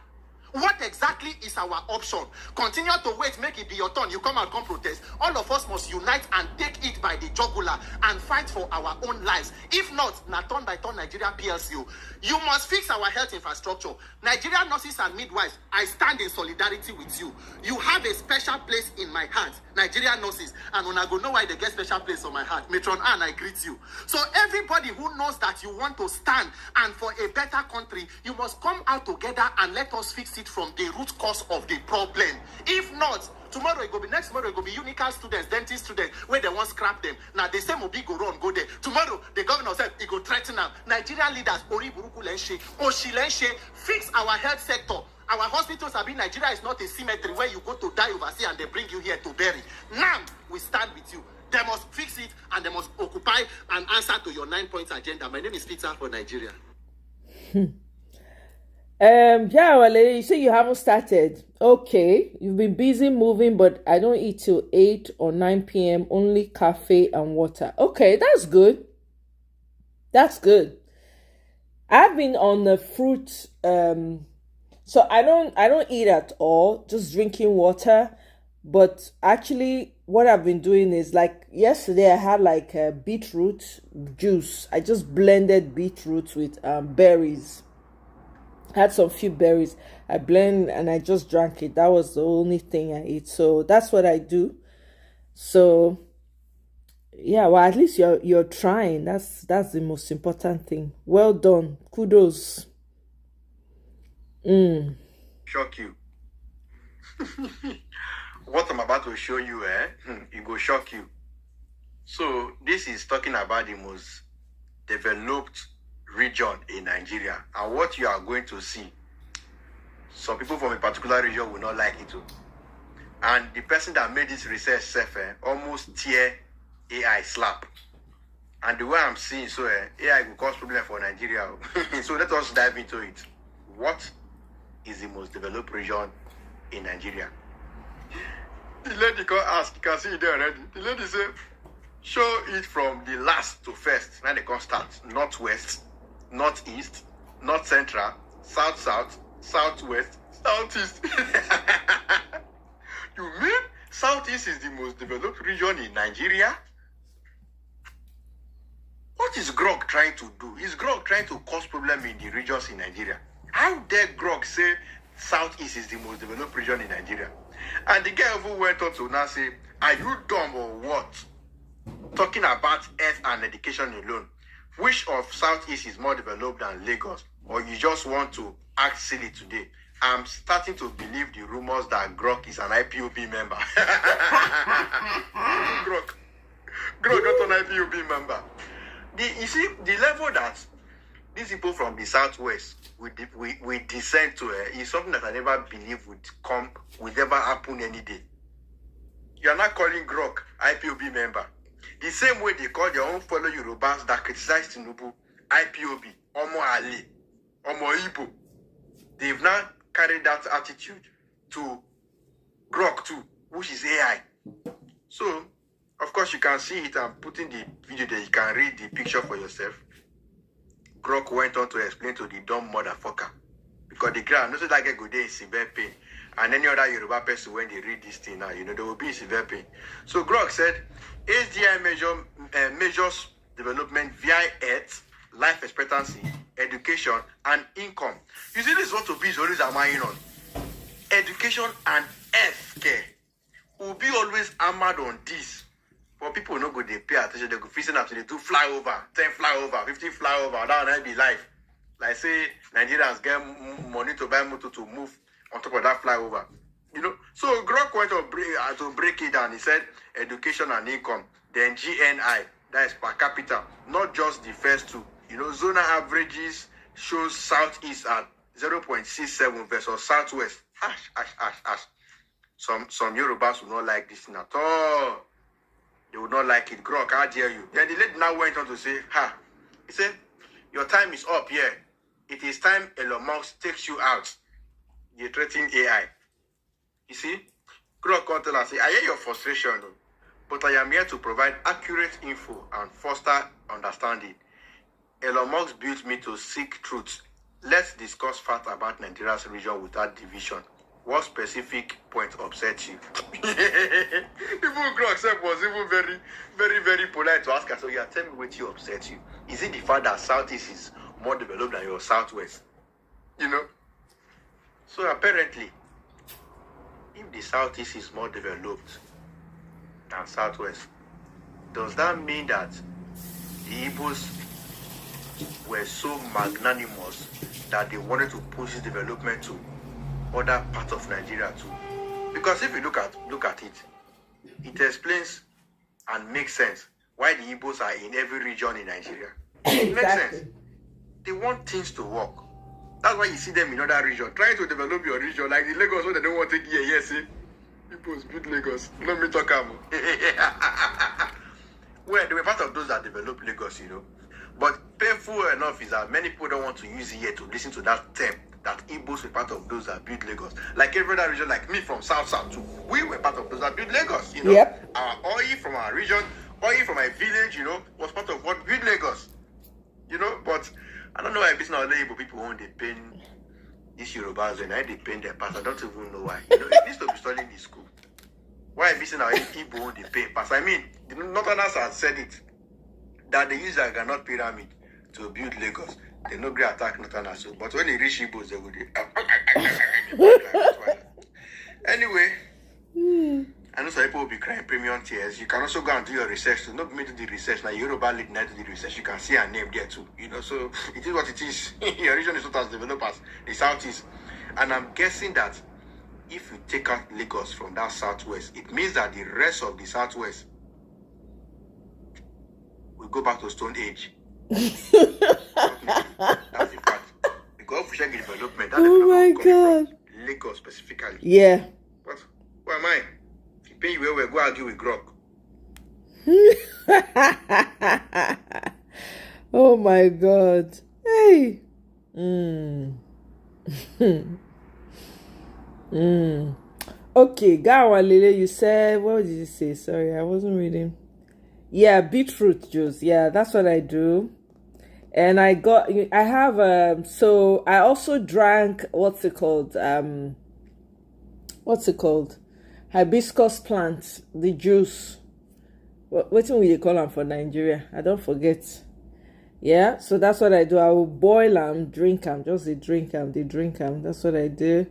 What exactly is our option? Continue to wait, make it be your turn. You come and come protest. All of us must unite and take it by the jugular and fight for our own lives. If not, na turn by turn Nigeria PLC. You must fix our health infrastructure. Nigerian nurses and midwives, I stand in solidarity with you. You have a special place in my heart, Nigerian nurses. And when I go know why they get special place on my heart, Matron Anne, I greet you. So everybody who knows that you want to stand and for a better country, you must come out together and let us fix it from the root cause of the problem. If not, tomorrow it will be next tomorrow it will be unical students, dentist students, where they want to scrap them. Now they say Mobi go run, go there. Tomorrow the governor said he go threaten them. Nigerian leaders, Ori Buruku Lenshe, Oshilenshe, fix our health sector. Our hospitals have been Nigeria is not a cemetery where you go to die overseas and they bring you here to bury. Now we stand with you. They must fix it and they must occupy and answer to your 9-point agenda. My name is Peter for Nigeria. Yeah, well, you say you haven't started. Okay, you've been busy moving, but I don't eat till 8 or 9 p.m. Only cafe and water. Okay, that's good. That's good. I've been on the fruit. So I don't eat at all. Just drinking water. But actually, what I've been doing is, like, yesterday I had like a beetroot juice. I just blended beetroot with berries. I had some few berries. I blend and I just drank it. That was the only thing I ate. So that's what I do. So yeah, well, at least you're trying. That's the most important thing. Well done. Kudos. Shock you. What I'm about to show you, it will shock you. So this is talking about the most developed region in Nigeria, and what you are going to see, some people from a particular region will not like it too. And the person that made this research almost tear AI slap. And the way I'm seeing, so AI will cause problem for Nigeria. So let us dive into it. What is the most developed region in Nigeria? The lady can ask, you can see it there already. The lady said, show it from the last to first. Now they can start. Northwest, northeast, north central, south, southwest, southeast. You mean southeast is the most developed region in Nigeria? What is Grog trying to do? Is Grog trying to cause problem in the regions in Nigeria? How dare Grog say southeast is the most developed region in Nigeria? And the guy who went on to now say, are you dumb or what? Talking about health and education alone. Which of southeast is more developed than Lagos? Or you just want to act silly today? I'm starting to believe the rumors that Grog is an IPOB member. Grog not an IPOB member. You see, the level that these people from the southwest we descend to is something that I never believed would ever happen any day. You are not calling Grog IPOB member. The same way they call their own fellow Yorubas that criticize Tinubu IPOB, Omo Ali, Omo Igbo. They've now carried that attitude to Grog too, which is AI. So, of course, you can see it. I'm putting the video there. You can read the picture for yourself. Grog went on to explain to the dumb motherfucker. Because the guy, not that guy go there in severe pain. And any other Yoruba person, when they read this thing now, they will be in severe pain. So Grog said, HDI measures development via health, life expectancy, education, and income. You see, this is what Obi is always amying on. Education and health care. Obi always hammered on this. For people who no go, they pay attention, they go fixing up, they do flyover, 10 flyover, 15 flyover, that will be life. Like say, Nigerians get money to buy motor to move on top of that flyover. So Grog went to break it down. He said education and income, then GNI, that is per capita, not just the first two. Zonal averages shows southeast at 0.67 versus southwest. Some Yorubas will not like this thing at all. They would not like it. Grog, how dare you? Then the lady now went on to say, he said, your time is up here. It is time Elon Musk takes you out. You're threatening AI. You see? Grog can tell us, I hear your frustration, but I am here to provide accurate info and foster understanding. Elon Musk built me to seek truth. Let's discuss facts about Nigeria's region without division. What specific point upsets you? Even Grog was even very, very, very polite to ask her, so tell me what upsets you. Is it the fact that Southeast is more developed than your Southwest? So apparently, if the Southeast is more developed than Southwest, does that mean that the Igbos were so magnanimous that they wanted to push this development to other parts of Nigeria too? Because if you look at it, it explains and makes sense why the Igbos are in every region in Nigeria. It makes sense. They want things to work. That's why you see them in other regions trying to develop your region, like the Lagos where they don't want to take here. See, Igbos build Lagos. Let me talk about. Well, they were part of those that developed Lagos, But painful enough is that many people don't want to use it here to listen to that term, that Igbos were part of those that built Lagos. Like every other region, like me from South too, we were part of those that built Lagos, Yep. Our oil from our region, oil from my village, was part of what built Lagos. But I don't know why it's not Igbo people won't they pain these Yorubas and I they pain their past. I don't even know why. It needs to be studied in school. Why missing our Igbo the pay pass? I mean, the Northerners have said it that they use a cannot pyramid to build Lagos. They no great attack Northerners. So, but when they reach Igbos, they will. Anyway, I know some people will be crying premium tears. You can also go and do your research. To not me do the research. Now Yoruba lead night do the research. You can see her name there too. You know, so it is what it is. Your region is not as developed as the southeast, and I'm guessing that if you take out Lagos from that southwest, it means that the rest of the southwest will go back to Stone Age. That's the fact. Because if we check the development, that Oh my God. Lagos specifically. Yeah. But who am I? If you pay you well, go argue with Grok. Oh my God. Hey. Okay, Gawalele, you said, what did you say? Sorry, I wasn't reading. Yeah, beetroot juice. Yeah, that's what I do. And I have so I also drank what's it called? Hibiscus plant, the juice. What will you call them for Nigeria? I don't forget. Yeah, so that's what I do. I will boil them, drink them, just they drink them. That's what I do.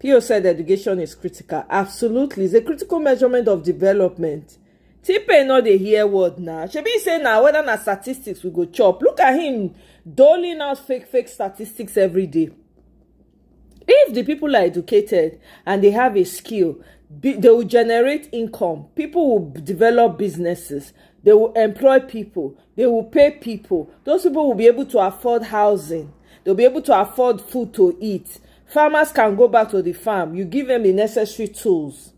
Pio said education is critical. Absolutely, it's a critical measurement of development. Tipe no dey hear word now. Shebi say now whether na statistics we go chop. Look at him doling out fake statistics every day. If the people are educated and they have a skill, they will generate income. People will develop businesses. They will employ people. They will pay people. Those people will be able to afford housing. They'll be able to afford food to eat. Farmers can go back to the farm. You give them the necessary tools.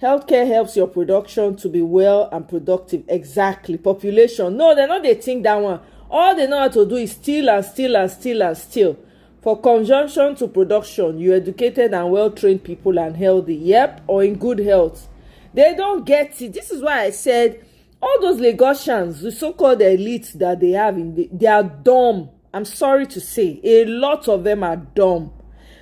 Healthcare helps your production to be well and productive. Exactly. Population. No, they're not. They think that one. All they know how to do is steal and steal and steal and steal. For consumption to production, you educated and well-trained people and healthy. Yep, or in good health. They don't get it. This is why I said all those Lagosians, the so-called elites that they have, they are dumb. I'm sorry to say. A lot of them are dumb.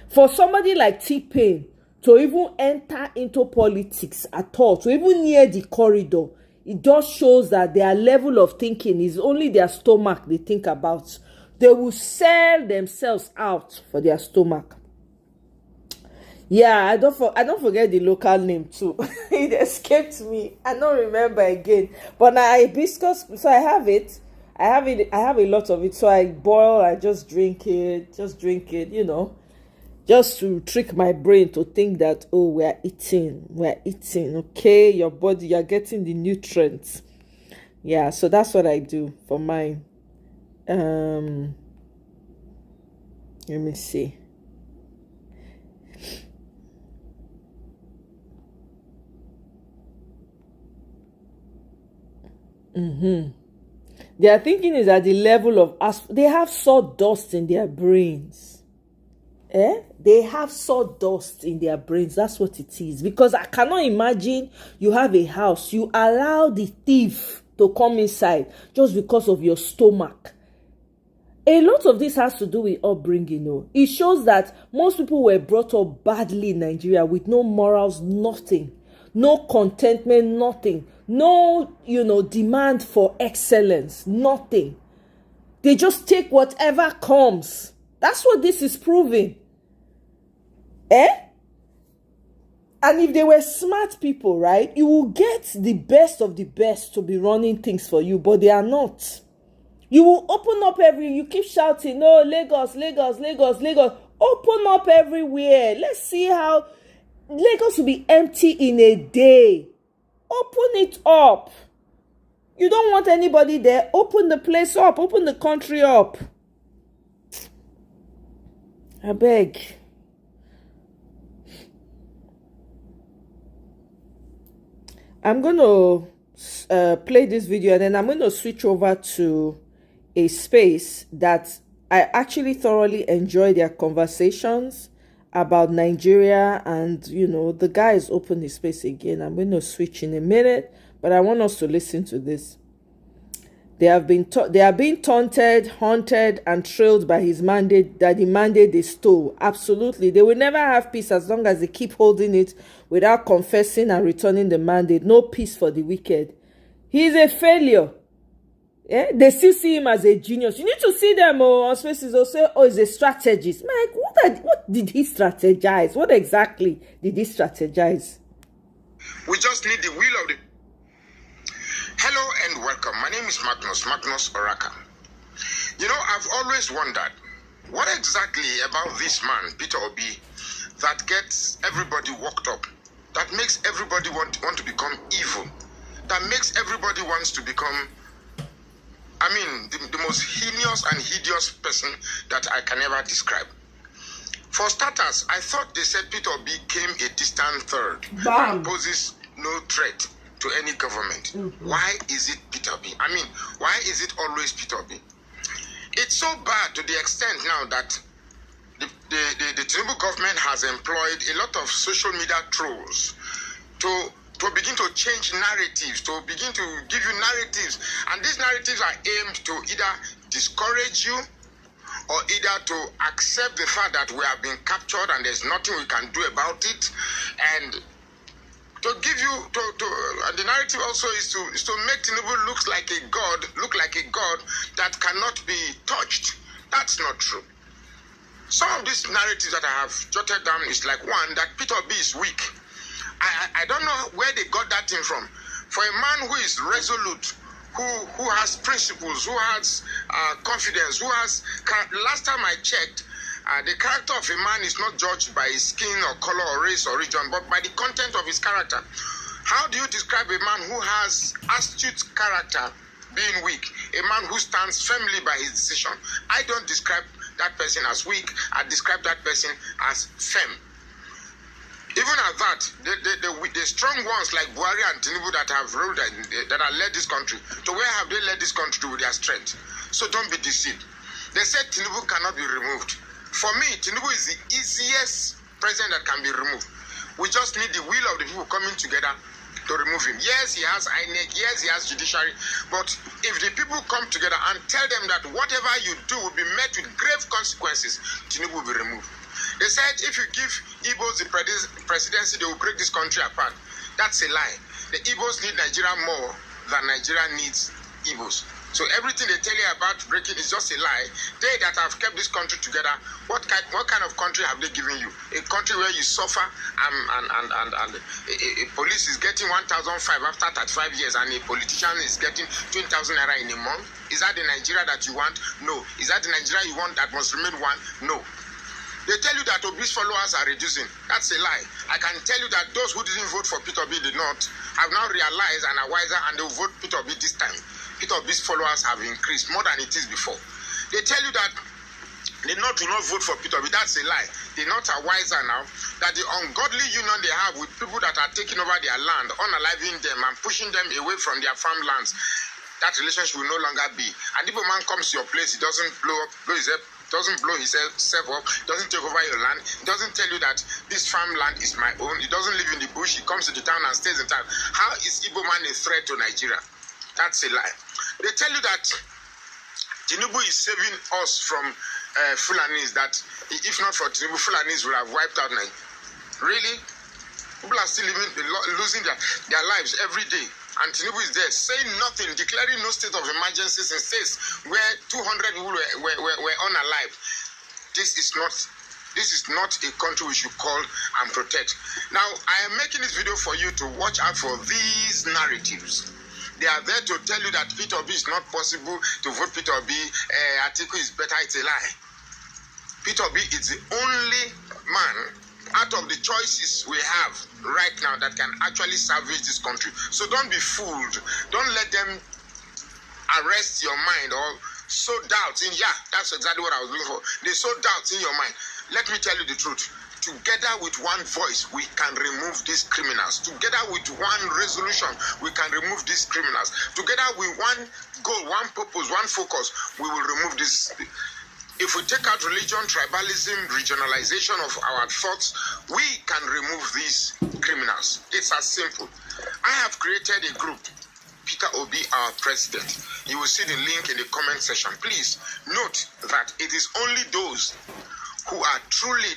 For somebody like T-Pain to even enter into politics at all, to even near the corridor, it just shows that their level of thinking is only their stomach they think about. They will sell themselves out for their stomach. Yeah, I don't forget the local name too. It escaped me. I don't remember again. But now hibiscus, so I have it. I have a lot of it. So I boil, I just drink it, you know. Just to trick my brain to think that, oh, we're eating, okay? Your body, you're getting the nutrients. Yeah, so that's what I do for mine. Let me see. Their thinking is at the level of us. They have sawdust in their brains. They have sawdust in their brains. That's what it is. Because I cannot imagine you have a house, you allow the thief to come inside just because of your stomach. A lot of this has to do with upbringing. No? It shows that most people were brought up badly in Nigeria with no morals, nothing. No contentment, nothing. No, demand for excellence, nothing. They just take whatever comes. That's what this is proving. And if they were smart people, right, you will get the best of the best to be running things for you, but they are not. You will open up you keep shouting, no, Lagos, Lagos, Lagos, Lagos. Open up everywhere. Let's see how Lagos will be empty in a day. Open it up. You don't want anybody there. Open the place up. Open the country up. I beg. I'm going to play this video and then I'm going to switch over to a space that I actually thoroughly enjoy their conversations about Nigeria, and the guys open his space again. I'm going to switch in a minute, but I want us to listen to this. They are being taunted, haunted, and trailed by his mandate, that the mandate they stole. Absolutely. They will never have peace as long as they keep holding it without confessing and returning the mandate. No peace for the wicked. He is a failure. Yeah? They still see him as a genius. You need to see them on Spaces. They'll say, oh, he's a strategist. Mike, what did he strategize? What exactly did he strategize? We just need the will of the... Hello and welcome. My name is Magnus Oraka. You know, I've always wondered, what exactly about this man, Peter Obi, that gets everybody worked up, that makes everybody want to become evil, that makes everybody wants to become, the most heinous and hideous person that I can ever describe. For starters, I thought they said Peter Obi came a distant third and poses no threat to any government. Why is it Peter Obi? Why is it always Peter Obi? It's so bad to the extent now that the Tinubu government has employed a lot of social media trolls to begin to change narratives, to begin to give you narratives. And these narratives are aimed to either discourage you or either to accept the fact that we have been captured and there's nothing we can do about it. And to give you, the narrative also is to make Tinubu look like a god that cannot be touched. That's not true. Some of these narratives that I have jotted down is like, one, that Peter Obi is weak. I don't know where they got that thing from. For a man who is resolute, who has principles, who has confidence, who has... Last time I checked, the character of a man is not judged by his skin or color or race or region, but by the content of his character. How do you describe a man who has astute character being weak? A man who stands firmly by his decision. I don't describe that person as weak. I describe that person as firm. Even at that, the strong ones like Buhari and Tinubu that have ruled, that have led this country, to where have they led this country with their strength? So don't be deceived. They said Tinubu cannot be removed. For me, Tinubu is the easiest president that can be removed. We just need the will of the people coming together to remove him. Yes, he has INEC, yes, he has judiciary, but if the people come together and tell them that whatever you do will be met with grave consequences, Tinubu will be removed. They said if you give Igbos the presidency, they will break this country apart. That's a lie. The Igbos need Nigeria more than Nigeria needs Igbos. So everything they tell you about breaking is just a lie. They that have kept this country together, what kind of country have they given you? A country where you suffer and a police is getting 1,500 after 35 years and a politician is getting 20,000 naira in a month? Is that the Nigeria that you want? No. Is that the Nigeria you want that must remain one? No. They tell you that Obi's followers are reducing. That's a lie. I can tell you that those who didn't vote for Peter Obi did not have now realized and are wiser and they will vote Peter Obi this time. Peter Obi's followers have increased more than it is before. They tell you that they do not vote for Peter Obi. That's a lie. They not are wiser now. That the ungodly union they have with people that are taking over their land, unaliving them and pushing them away from their farmlands, that relationship will no longer be. And if a man comes to your place, he doesn't blow his head, doesn't blow himself up, doesn't take over your land, he doesn't tell you that this farmland is my own, he doesn't live in the bush, he comes to the town and stays in town. How is Igbo man a threat to Nigeria? That's a lie. They tell you that Tinubu is saving us from Fulanis, that if not for Tinubu, Fulanis would have wiped out Nigeria. Really? People are still losing their lives every day. And Tinubu is there saying nothing, declaring no state of emergencies in states where 200 people were unalive. This is not a country we should call and protect. Now, I am making this video for you to watch out for these narratives. They are there to tell you that Peter Obi is not possible to vote Peter Obi. Atiku is better. It's a lie. Peter Obi is the only man out of the choices we have right now that can actually salvage this country. So don't be fooled. Don't let them arrest your mind or sow doubts in. Yeah, that's exactly what I was looking for. They sow doubts in your mind. Let me tell you the truth. Together with one voice, we can remove these criminals. Together with one resolution, we can remove these criminals. Together with one goal, one purpose, one focus, we will remove this. If we take out religion, tribalism, regionalization of our thoughts, we can remove these criminals. It's as simple. I have created a group, Peter Obi our president. You will see the link in the comment section. Please note that it is only those who are truly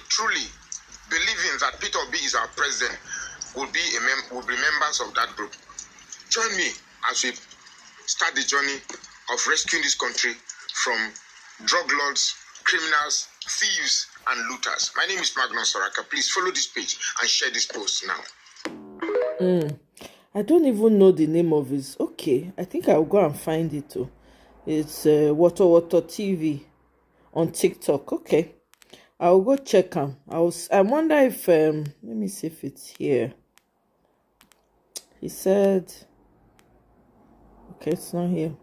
believing that Peter Obi is our president will be members of that group. Join me as we start the journey of rescuing this country from drug lords, criminals, thieves, and looters. My name is Magnus Soraka. Please follow this page and share this post now. I don't even know the name of his. Okay, I think I'll go and find it too. It's Water TV on TikTok. Okay, I'll go check him. I wonder if let me see if it's here. He said, okay, it's not here.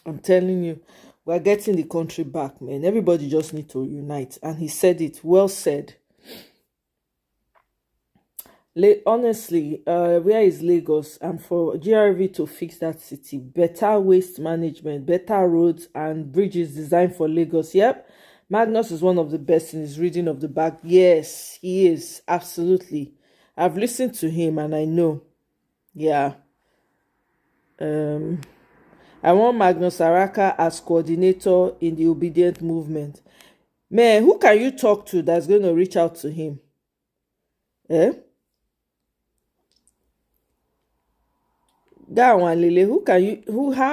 I'm telling you, we're getting the country back, man. Everybody just need to unite. And he said it. Well said. Honestly, where is Lagos? And for GRV to fix that city, better waste management, better roads and bridges designed for Lagos. Yep, Magnus is one of the best in his reading of the back. Yes, he is. Absolutely. I've listened to him and I know. Yeah. I want Magnus Araka as coordinator in the obedient movement. Man, who can you talk to that's going to reach out to him? How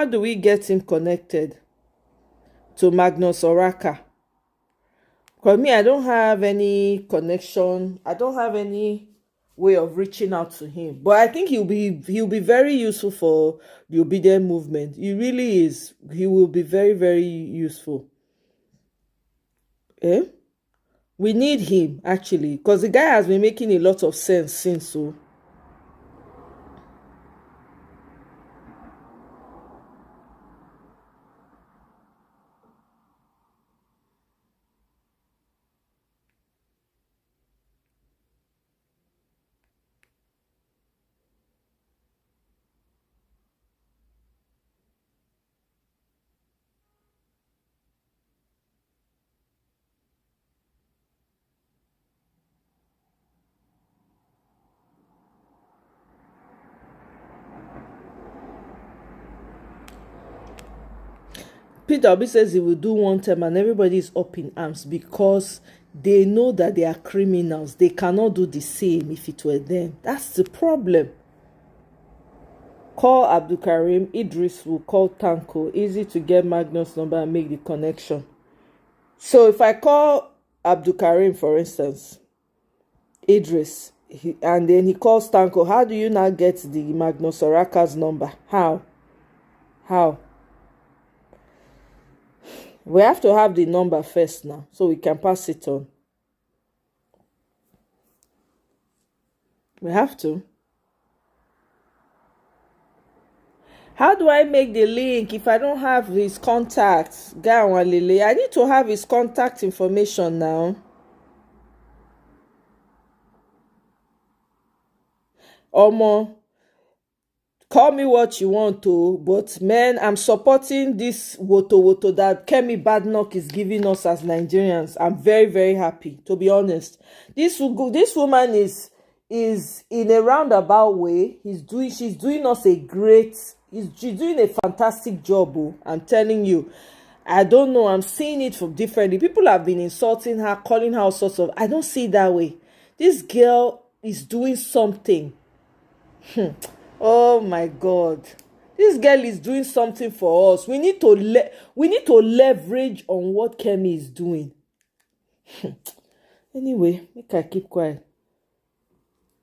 do we get him connected to Magnus Oraka? Because me, I don't have any connection. I don't have any way of reaching out to him. But I think he'll be very useful for the obedient movement. He really is. He will be very, very useful. We need him, actually, because the guy has been making a lot of sense since. So Peter Obi says he will do one term and everybody is up in arms because they know that they are criminals. They cannot do the same if it were them. That's the problem. Call Abdul Karim. Idris will call Tanko. Easy to get Magnus' number and make the connection. So if I call Abdul Karim, for instance, Idris, and then he calls Tanko, how do you now get the Magnus Oraka's number? How? We have to have the number first now, so we can pass it on. We have to. How do I make the link if I don't have his contacts? I need to have his contact information now. Omo, call me what you want to, but man, I'm supporting this woto that Kemi Badnoch is giving us as Nigerians. I'm very, very happy, to be honest. This woman is in a roundabout way. She's doing us she's doing a fantastic job. I'm telling you. I don't know. I'm seeing it from differently. People have been insulting her, calling her all sorts of. I don't see it that way. This girl is doing something. Oh my God, this girl is doing something for us. We need to leverage on what Kemi is doing. Anyway, make I keep quiet.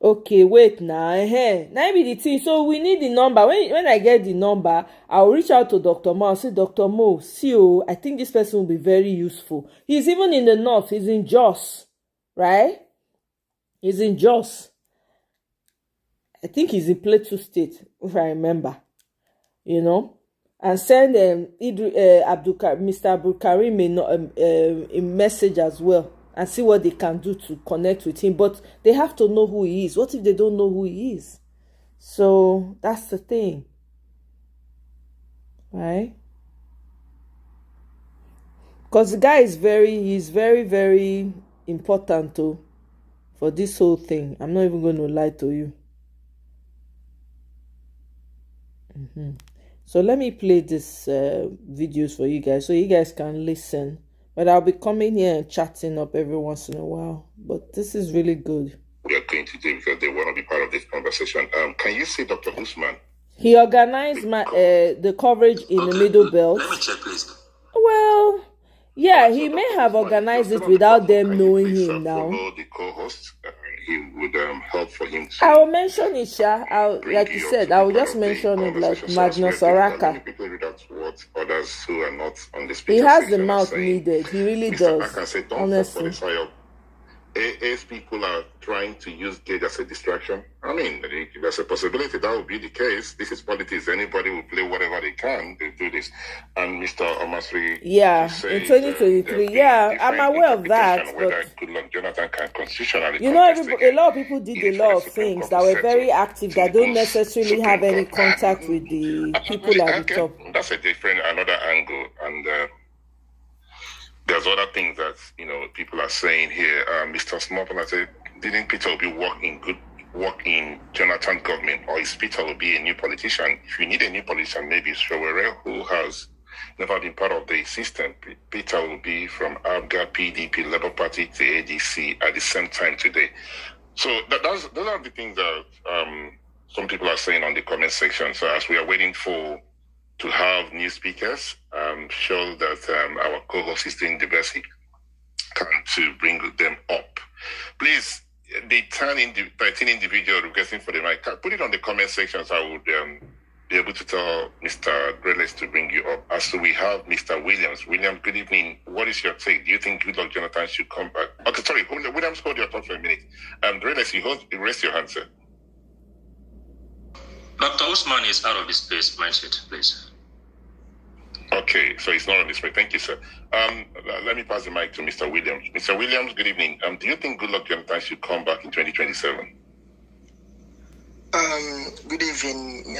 Okay, wait now. Now be the thing. So we need the number. When I get the number, I'll reach out to Dr. Mo. I'll say, Dr. Mo, see, I think this person will be very useful. He's even in the north. He's in Jos, right? He's in Jos. I think he's in Plateau State, if I remember. And send Mr. Abdul Karim a message as well and see what they can do to connect with him. But they have to know who he is. What if they don't know who he is? So that's the thing, right? Because the guy is he's very, very important for this whole thing. I'm not even going to lie to you. So let me play this videos for you guys so you guys can listen. But I'll be coming here and chatting up every once in a while. But this is really good. We are going to do because they want to be part of this conversation. Can you see Dr. Usman? He organized the coverage in the Middle Belt. Let me check, please. Well, yeah, he may have organized it without them knowing him now. Follow the co-host. He would help for him. I will mention it, Sha. Like you said, I will just mention it like Magnus Oraka. Others who are not on the he has the mouth needed. He really does. I can say, don't honestly. If people are trying to use Gage as a distraction, I mean, there's a possibility that will be the case. This is politics. Anybody will play whatever they can to do this. And Mr. Omasri, yeah, in 2023, yeah, I'm aware of that. But Goodluck Jonathan can constitutionally, you know, a lot of people did a lot of things that were very active that don't necessarily have any contact with the people at the top. That's another angle, and there's other things that people are saying here. Mr. Smallton has said, didn't Peter Obi work in Jonathan government, or is Peter Obi a new politician? If you need a new politician, maybe it's Showere, who has never been part of the system. Peter Obi from ABGA, PDP, Labour Party to ADC at the same time today. So those are the things that some people are saying on the comment section. So as we are waiting to have new speakers, I'm sure that our co-host is doing the best he can to bring them up. Please, the 13 individual requesting for the mic, put it on the comment section so I would be able to tell Mr. Greles to bring you up. As we have Mr. Williams. Williams, good evening. What is your take? Do you think Goodluck Jonathan should come back? Okay, sorry, Williams, hold your thought for a minute. Greles, you raise your hand, sir. Dr. Usman is out of the space mindset, please. Okay, so it's not on this way. Thank you, sir. Let me pass the mic to Mr. Williams. Mr. Williams, good evening. Do you think Goodluck Jonathan should come back in 2027? Good evening,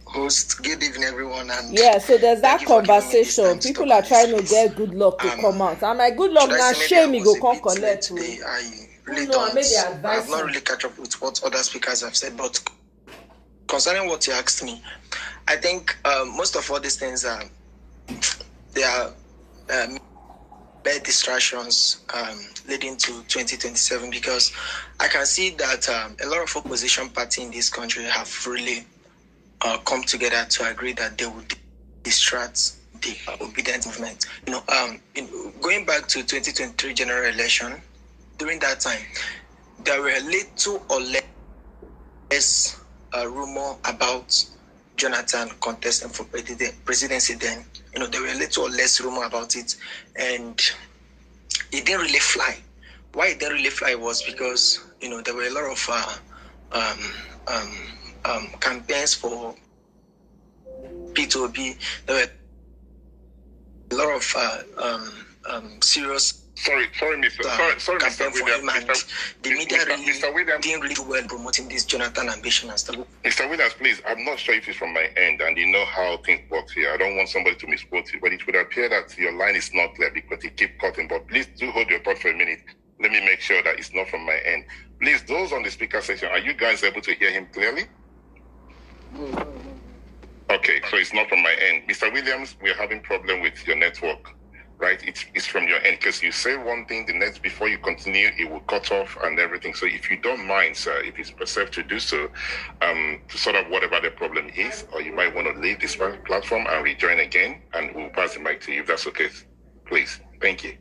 host. Good evening, everyone. And yeah, so there's that conversation. People are trying to get Goodluck to come out. I'm like, Goodluck, now shame me go come collect. Today, I really don't. I have not really catch up with what other speakers have said, but concerning what you asked me, I think most of all these things are bad distractions leading to 2027, because I can see that a lot of opposition parties in this country have really come together to agree that they would distract the obedient movement. Going back to 2023 general election, during that time, there were little or less rumor about Jonathan contesting for presidency then. There were a little or less rumor about it, and it didn't really fly. Why it didn't really fly was because, there were a lot of campaigns for P2B. There were a lot of serious Sorry, Mr. Williams. The media didn't really do well promoting this Jonathan ambition and stuff. Mr. Williams, please, I'm not sure if it's from my end, and you know how things work here. I don't want somebody to misquote you, but it would appear that your line is not clear because you keep cutting. But please do hold your thought for a minute. Let me make sure that it's not from my end. Please, those on the speaker section, are you guys able to hear him clearly? Okay, so it's not from my end. Mr. Williams, we're having problem with your network. Right, it's from your end, because you say one thing, the next, before you continue, it will cut off and everything. So if you don't mind, sir, if it's perceived to do so, to sort of whatever the problem is, or you might want to leave this platform and rejoin again, and we'll pass the mic to you if that's okay, please. Thank you.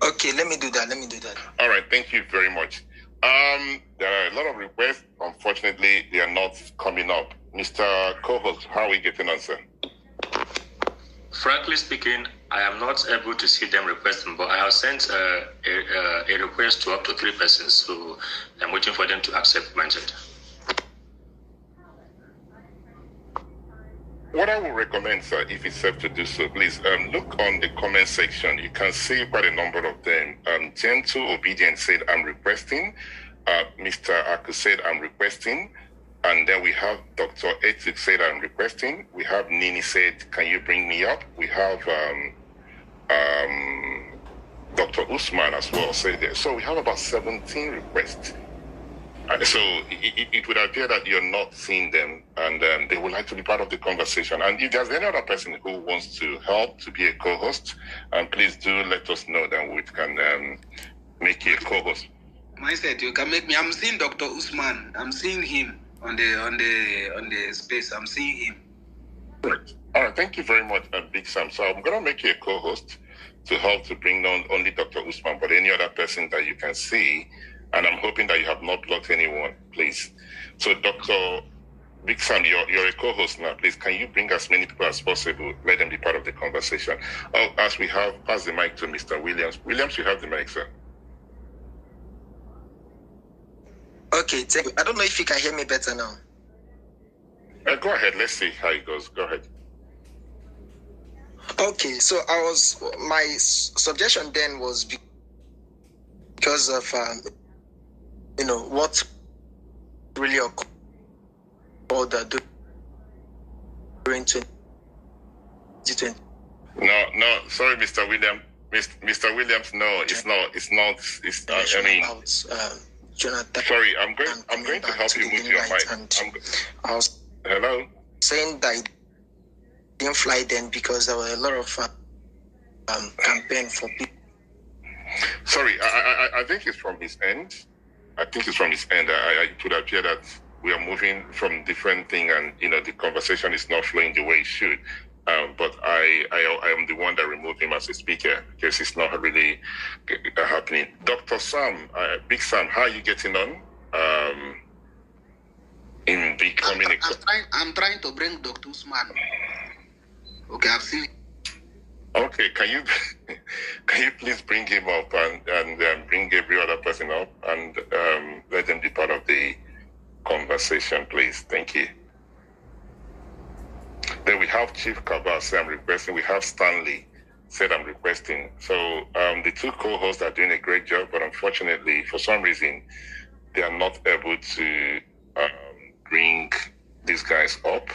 Okay, let me do that. All right, thank you very much. There are a lot of requests. Unfortunately, they are not coming up. Mr. Co-host, how are we getting on, sir? Frankly speaking, I am not able to see them requesting, but I have sent a request to up to 3 persons, so I'm waiting for them to accept mindset. What I will recommend, sir, if it's safe to do so, please look on the comment section. You can see quite a number of them. Gentle Obedient said, I'm requesting. Mr. Aku said, I'm requesting. And then we have Dr. Etik said, I'm requesting. We have Nini said, can you bring me up? We have Dr. Usman as well said there. So we have about 17 requests. So it would appear that you're not seeing them, and they would like to be part of the conversation. And if there's any other person who wants to help to be a co-host, please do let us know, then we can make you a co-host. Mindset, you can make me. I'm seeing Dr. Usman. I'm seeing him on the space. I'm seeing him. Right. All right. Thank you very much, Big Sam. So I'm gonna make you a co-host to help to bring down only Dr. Usman, but any other person that you can see. And I'm hoping that you have not blocked anyone, please. So, Dr. Big Sam, you're a co-host now. Please, can you bring as many people as possible? Let them be part of the conversation. As we have, pass the mic to Mr. Williams. Williams, you have the mic, sir. Okay, I don't know if you can hear me better now. Go ahead. Let's see how it goes. Go ahead. Okay, so my suggestion then was because of what really occurred during 2020. No, sorry, Mr. Williams. Mr. Williams, no, it's not. I mean, Jonathan. Sorry, I'm going to help you move your mic. I was hello. Saying that it didn't fly then because there were a lot of campaign for people. Sorry, I think it's from his end. It would appear that we are moving from different thing, and the conversation is not flowing the way it should. But I am the one that removed him as a speaker because it's not really happening. Dr. Sam, Big Sam, how are you getting on? In becoming I'm trying to bring Dr. Usman. Okay, I've seen. Okay, can you please bring him up and bring every other person up and let them be part of the conversation, please? Thank you. Then we have Chief Kabal say I'm requesting. We have Stanley said I'm requesting. So the two co-hosts are doing a great job, but unfortunately, for some reason, they are not able to bring these guys up.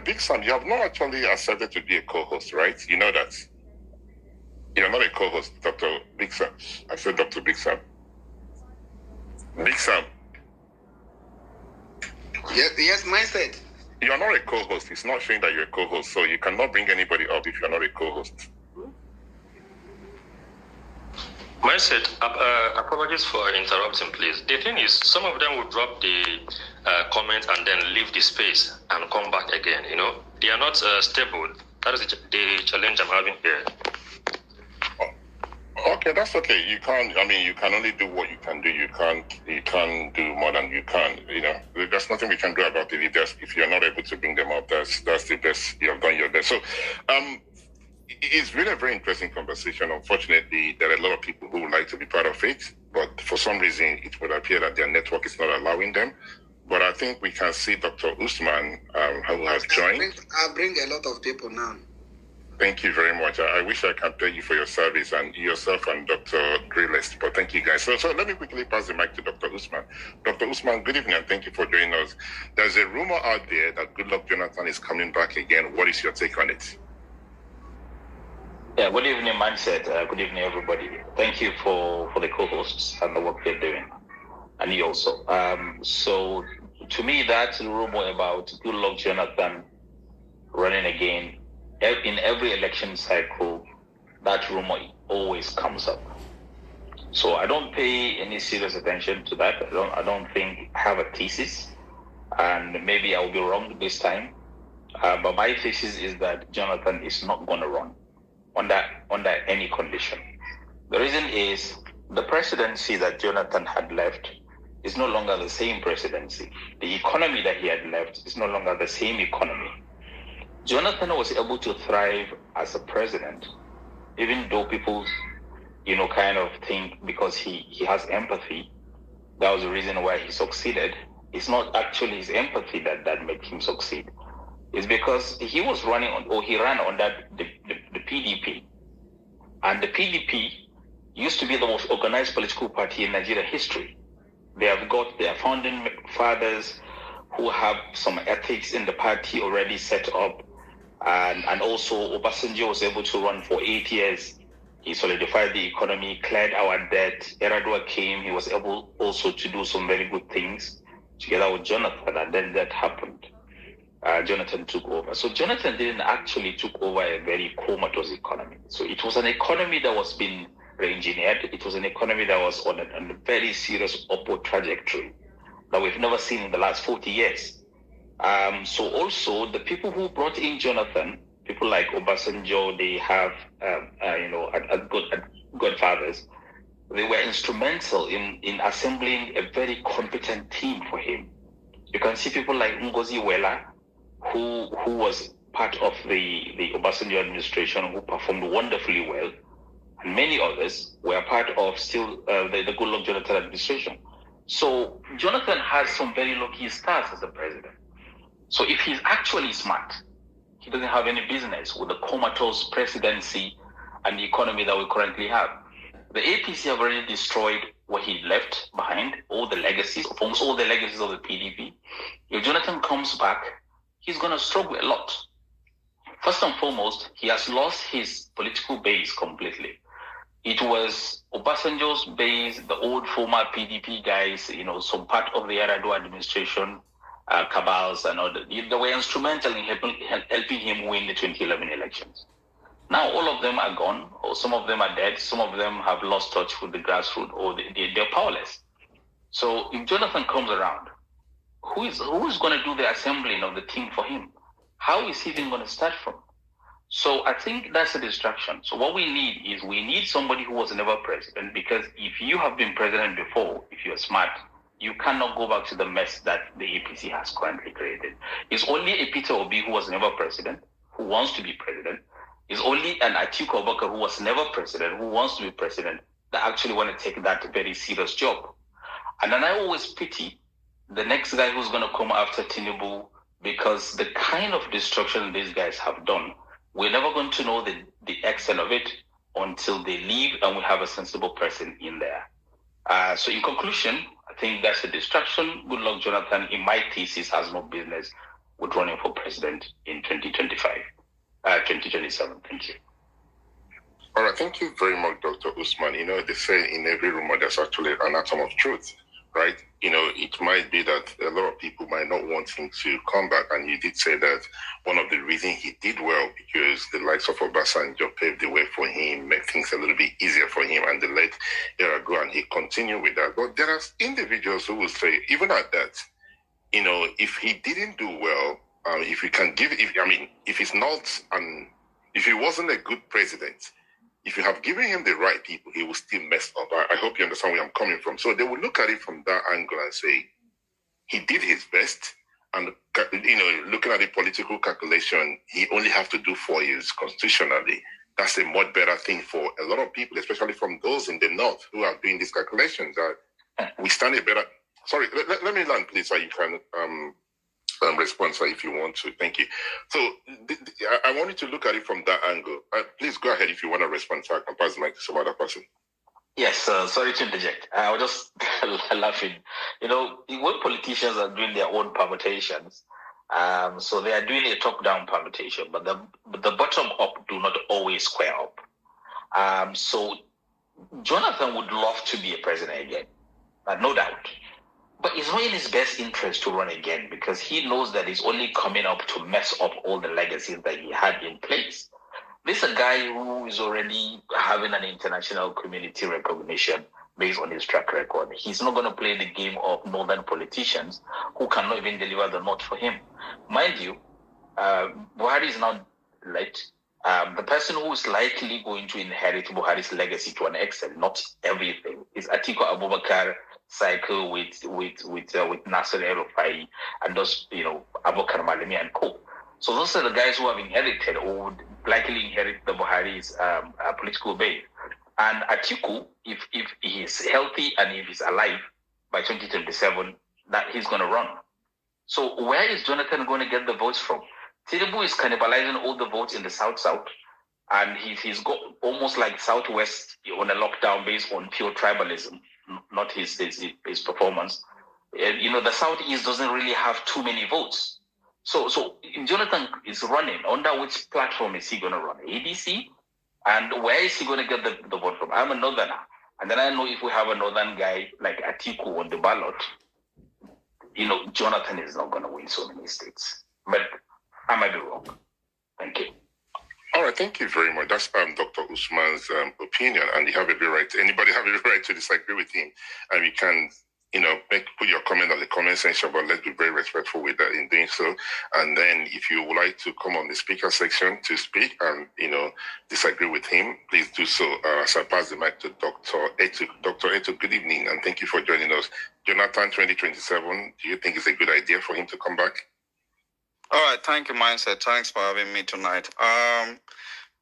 Big Sam, you have not actually accepted to be a co-host, right? You know that. You're not a co-host, Dr. Big Sam. I said Dr. Big Sam. Big Sam. Yes, mindset. You're not a co-host. It's not showing that you're a co-host, so you cannot bring anybody up if you're not a co-host. Mindset, apologies for interrupting, please. The thing is, some of them will drop the comment and then leave the space and come back again. They are not stable. That is the challenge I'm having here. Okay, that's okay. You can only do what you can do. You can't do more than you can. There's nothing we can do about it. If you're not able to bring them up, that's the best. You have done your best. So, it's been a very interesting conversation. Unfortunately, there are a lot of people who would like to be part of it, but for some reason, it would appear that their network is not allowing them. But I think we can see Dr. Usman, who has joined. I'll bring a lot of people now. Thank you very much. I wish I could pay you for your service and yourself and Dr. Greylist, but thank you guys. So let me quickly pass the mic to Dr. Usman. Dr. Usman, good evening and thank you for joining us. There's a rumor out there that Goodluck Jonathan is coming back again. What is your take on it? Yeah, good evening, Mindset. Good evening, everybody. Thank you for the co-hosts and the work they're doing. And you also. So to me, that's a rumor about Goodluck Jonathan running again. In every election cycle, that rumor always comes up. So I don't pay any serious attention to that. I don't think I have a thesis, and maybe I'll be wrong this time. But my thesis is that Jonathan is not going to run under any condition. The reason is the presidency that Jonathan had left is no longer the same presidency. The economy that he had left is no longer the same economy. Jonathan was able to thrive as a president, even though people, kind of think because he has empathy, that was the reason why he succeeded. It's not actually his empathy that made him succeed. It's because he was he ran under the PDP. And the PDP used to be the most organized political party in Nigeria history. They have got their founding fathers who have some ethics in the party already set up. And also Obasanjo was able to run for 8 years He solidified the economy, cleared our debt. Yar'Adua came. He was able also to do some very good things together with Jonathan, and then that happened. Jonathan took over. So Jonathan didn't actually took over a very comatose economy. So it was an economy that was being re-engineered. It was an economy that was on a very serious upward trajectory that we've never seen in the last 40 years. So also the people who brought in Jonathan, people like Obasanjo, they have, godfathers. They were instrumental in assembling a very competent team for him. You can see people like Ngozi Wela, who was part of the Obasanjo administration, who performed wonderfully well, and many others were part of still the Goodluck Jonathan administration. So Jonathan has some very lucky stars as a president. So if he's actually smart, he doesn't have any business with the comatose presidency and the economy that we currently have. The APC have already destroyed what he left behind, all the legacies, almost all the legacies of the PDP. If Jonathan comes back, he's going to struggle a lot. First and foremost, he has lost his political base completely. It was Obasanjo's base, the old former PDP guys, some part of the Yar'Adua administration, cabals and all that. They were instrumental in helping him win the 2011 elections. Now all of them are gone, or some of them are dead, some of them have lost touch with the grassroots, or they're powerless. So if Jonathan comes around, who is going to do the assembling of the team for him? How is he even going to start from? So I think that's a distraction. So what we need somebody who was never president, because if you have been president before, if you're smart, you cannot go back to the mess that the APC has currently created. It's only a Peter Obi who was never president, who wants to be president. It's only an Atiku Abubakar who was never president, who wants to be president, that actually want to take that very serious job. And then I always pity the next guy who's going to come after Tinubu, because the kind of destruction these guys have done, we're never going to know the extent of it until they leave and we have a sensible person in there. So in conclusion, I think that's a distraction. Goodluck Jonathan, in my thesis, has no business with running for president in 2027. Thank you. All right, thank you very much, Dr. Usman. They say in every rumor there's actually an atom of truth, right? It might be that a lot of people might not want him to come back, and you did say that one of the reasons he did well because the likes of Obasanjo paved the way for him, made things a little bit easier for him, and they let era go, and he continued with that. But there are individuals who will say, even at that, if he didn't do well, if we can give, if he's not, if he wasn't a good president, if you have given him the right people, he will still mess up. I hope you understand where I'm coming from. So they will look at it from that angle and say, he did his best. And, looking at the political calculation, he only has to do 4 years constitutionally. That's a much better thing for a lot of people, especially from those in the north who are doing these calculations. We stand a better... Sorry, let me land, please, so you can... respond if you want to. Thank you. So I wanted to look at it from that angle. Please go ahead if you want to respond, so I can pass the mic to some other person. Yes, sorry to interject. I was just laughing. When politicians are doing their own permutations, so they are doing a top-down permutation, but the bottom-up do not always square up. So Jonathan would love to be a president again, no doubt. But it's not in his best interest to run again, because he knows that he's only coming up to mess up all the legacies that he had in place. This is a guy who is already having an international community recognition based on his track record. He's not going to play the game of northern politicians who cannot even deliver the note for him. Mind you, Buhari is now late. The person who is likely going to inherit Buhari's legacy to an extent, not everything, is Atiku Abubakar cycle with Nasser El-Rufai and those, Abubakar Malami and co. So those are the guys who have inherited or would likely inherit the Buhari's political base. And Atiku, if he is healthy and if he's alive by 2027, that he's going to run. So where is Jonathan going to get the votes from? Tinubu is cannibalizing all the votes in the South, and he's got almost like Southwest on a lockdown based on pure tribalism, not his performance. The Southeast doesn't really have too many votes. So if Jonathan is running, under which platform is he going to run? ADC? And where is he going to get the vote from? I'm a northerner. And then I know if we have a northern guy like Atiku on the ballot, Jonathan is not going to win so many states. But I might be wrong. Thank you. All right, thank you very much. That's Dr. Usman's opinion, and you have every right. Anybody have every right to disagree with him, and you can, put your comment on the comment section. But let's be very respectful with that in doing so. And then, if you would like to come on the speaker section to speak and disagree with him, please do so. So I pass the mic to Dr. Etu. Dr. Etu, good evening, and thank you for joining us. Jonathan, 2027. Do you think it's a good idea for him to come back? All right, thank you, Mindset. Thanks for having me tonight.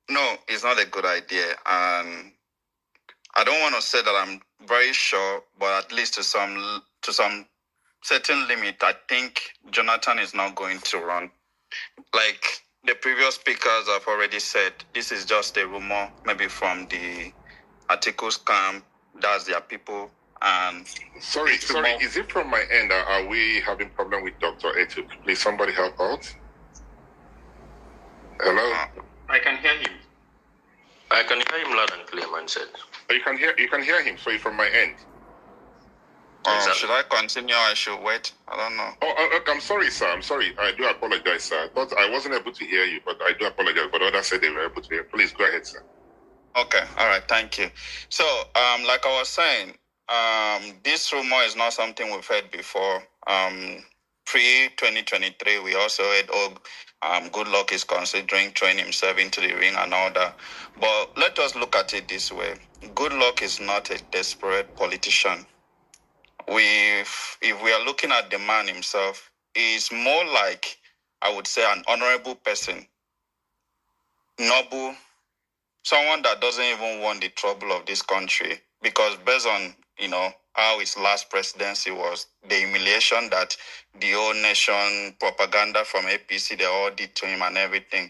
No, it's not a good idea, and I don't want to say that I'm very sure, but at least to some certain limit, I think Jonathan is not going to run. Like the previous speakers have already said, this is just a rumor, maybe from the Atiku's camp. That's their people. And sorry, is it from my end? Are we having problem with Dr. Etu? Please, somebody help out. Hello? I can hear him. I can hear him loud and clear, Mindset. You can hear him, so it's from my end. Should I continue or I should wait? I don't know. I'm sorry, sir. I'm sorry. I do apologize, sir. But I wasn't able to hear you, but I do apologize. But others said they were able to hear. Please go ahead, sir. Okay. All right. Thank you. So, like I was saying, this rumor is not something we've heard before. Pre-2023, we also heard, Good Luck is considering throwing himself into the ring and all that. But let us look at it this way. Good Luck is not a desperate politician. If we are looking at the man himself, he's more like, I would say, an honorable person. Noble. Someone that doesn't even want the trouble of this country. Because based on, how his last presidency was, the humiliation that the whole nation propaganda from APC, they all did to him and everything.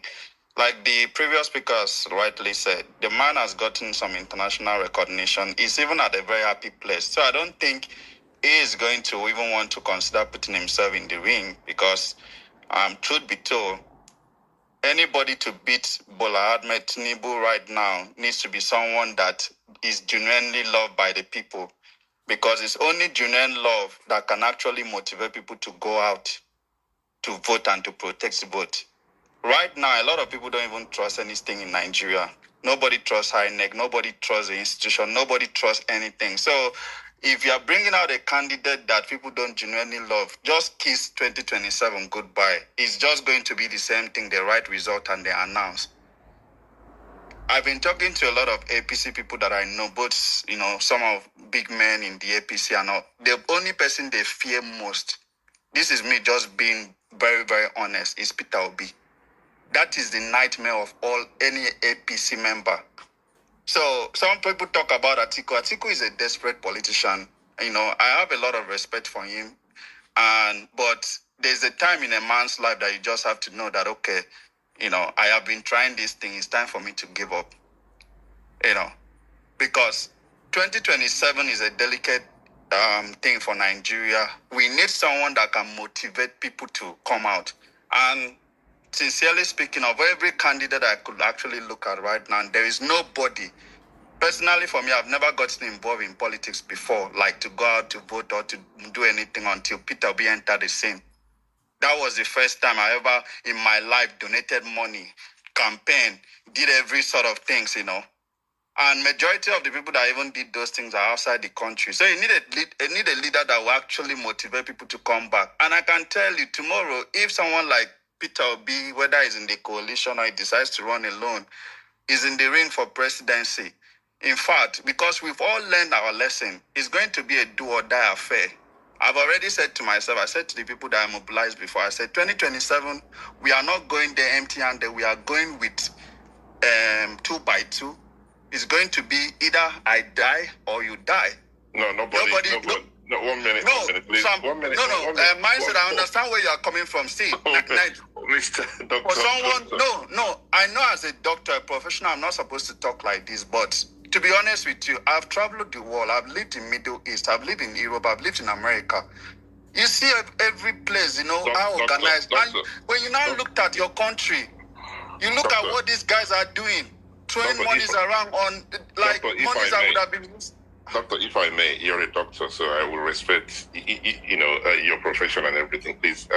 Like the previous speakers rightly said, the man has gotten some international recognition. He's even at a very happy place. So I don't think he is going to even want to consider putting himself in the ring because, truth be told, anybody to beat Bola Ahmed Tinubu right now needs to be someone that is genuinely loved by the people. Because it's only genuine love that can actually motivate people to go out to vote and to protect the vote. Right now, a lot of people don't even trust anything in Nigeria. Nobody trusts INEC. Nobody trusts the institution. Nobody trusts anything. So if you're bringing out a candidate that people don't genuinely love, just kiss 2027 goodbye. It's just going to be the same thing, the right result, and they announce. I've been talking to a lot of APC people that I know, both, some of big men in the APC and all. The only person they fear most, this is me just being very, very honest, is Peter Obi. That is the nightmare of any APC member. So some people talk about Atiku. Atiku is a desperate politician. I have a lot of respect for him. But there's a time in a man's life that you just have to know that, okay, I have been trying this thing. It's time for me to give up. Because 2027 is a delicate thing for Nigeria. We need someone that can motivate people to come out. And sincerely speaking, of every candidate I could actually look at right now, there is nobody. Personally, for me, I've never gotten involved in politics before, like to go out to vote or to do anything until Peter Obi entered the scene. That was the first time I ever in my life donated money, campaign, did every sort of things, And majority of the people that even did those things are outside the country. So you need a leader that will actually motivate people to come back. And I can tell you tomorrow, if someone like Peter Obi, whether he's in the coalition or he decides to run alone, is in the ring for presidency. In fact, because we've all learned our lesson, it's going to be a do or die affair. I've already said to myself, I said to the people that I mobilized before, I said 2027, we are not going there empty-handed. We are going with 2 by 2. It's going to be either I die or you die. No, nobody. No, 1 minute. No, 1 minute, please. 1 minute. Mindset, I understand where you are coming from. See, Mr. Doctor. For someone, no, I know as a doctor, a professional, I'm not supposed to talk like this, but to be honest with you, I've traveled the world. I've lived in Middle East. I've lived in Europe. I've lived in America. You see every place, how organized. And when you now looked at your country, you look at what these guys are doing. throwing monies around on, like, Doctor, monies that would have been... Doctor, if I may, you're a doctor, so I will respect, your profession and everything. Please,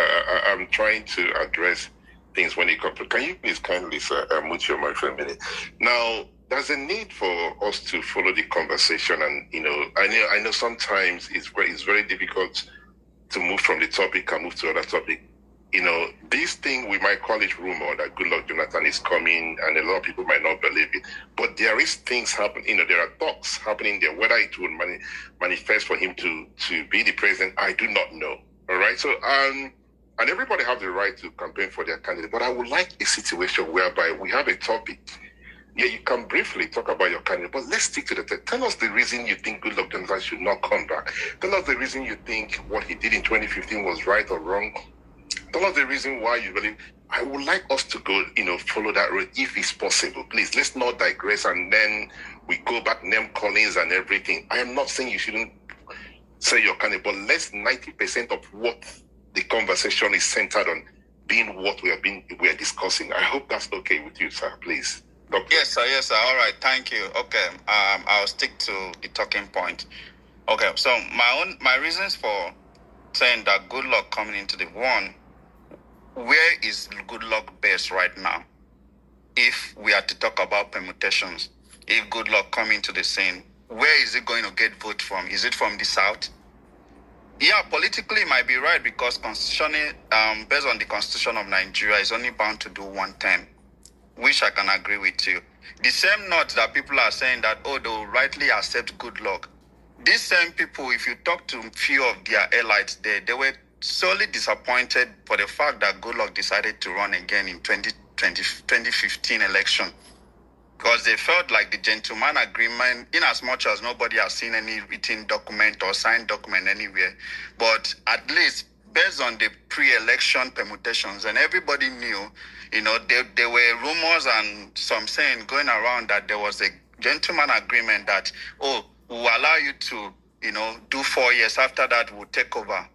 I'm trying to address things when it comes to... Can you please kindly, sir, mute your mic for a minute? Now, there's a need for us to follow the conversation, and, I know sometimes it's very difficult to move from the topic and move to other topic. This thing, we might call it rumor that Goodluck Jonathan is coming, and a lot of people might not believe it. But there is things happening, there are talks happening there. Whether it will manifest for him to be the president, I do not know. All right? So, and everybody have the right to campaign for their candidate. But I would like a situation whereby we have a topic. Yeah, you can briefly talk about your candidate, but let's stick to the text. Tell us the reason you think Goodluck Jonathan should not come back. Tell us the reason you think what he did in 2015 was right or wrong. Tell us the reason why you believe. I would like us to go, follow that route if it's possible. Please, let's not digress and then we go back name callings and everything. I am not saying you shouldn't say your candidate, but let's 90% of what the conversation is centered on being what we are discussing. I hope that's okay with you, sir. Please. Doctor. Yes, sir. All right. Thank you. Okay. I'll stick to the talking point. Okay. So my reasons for saying that Goodluck coming into the one, where is Goodluck based right now? If we are to talk about permutations, if Goodluck come into the scene, where is it going to get vote from? Is it from the South? Yeah, politically it might be right because constitutionally, based on the Constitution of Nigeria, is only bound to do one term, which I can agree with you. The same note that people are saying that, they'll rightly accept Goodluck. These same people, if you talk to a few of their allies there, they were solely disappointed for the fact that Goodluck decided to run again in 2015 election. Because they felt like the gentleman agreement, in as much as nobody has seen any written document or signed document anywhere, but at least based on the pre-election permutations, and everybody knew, there were rumors and some saying going around that there was a gentleman agreement that, we'll allow you to, do 4 years. After that, we'll take over.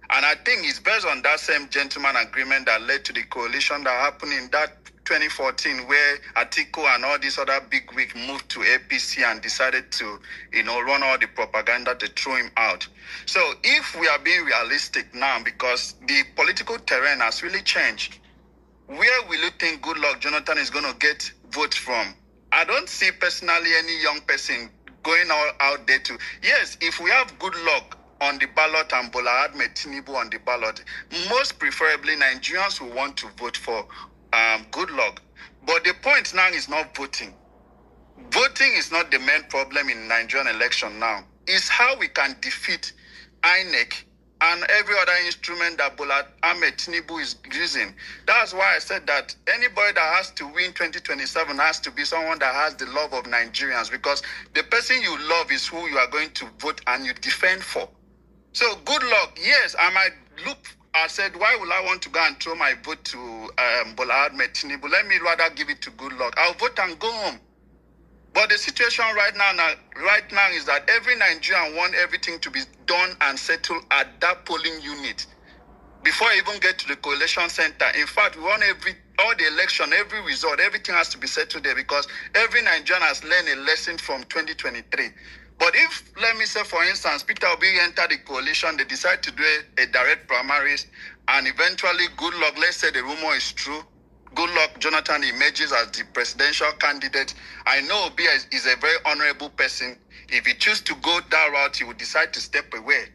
And I think it's based on that same gentleman agreement that led to the coalition that happened in that 2014, where Atiku and all these other big wigs moved to APC and decided to, run all the propaganda to throw him out. So if we are being realistic now, because the political terrain has really changed, where will you think Goodluck Jonathan is going to get votes from? I don't see personally any young person going out there to... Yes, if we have Goodluck on the ballot and Bola Ahmed Tinubu on the ballot, most preferably Nigerians will want to vote for Goodluck. But the point now is not voting. Voting is not the main problem in Nigerian election now. It's how we can defeat INEC and every other instrument that Bola Ahmed Tinubu is using. That's why I said that anybody that has to win 2027 has to be someone that has the love of Nigerians, because the person you love is who you are going to vote and you defend for. So Goodluck, yes, I might look, I said, why will I want to go and throw my vote to Bola Ahmed Tinubu? Let me rather give it to Goodluck. I'll vote and go home. But the situation right now is that every Nigerian wants everything to be done and settled at that polling unit before I even get to the coalition center. In fact, we want all the election, every result, everything has to be settled there, because every Nigerian has learned a lesson from 2023. But if, let me say, for instance, Peter Obi entered the coalition, they decide to do a direct primaries, and eventually Goodluck, let's say the rumor is true, Goodluck Jonathan emerges as the presidential candidate. I know Obi is a very honorable person. If he chooses to go that route, he would decide to step away,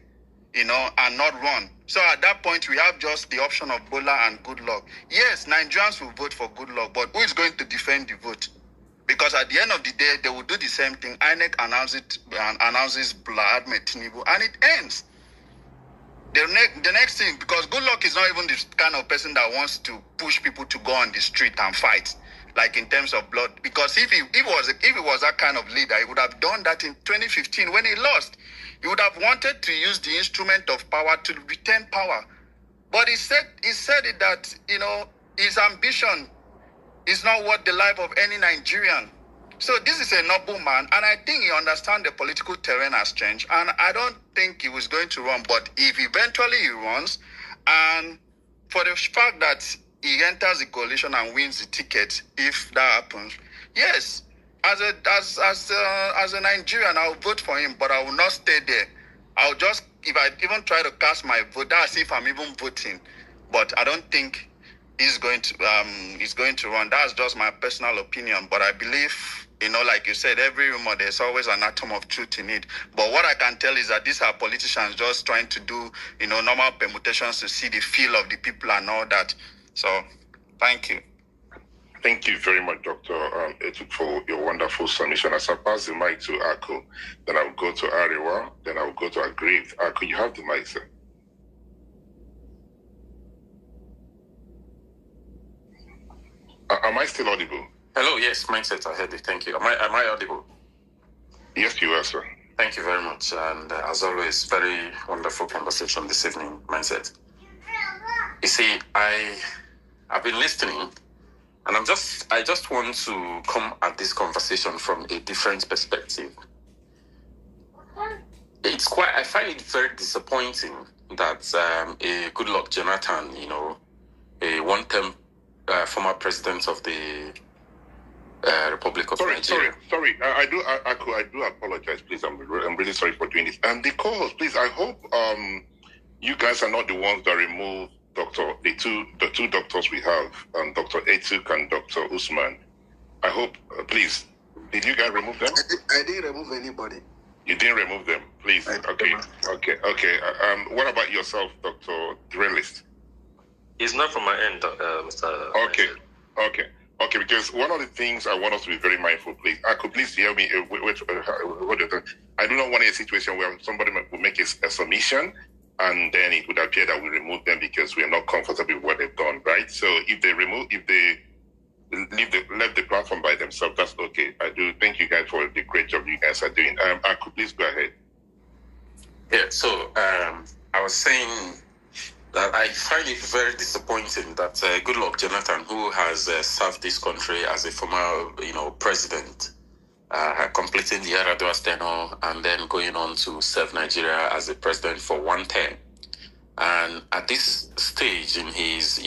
and not run. So at that point, we have just the option of Bola and Goodluck. Yes, Nigerians will vote for Goodluck, but who is going to defend the vote? Because at the end of the day, they will do the same thing. INEC announces Bola Ahmed Tinubu, and it ends. The next thing, because Goodluck is not even the kind of person that wants to push people to go on the street and fight, like in terms of blood. Because if he was that kind of leader, he would have done that in 2015 when he lost. He would have wanted to use the instrument of power to retain power. But he said it that, his ambition is not worth the life of any Nigerian. So this is a noble man, and I think he understands the political terrain has changed, and I don't think he was going to run. But if eventually he runs, and for the fact that he enters the coalition and wins the ticket, if that happens, yes, As a Nigerian, I'll vote for him, but I will not stay there. I'll just, if I even try to cast my vote, that's if I'm even voting. But I don't think he's going to run. That's just my personal opinion. But I believe, like you said, every rumor, there's always an atom of truth in it. But what I can tell is that these are politicians just trying to do, normal permutations to see the feel of the people and all that. So, thank you. Thank you very much, Dr. Etuk, for your wonderful submission. As I pass the mic to Ako, then I'll go to Ariwa, then I'll go to Agreed. Ako, you have the mic, sir. Am I still audible? Hello, yes, Mindset, I heard it. Thank you. Am I audible? Yes, you are, sir. Thank you very much. And as always, very wonderful conversation this evening, Mindset. You see, I've been listening, and I just want to come at this conversation from a different perspective. I find it very disappointing that a Goodluck Jonathan, a one-term former president of the Republic of Nigeria. Sorry. I do apologize, please. I'm really sorry for doing this. And the co-host, please, I hope you guys are not the ones that remove the two doctors we have, Dr. Etuk and Dr. Usman. I hope, please, did you guys remove them? I didn't remove anybody. You didn't remove them, please. Okay. What about yourself, Dr. Drellist? It's not from my end, Mr. Okay. Because one of the things I want us to be very mindful, please. Could please hear me? I do not want a situation where somebody will make a submission, and then it would appear that we remove them because we are not comfortable with what they've done, right? So if they left the platform by themselves, that's okay. I do thank you guys for the great job you guys are doing. Could please go ahead. Yeah. So I was saying that I find it very disappointing that Goodluck Jonathan, who has served this country as a former, president, completing the Yar'Adua tenure and then going on to serve Nigeria as a president for one term. And at this stage in his,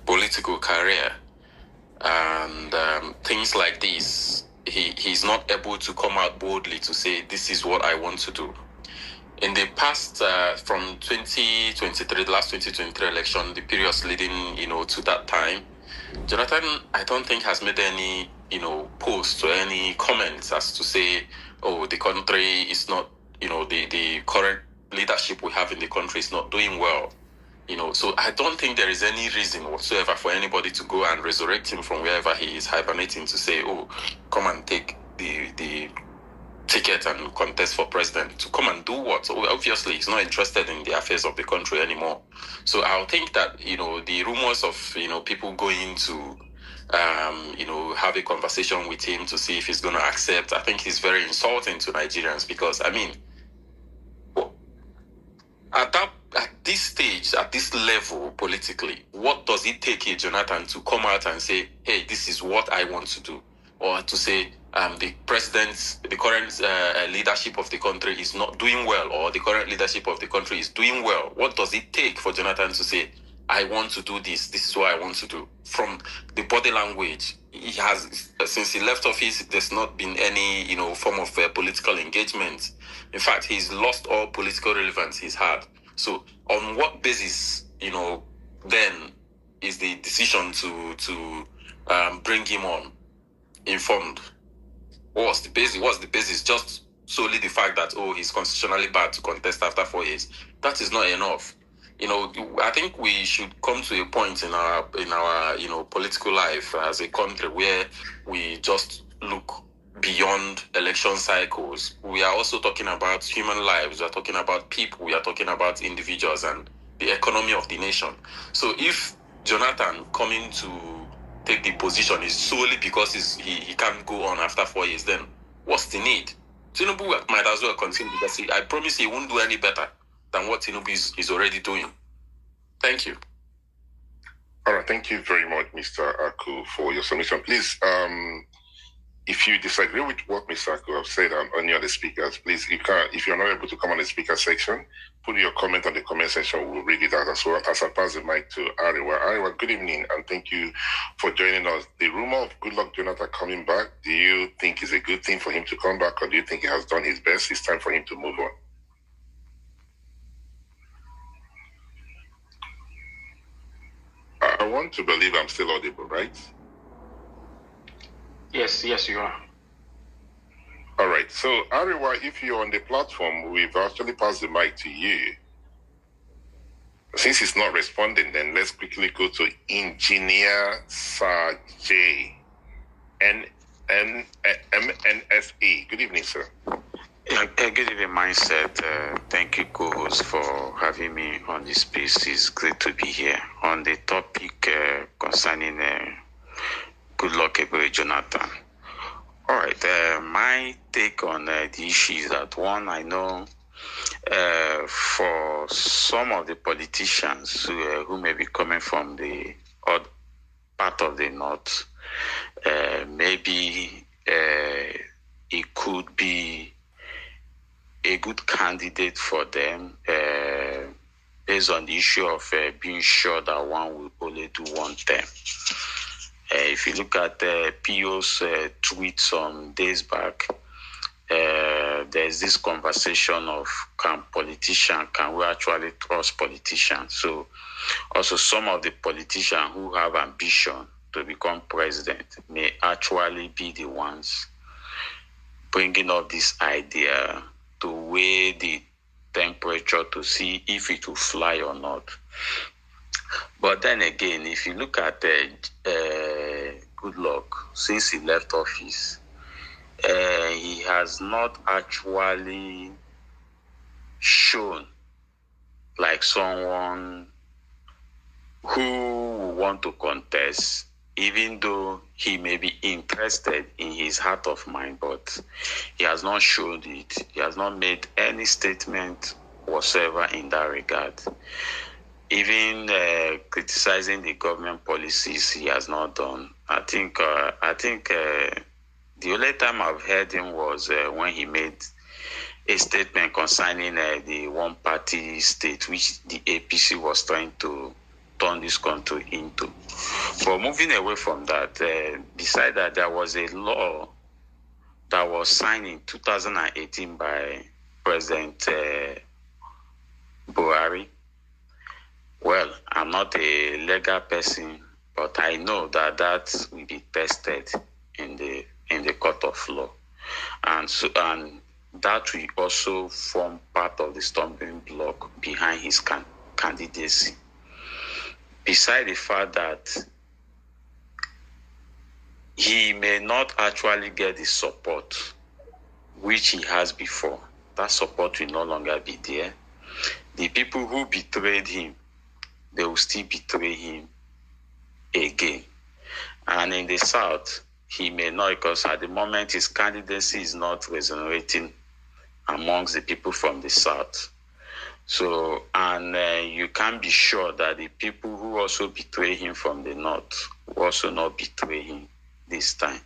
political career and things like this, he's not able to come out boldly to say, this is what I want to do. In the past, from 2023, the last 2023 election, the periods leading, to that time, Jonathan, I don't think has made any, posts or any comments as to say, oh, the country is not, the current leadership we have in the country is not doing well. So I don't think there is any reason whatsoever for anybody to go and resurrect him from wherever he is hibernating to say, oh, come and take the ticket and contest for president. To come and do what? So obviously, he's not interested in the affairs of the country anymore. So I think that, the rumors of, people going to, have a conversation with him to see if he's going to accept, I think he's very insulting to Nigerians because, at this stage, at this level politically, what does it take a Jonathan to come out and say, hey, this is what I want to do? Or to say, the current leadership of the country is not doing well, or the current leadership of the country is doing well. What does it take for Jonathan to say, I want to do this, this is what I want to do? From the body language, he has, since he left office, there's not been any, form of political engagement. In fact, he's lost all political relevance he's had. So on what basis, then is the decision to bring him on informed? What's the basis? Just solely the fact that, oh, he's constitutionally bad to contest after 4 years. That is not enough. I think we should come to a point in our political life as a country where we just look beyond election cycles. We are also talking about human lives. We are talking about people. We are talking about individuals and the economy of the nation. So if Jonathan coming to take the position is solely because he can't go on after 4 years, then what's the need? Tinubu might as well continue because I promise he won't do any better than what Tinubu is already doing. Thank you. All right, thank you very much, Mr. Aku, for your submission. Please, if you disagree with what Mr. Aku have said on any of the speakers, please, if you're not able to come on the speaker section, put your comment on the comment section. We'll read it out as well as I pass the mic to Ariwa. Ariwa, good evening, and thank you for joining us. The rumor of Goodluck Jonathan coming back, do you think is a good thing for him to come back, or do you think he has done his best? It's time for him to move on. I want to believe I'm still audible, right? Yes, you are. All right. So, Ariwa, if you're on the platform, we've actually passed the mic to you. Since he's not responding, then let's quickly go to Engineer Sir J. MNFE. Good evening, sir. Good evening, Mindset. Thank you, co-host, for having me on this space. It's great to be here on the topic concerning Goodluck Jonathan. All right, my take on the issue is that, one, I know for some of the politicians who may be coming from the odd part of the north, maybe it could be a good candidate for them based on the issue of being sure that one will only do one term. If you look at PO's tweet some days back, there's this conversation of can we actually trust politicians? So also some of the politicians who have ambition to become president may actually be the ones bringing up this idea to weigh the temperature to see if it will fly or not. But then again, if you look at Goodluck, since he left office, he has not actually shown like someone who want to contest, even though he may be interested in his heart of mind, but he has not shown it. He has not made any statement whatsoever in that regard. Even criticizing the government policies, he has not done. I think the only time I've heard him was when he made a statement concerning the one-party state, which the APC was trying to turn this country into. But moving away from that, beside that, there was a law that was signed in 2018 by President Buhari. Well, I'm not a legal person, but I know that will be tested in the court of law, and that will also form part of the stumbling block behind his candidacy. Beside the fact that he may not actually get the support which he has before, that support will no longer be there. The people who betrayed him, they will still betray him again. And in the South, he may not, because at the moment his candidacy is not resonating amongst the people from the South. So, and you can be sure that the people who also betray him from the North will also not betray him this time.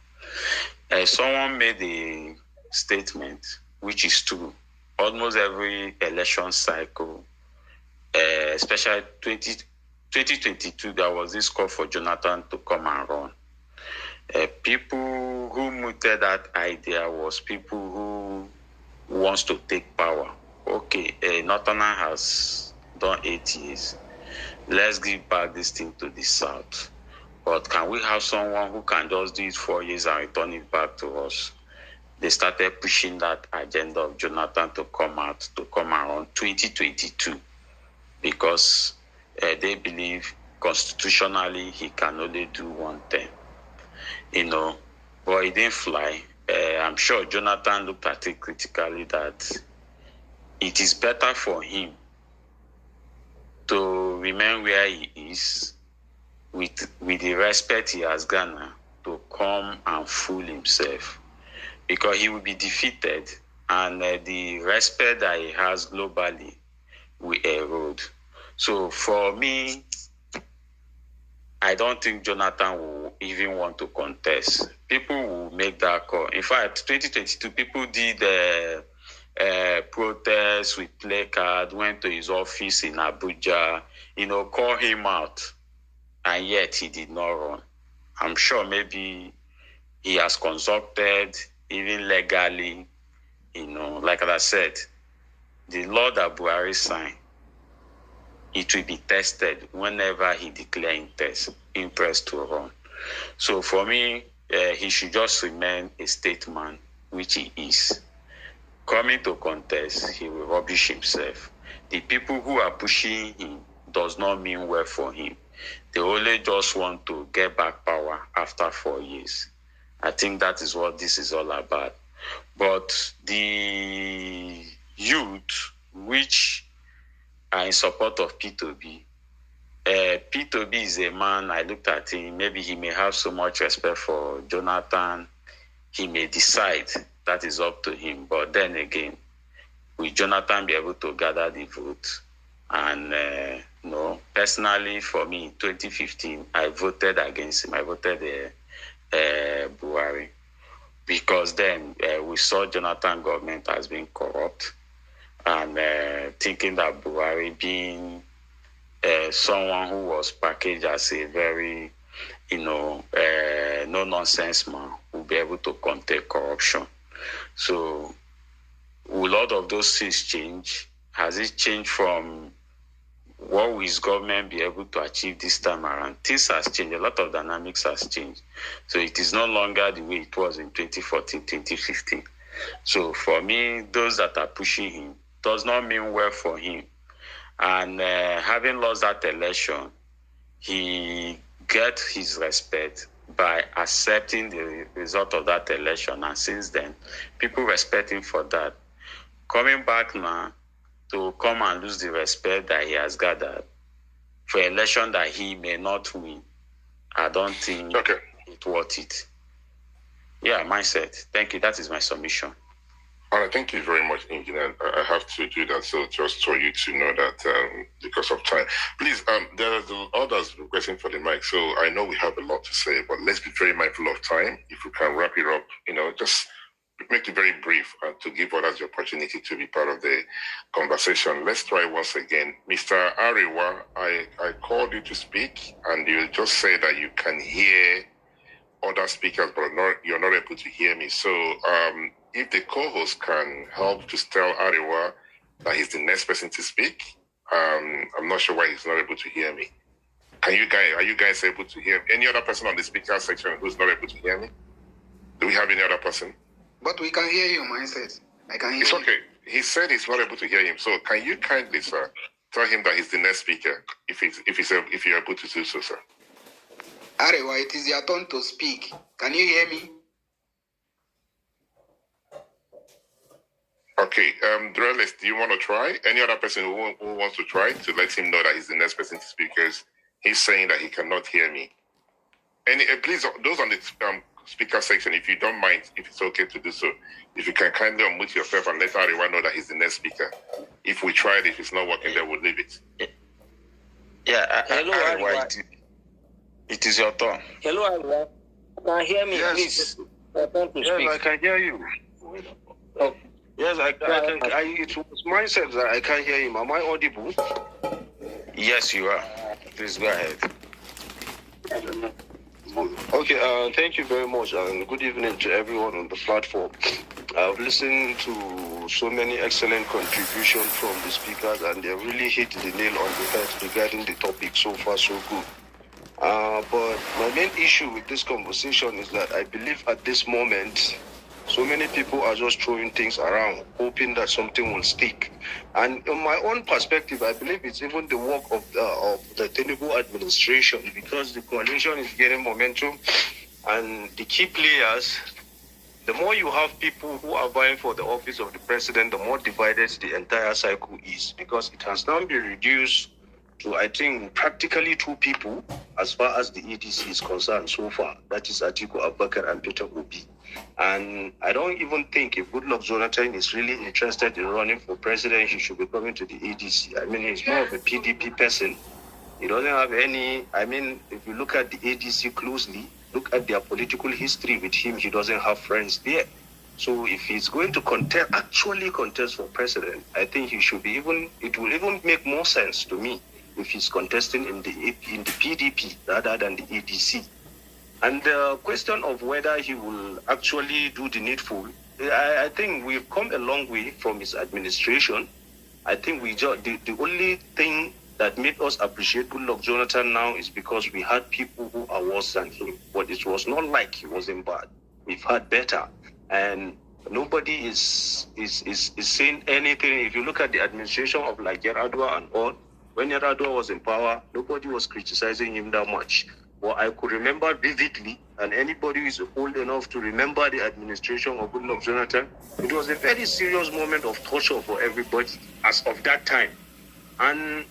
Someone made a statement, which is true. Almost every election cycle, especially 2022, there was this call for Jonathan to come and run. People who mooted that idea was people who wants to take power. Okay, Northerner has done 8 years. Let's give back this thing to the South. But can we have someone who can just do it 4 years and return it back to us? They started pushing that agenda of Jonathan to come around 2022 because they believe constitutionally he can only do one term. But it didn't fly. I'm sure Jonathan looked at it critically that it is better for him to remain where he is with the respect he has garnered to come and fool himself, because he will be defeated and the respect that he has globally will erode. So for me, I don't think Jonathan will even want to contest. People will make that call. In fact, 2022, people did protests with placard, went to his office in Abuja, call him out, and yet he did not run. I'm sure maybe he has consulted, even legally, like I said, the law that Buhari signed, it will be tested whenever he declares interest to run. So for me, he should just remain a statesman, which he is. Coming to contest, he will rubbish himself. The people who are pushing him does not mean well for him. They only just want to get back power after 4 years. I think that is what this is all about. But the youth, which are in support of P2B, P2B is a man, I looked at him, maybe he may have so much respect for Jonathan, he may decide, that is up to him. But then again, will Jonathan be able to gather the vote? And personally for me, in 2015, I voted against him. I voted Buhari, because then we saw Jonathan government as being corrupt, and thinking that Buhari, being someone who was packaged as a very, no-nonsense man, will be able to contain corruption. So will a lot of those things change? Has it changed from what will his government be able to achieve this time around? Things has changed. A lot of dynamics has changed. So it is no longer the way it was in 2014, 2015. So for me, those that are pushing him does not mean well for him. And having lost that election, he get his respect by accepting the result of that election. And since then, people respect him for that. Coming back now to come and lose the respect that he has gathered for an election that he may not win, I don't think it's worth it. Yeah, mindset. Thank you. That is my submission. All right, thank you very much, Engineer. I have to do that, so just for you to know that because of time. Please, there are others requesting for the mic, so I know we have a lot to say, but let's be very mindful of time. If we can wrap it up, just make it very brief and to give others the opportunity to be part of the conversation. Let's try once again. Mr. Ariwa, I called you to speak, and you just said that you can hear other speakers, but you're not able to hear me. So if the co-host can help to tell Ariwa that he's the next person to speak, I'm not sure why he's not able to hear me. Are you guys able to hear any other person on the speaker section who's not able to hear me? Do we have any other person? But we can hear you, mindset. I can hear you. It's okay. He said he's not able to hear him. So can you kindly, sir, tell him that he's the next speaker, if you're able to do so, sir? Arewa, it is your turn to speak. Can you hear me? Okay, Drelis, do you want to try? Any other person who wants to try to let him know that he's the next person to speak, because he's saying that he cannot hear me. Please, those on the speaker section, if you don't mind, if it's okay to do so, if you can kindly unmute yourself and let Arewa know that he's the next speaker. If we tried, if it's not working, then we'll leave it. Yeah, hello, Arewa, it is your turn. Hello, Arewa. Can you hear me, yes, please? Yes, I can hear you. Oh. Yes, I can. It was mindset that I can't hear him. Am I audible? Yes, you are. Please go ahead. Okay, thank you very much, and good evening to everyone on the platform. I've listened to so many excellent contributions from the speakers, and they really hit the nail on the head regarding the topic. So far, so good. But my main issue with this conversation is that I believe at this moment, so many people are just throwing things around, hoping that something will stick. And in my own perspective, I believe it's even the work of the Tinubu administration, because the coalition is getting momentum, and the key players, the more you have people who are vying for the office of the president, the more divided the entire cycle is, because it has now been reduced to, I think, practically two people as far as the EDC is concerned so far. That is Atiku Abubakar and Peter Obi. And I don't even think if Goodluck Jonathan is really interested in running for president, he should be coming to the ADC. I mean, he's more of a PDP person. He doesn't have any, if you look at the ADC closely, look at their political history with him. He doesn't have friends there. So if he's going to actually contest for president, I think he should be it will even make more sense to me if he's contesting in the PDP rather than the ADC. And the question of whether he will actually do the needful, I think we've come a long way from his administration. I think the only thing that made us appreciate Goodluck Jonathan now is because we had people who are worse than him. But it was not like he wasn't bad. We've had better. And nobody is saying anything. If you look at the administration of like Yar'Adua and all, when Yar'Adua was in power, nobody was criticizing him that much. Well, I could remember vividly, and anybody who is old enough to remember the administration of Goodluck Jonathan, it was a very serious moment of torture for everybody as of that time. And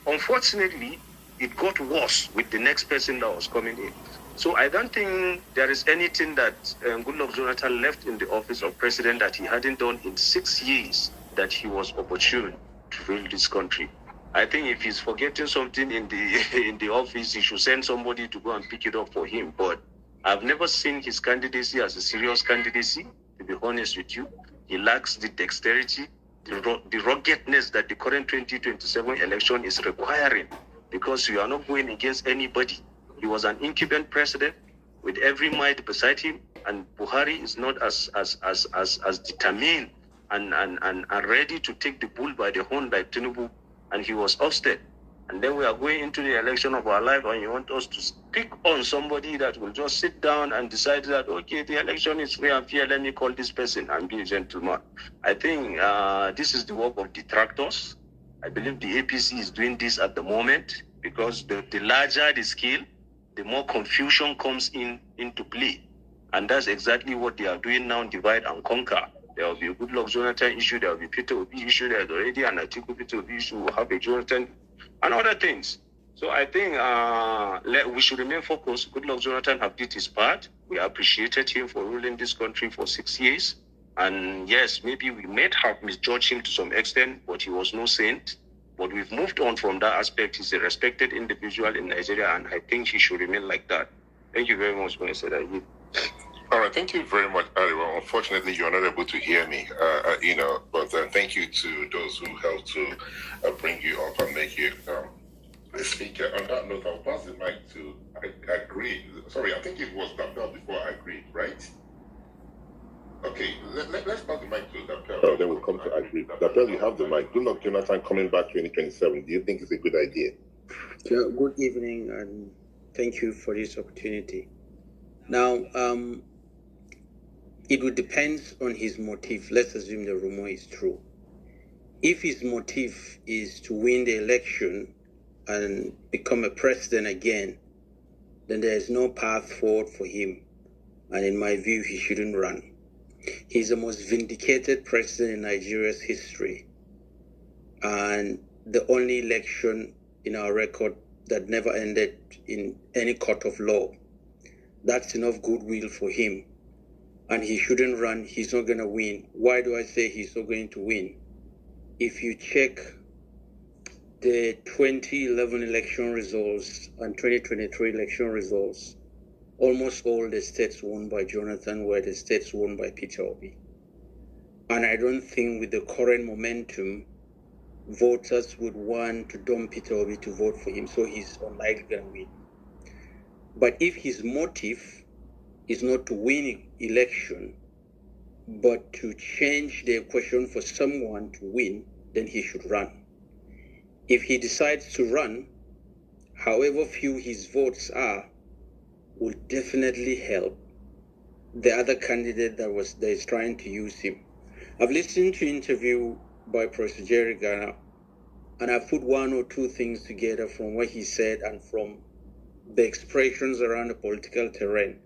unfortunately, it got worse with the next person that was coming in. So I don't think there is anything that Goodluck Jonathan left in the office of president that he hadn't done in 6 years that he was opportune to rule this country. I think if he's forgetting something in the office, he should send somebody to go and pick it up for him. But I've never seen his candidacy as a serious candidacy, to be honest with you. He lacks the dexterity, the ruggedness that the current 2027 election is requiring, because you are not going against anybody. He was an incumbent president with every might beside him, and Buhari is not as determined and ready to take the bull by the horn like Tinubu, and he was ousted. And then we are going into the election of our life, and you want us to pick on somebody that will just sit down and decide that, okay, the election is free and fair, let me call this person and be a gentleman. I think this is the work of detractors. I believe the APC is doing this at the moment because the larger the scale, the more confusion comes into play. And that's exactly what they are doing now, divide and conquer. There will be a Goodluck Jonathan issue, there will be Peter Obi issue, there's already an Atiku Peter Obi issue, we'll have a Jonathan, and other things. So I think we should remain focused. Goodluck Jonathan have did his part. We appreciated him for ruling this country for 6 years. And yes, maybe we might have misjudged him to some extent, but he was no saint. But we've moved on from that aspect. He's a respected individual in Nigeria, and I think he should remain like that. Thank you very much, Mr. David. All right, thank you very much, Ariwa. Unfortunately, you're not able to hear me, but thank you to those who helped to bring you up and make you the speaker. On that note, I'll pass the mic to Agreed. Sorry, I think it was Dapel before Agreed, right? Okay, let's pass the mic to Dapel. Then we'll come to Agreed. Dapel, you have the mic. Goodluck Jonathan coming back 2027. Do you think it's a good idea? Yeah, good evening, and thank you for this opportunity. Now, it would depend on his motive. Let's assume the rumor is true. If his motive is to win the election and become a president again, then there is no path forward for him. And in my view, he shouldn't run. He's the most vindicated president in Nigeria's history, and the only election in our record that never ended in any court of law. That's enough goodwill for him. And he shouldn't run. He's not going to win. Why do I say he's not going to win? If you check the 2011 election results and 2023 election results, almost all the states won by Jonathan were the states won by Peter Obi. And I don't think with the current momentum, voters would want to dump Peter Obi to vote for him, so he's unlikely going to win. But if his motive is not to win election, but to change the equation for someone to win, then he should run. If he decides to run, however few his votes are, will definitely help the other candidate that is trying to use him. I've listened to an interview by Professor Jerry Garner, and I've put one or two things together from what he said and from the expressions around the political terrain.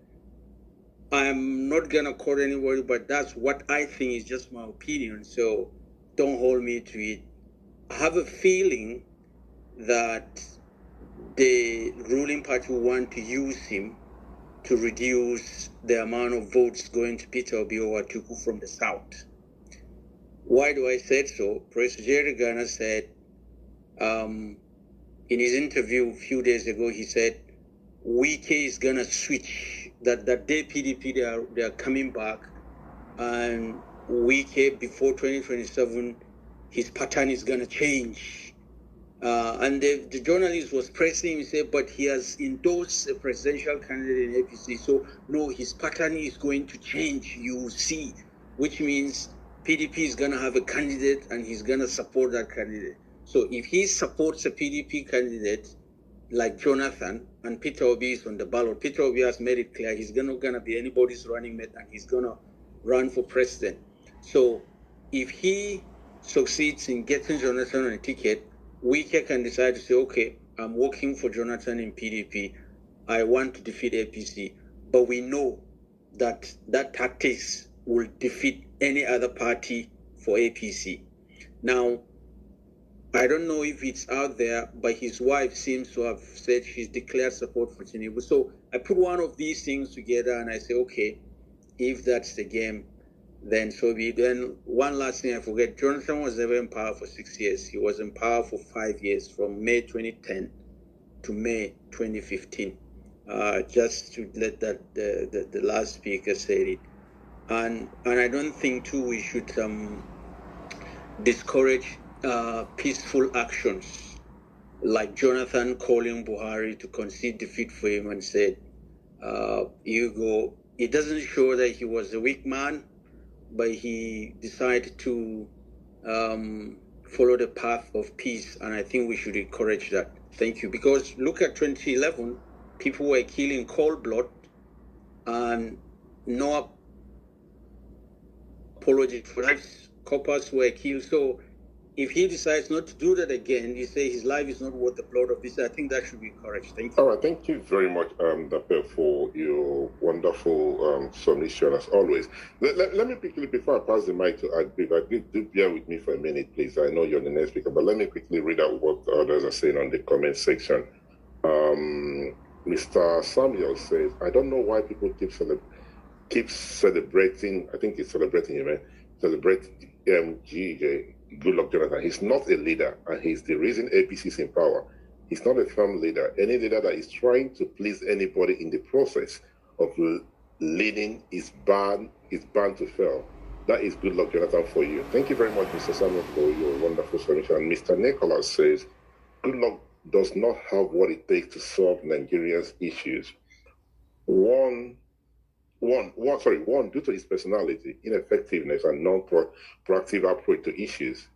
I'm not going to quote anybody, but that's what I think is just my opinion, so don't hold me to it. I have a feeling that the ruling party will want to use him to reduce the amount of votes going to Peter Obi or Atiku from the South. Why do I say so? Professor Jerry Garner said, in his interview a few days ago, he said, Wike is gonna switch. That day PDP they are coming back, and Wike before 2027, his pattern is gonna change. And the journalist was pressing him, said, but he has endorsed a presidential candidate in APC, so no, his pattern is going to change. You will see, which means PDP is gonna have a candidate, and he's gonna support that candidate. So if he supports a PDP candidate like Jonathan, and Peter Obi is on the ballot, Peter Obi has made it clear he's gonna be anybody's running mate, and he's gonna run for president. So if he succeeds in getting Jonathan on a ticket, Wike can decide to say, okay, I'm working for Jonathan in PDP. I want to defeat APC. But we know that tactics will defeat any other party for APC. Now, I don't know if it's out there, but his wife seems to have said she's declared support for Tinubu. So I put one of these things together and I say, okay, if that's the game, then so be it. Then one last thing I forget, Jonathan was never in power for 6 years. He was in power for 5 years, from May 2010 to May 2015. Just to let that the last speaker said it. And I don't think too we should discourage peaceful actions like Jonathan calling Buhari to concede defeat for him and said, you go. It doesn't show that he was a weak man, but he decided to follow the path of peace, and I think we should encourage that. Thank you. Because look at 2011, people were killing cold blood, and no apology for that. Coppers were killed. So if he decides not to do that again, he say his life is not worth the blood of this. I think that should be encouraged. Thank you. All right, thank you very much, Dape, for your wonderful submission as always. Let me quickly, before I pass the mic to Agri, do bear with me for a minute, please. I know you're the next speaker, but let me quickly read out what others are saying on the comment section. Mr. Samuel says, I don't know why people keep celebrating, I think he's celebrating him, celebrating GJ. Good luck, Jonathan. He's not a leader, and he's the reason APC is in power. He's not a firm leader. Any leader that is trying to please anybody in the process of leading is bound to fail. That is good luck, Jonathan, for you. Thank you very much, Mr. Samuel, for your wonderful submission. And Mr. Nicholas says, good luck does not have what it takes to solve Nigeria's issues. One, due to his personality, ineffectiveness, and non-proactive approach to issues,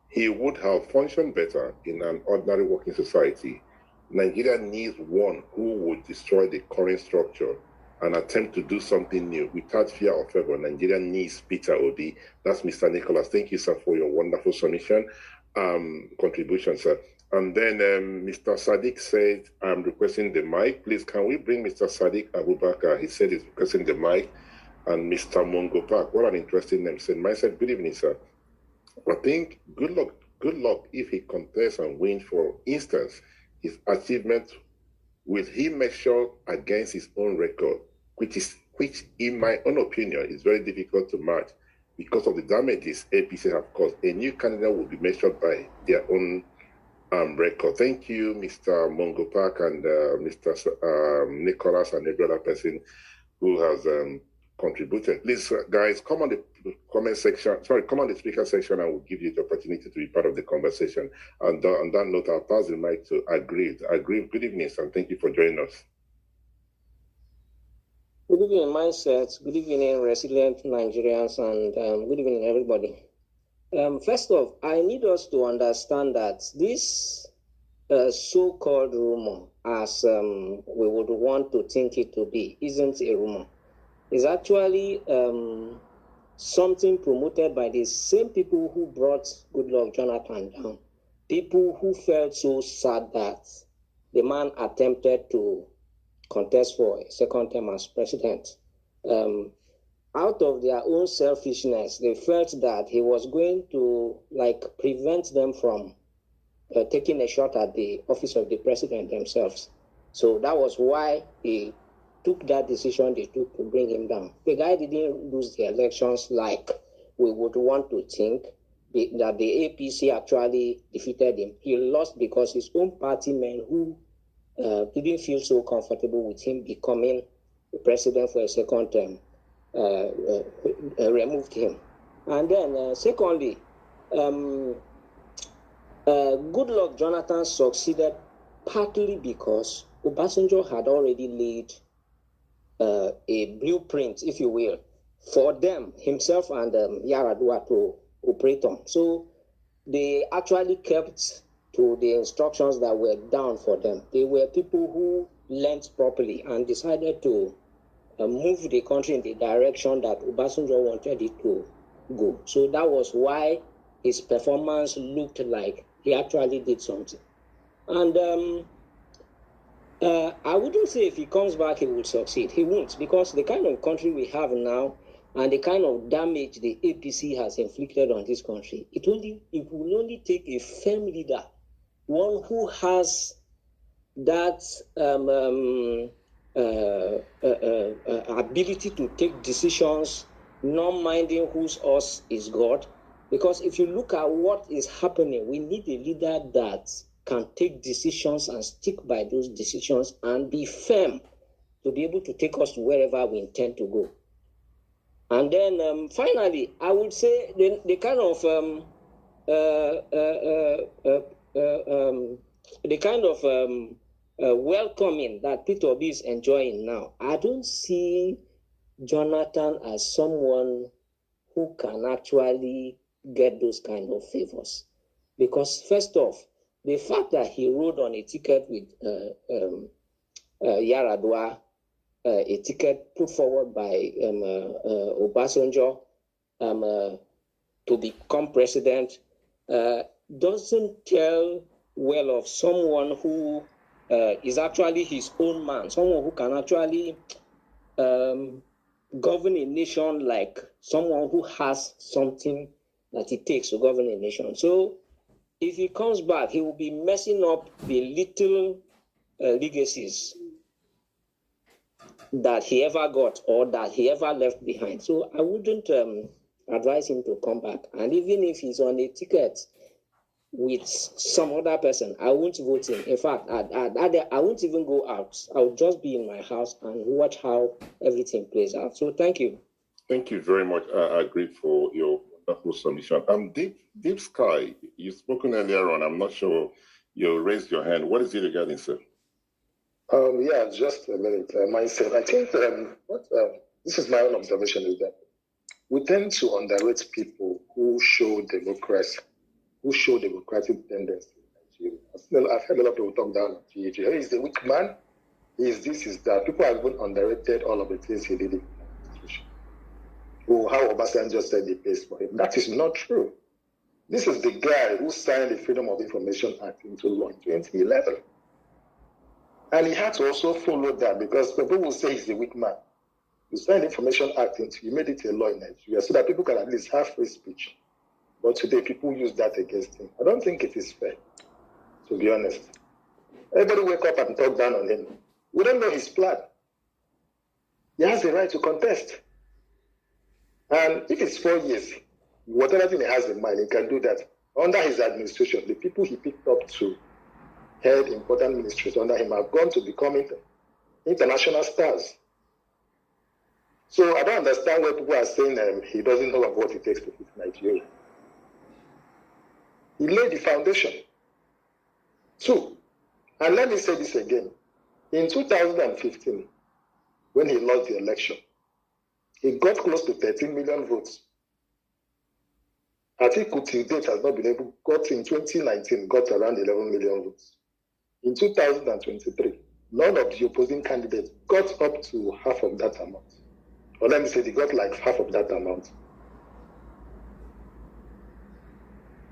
he would have functioned better in an ordinary working society. Nigeria needs one who would destroy the current structure and attempt to do something new without fear or favor. Nigeria needs Peter Obi. That's Mr. Nicholas. Thank you, sir, for your wonderful submission, contribution, sir. And then Mr. Sadiq said, I'm requesting the mic. Please, can we bring Mr. Sadiq Abubakar? He said he's requesting the mic. And Mr. Mongo Park, what an interesting name. Said, myself, good evening, sir. I think good luck if he contests and wins. For instance, his achievement, will he measure against his own record, which in my own opinion is very difficult to match because of the damages APC have caused. A new candidate will be measured by their own record. Thank you, Mr. Mongo Park and Mr. Nicholas and every other person who has contributed. Please, guys, come on the comment section. Come on the speaker section, and we'll give you the opportunity to be part of the conversation. And on that note, I'll pass the mic to Agri. Good evening, sir, and thank you for joining us. Good evening, Mindset. Good evening, resilient Nigerians, and good evening, everybody. First off, I need us to understand that this so-called rumor, as we would want to think it to be, isn't a rumor. It's actually something promoted by the same people who brought Goodluck Jonathan down. People who felt so sad that the man attempted to contest for a second term as president. Out of their own selfishness, they felt that he was going to prevent them from taking a shot at the office of the president themselves. So that was why he took that decision they took to bring him down. The guy didn't lose the elections like we would want to think that the APC actually defeated him. He lost because his own party men who didn't feel so comfortable with him becoming the president for a second term, removed him. And then, secondly, Goodluck Jonathan succeeded partly because Obasanjo had already laid a blueprint, if you will, for them, himself and Yaradua to operate on. So they actually kept to the instructions that were down for them. They were people who learned properly and decided to move the country in the direction that Obasanjo wanted it to go. So that was why his performance looked like he actually did something. And I wouldn't say if he comes back he will succeed. He won't, because the kind of country we have now and the kind of damage the APC has inflicted on this country, it will only take a firm leader, one who has that ability to take decisions, not minding whose us is God. Because if you look at what is happening, we need a leader that can take decisions and stick by those decisions and be firm to be able to take us to wherever we intend to go. And then finally, I would say the kind of welcoming that Peter Obi is enjoying now, I don't see Jonathan as someone who can actually get those kind of favors. Because first off, the fact that he rode on a ticket with Yaradua, a ticket put forward by Obasanjo to become president, doesn't tell well of someone who is actually his own man, someone who can actually govern a nation like someone who has something that it takes to govern a nation. So if he comes back, he will be messing up the little legacies that he ever got or that he ever left behind. So I wouldn't advise him to come back. And even if he's on a ticket with some other person, I won't vote him. In fact, I won't even go out. I'll just be in my house and watch how everything plays out. So thank you. Thank you very much. I agree for your wonderful submission. Deep Sky, you've spoken earlier on. I'm not sure you raised your hand. What is it regarding, sir? Yeah, just a minute. Myself, I think this is my own observation, is that we tend to underrate people who show democracy, who show democratic tendencies in Nigeria. I've heard a lot of people talk down on GAG. Hey, he's the weak man. He's this, is that. People have even underrated all of the things he did in the Constitution. Oh, how Obasanjo said he pays for him. That is not true. This is the guy who signed the Freedom of Information Act into law in 2011. And he had to also follow that, because people will say he's a weak man. You signed the Information Act into, you made it a law in Nigeria so that people can at least have free speech. But today, people use that against him. I don't think it is fair, to be honest. Everybody wake up and talk down on him. We don't know his plan. He has the right to contest. And if it's 4 years, whatever thing he has in mind, he can do that. Under his administration, the people he picked up to head important ministries under him have gone to becoming international stars. So I don't understand why people are saying he doesn't know what it takes to fix Nigeria. He laid the foundation. 2, and let me say this again. In 2015, when he lost the election, he got close to 13 million votes. Atiku till date has not been able, got in 2019, got around 11 million votes. In 2023, none of the opposing candidates got up to half of that amount. Or let me say they got like half of that amount.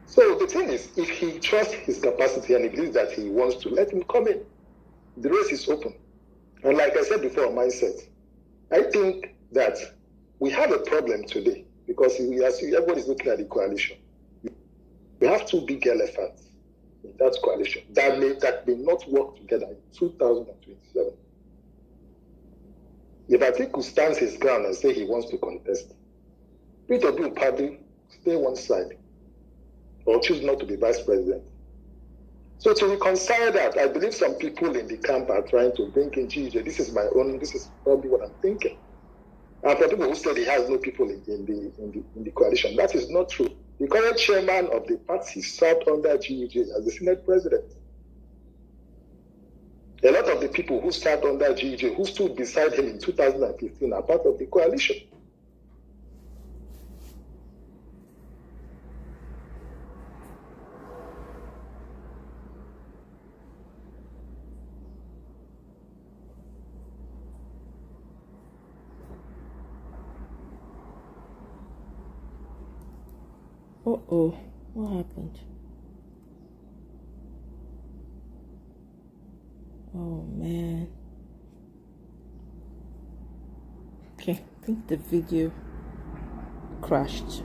So the thing is, if he trusts his capacity and he believes that he wants to, let him come in. The race is open. And like I said before, mindset. I think that we have a problem today because everybody's looking at the coalition. We have 2 big elephants in that coalition that may not work together in 2027. If Atiku stands his ground and say he wants to contest, Peter Obi will probably stay one side or choose not to be vice president. So to reconcile that, I believe some people in the camp are trying to bring in GJ. This is probably what I'm thinking. And for people who said he has no people in the coalition, that is not true. The current chairman of the party served under GJ as the Senate president. A lot of the people who served under GJ, who stood beside him in 2015, are part of the coalition. Uh-oh, what happened? Oh man. Okay, I think the video crashed.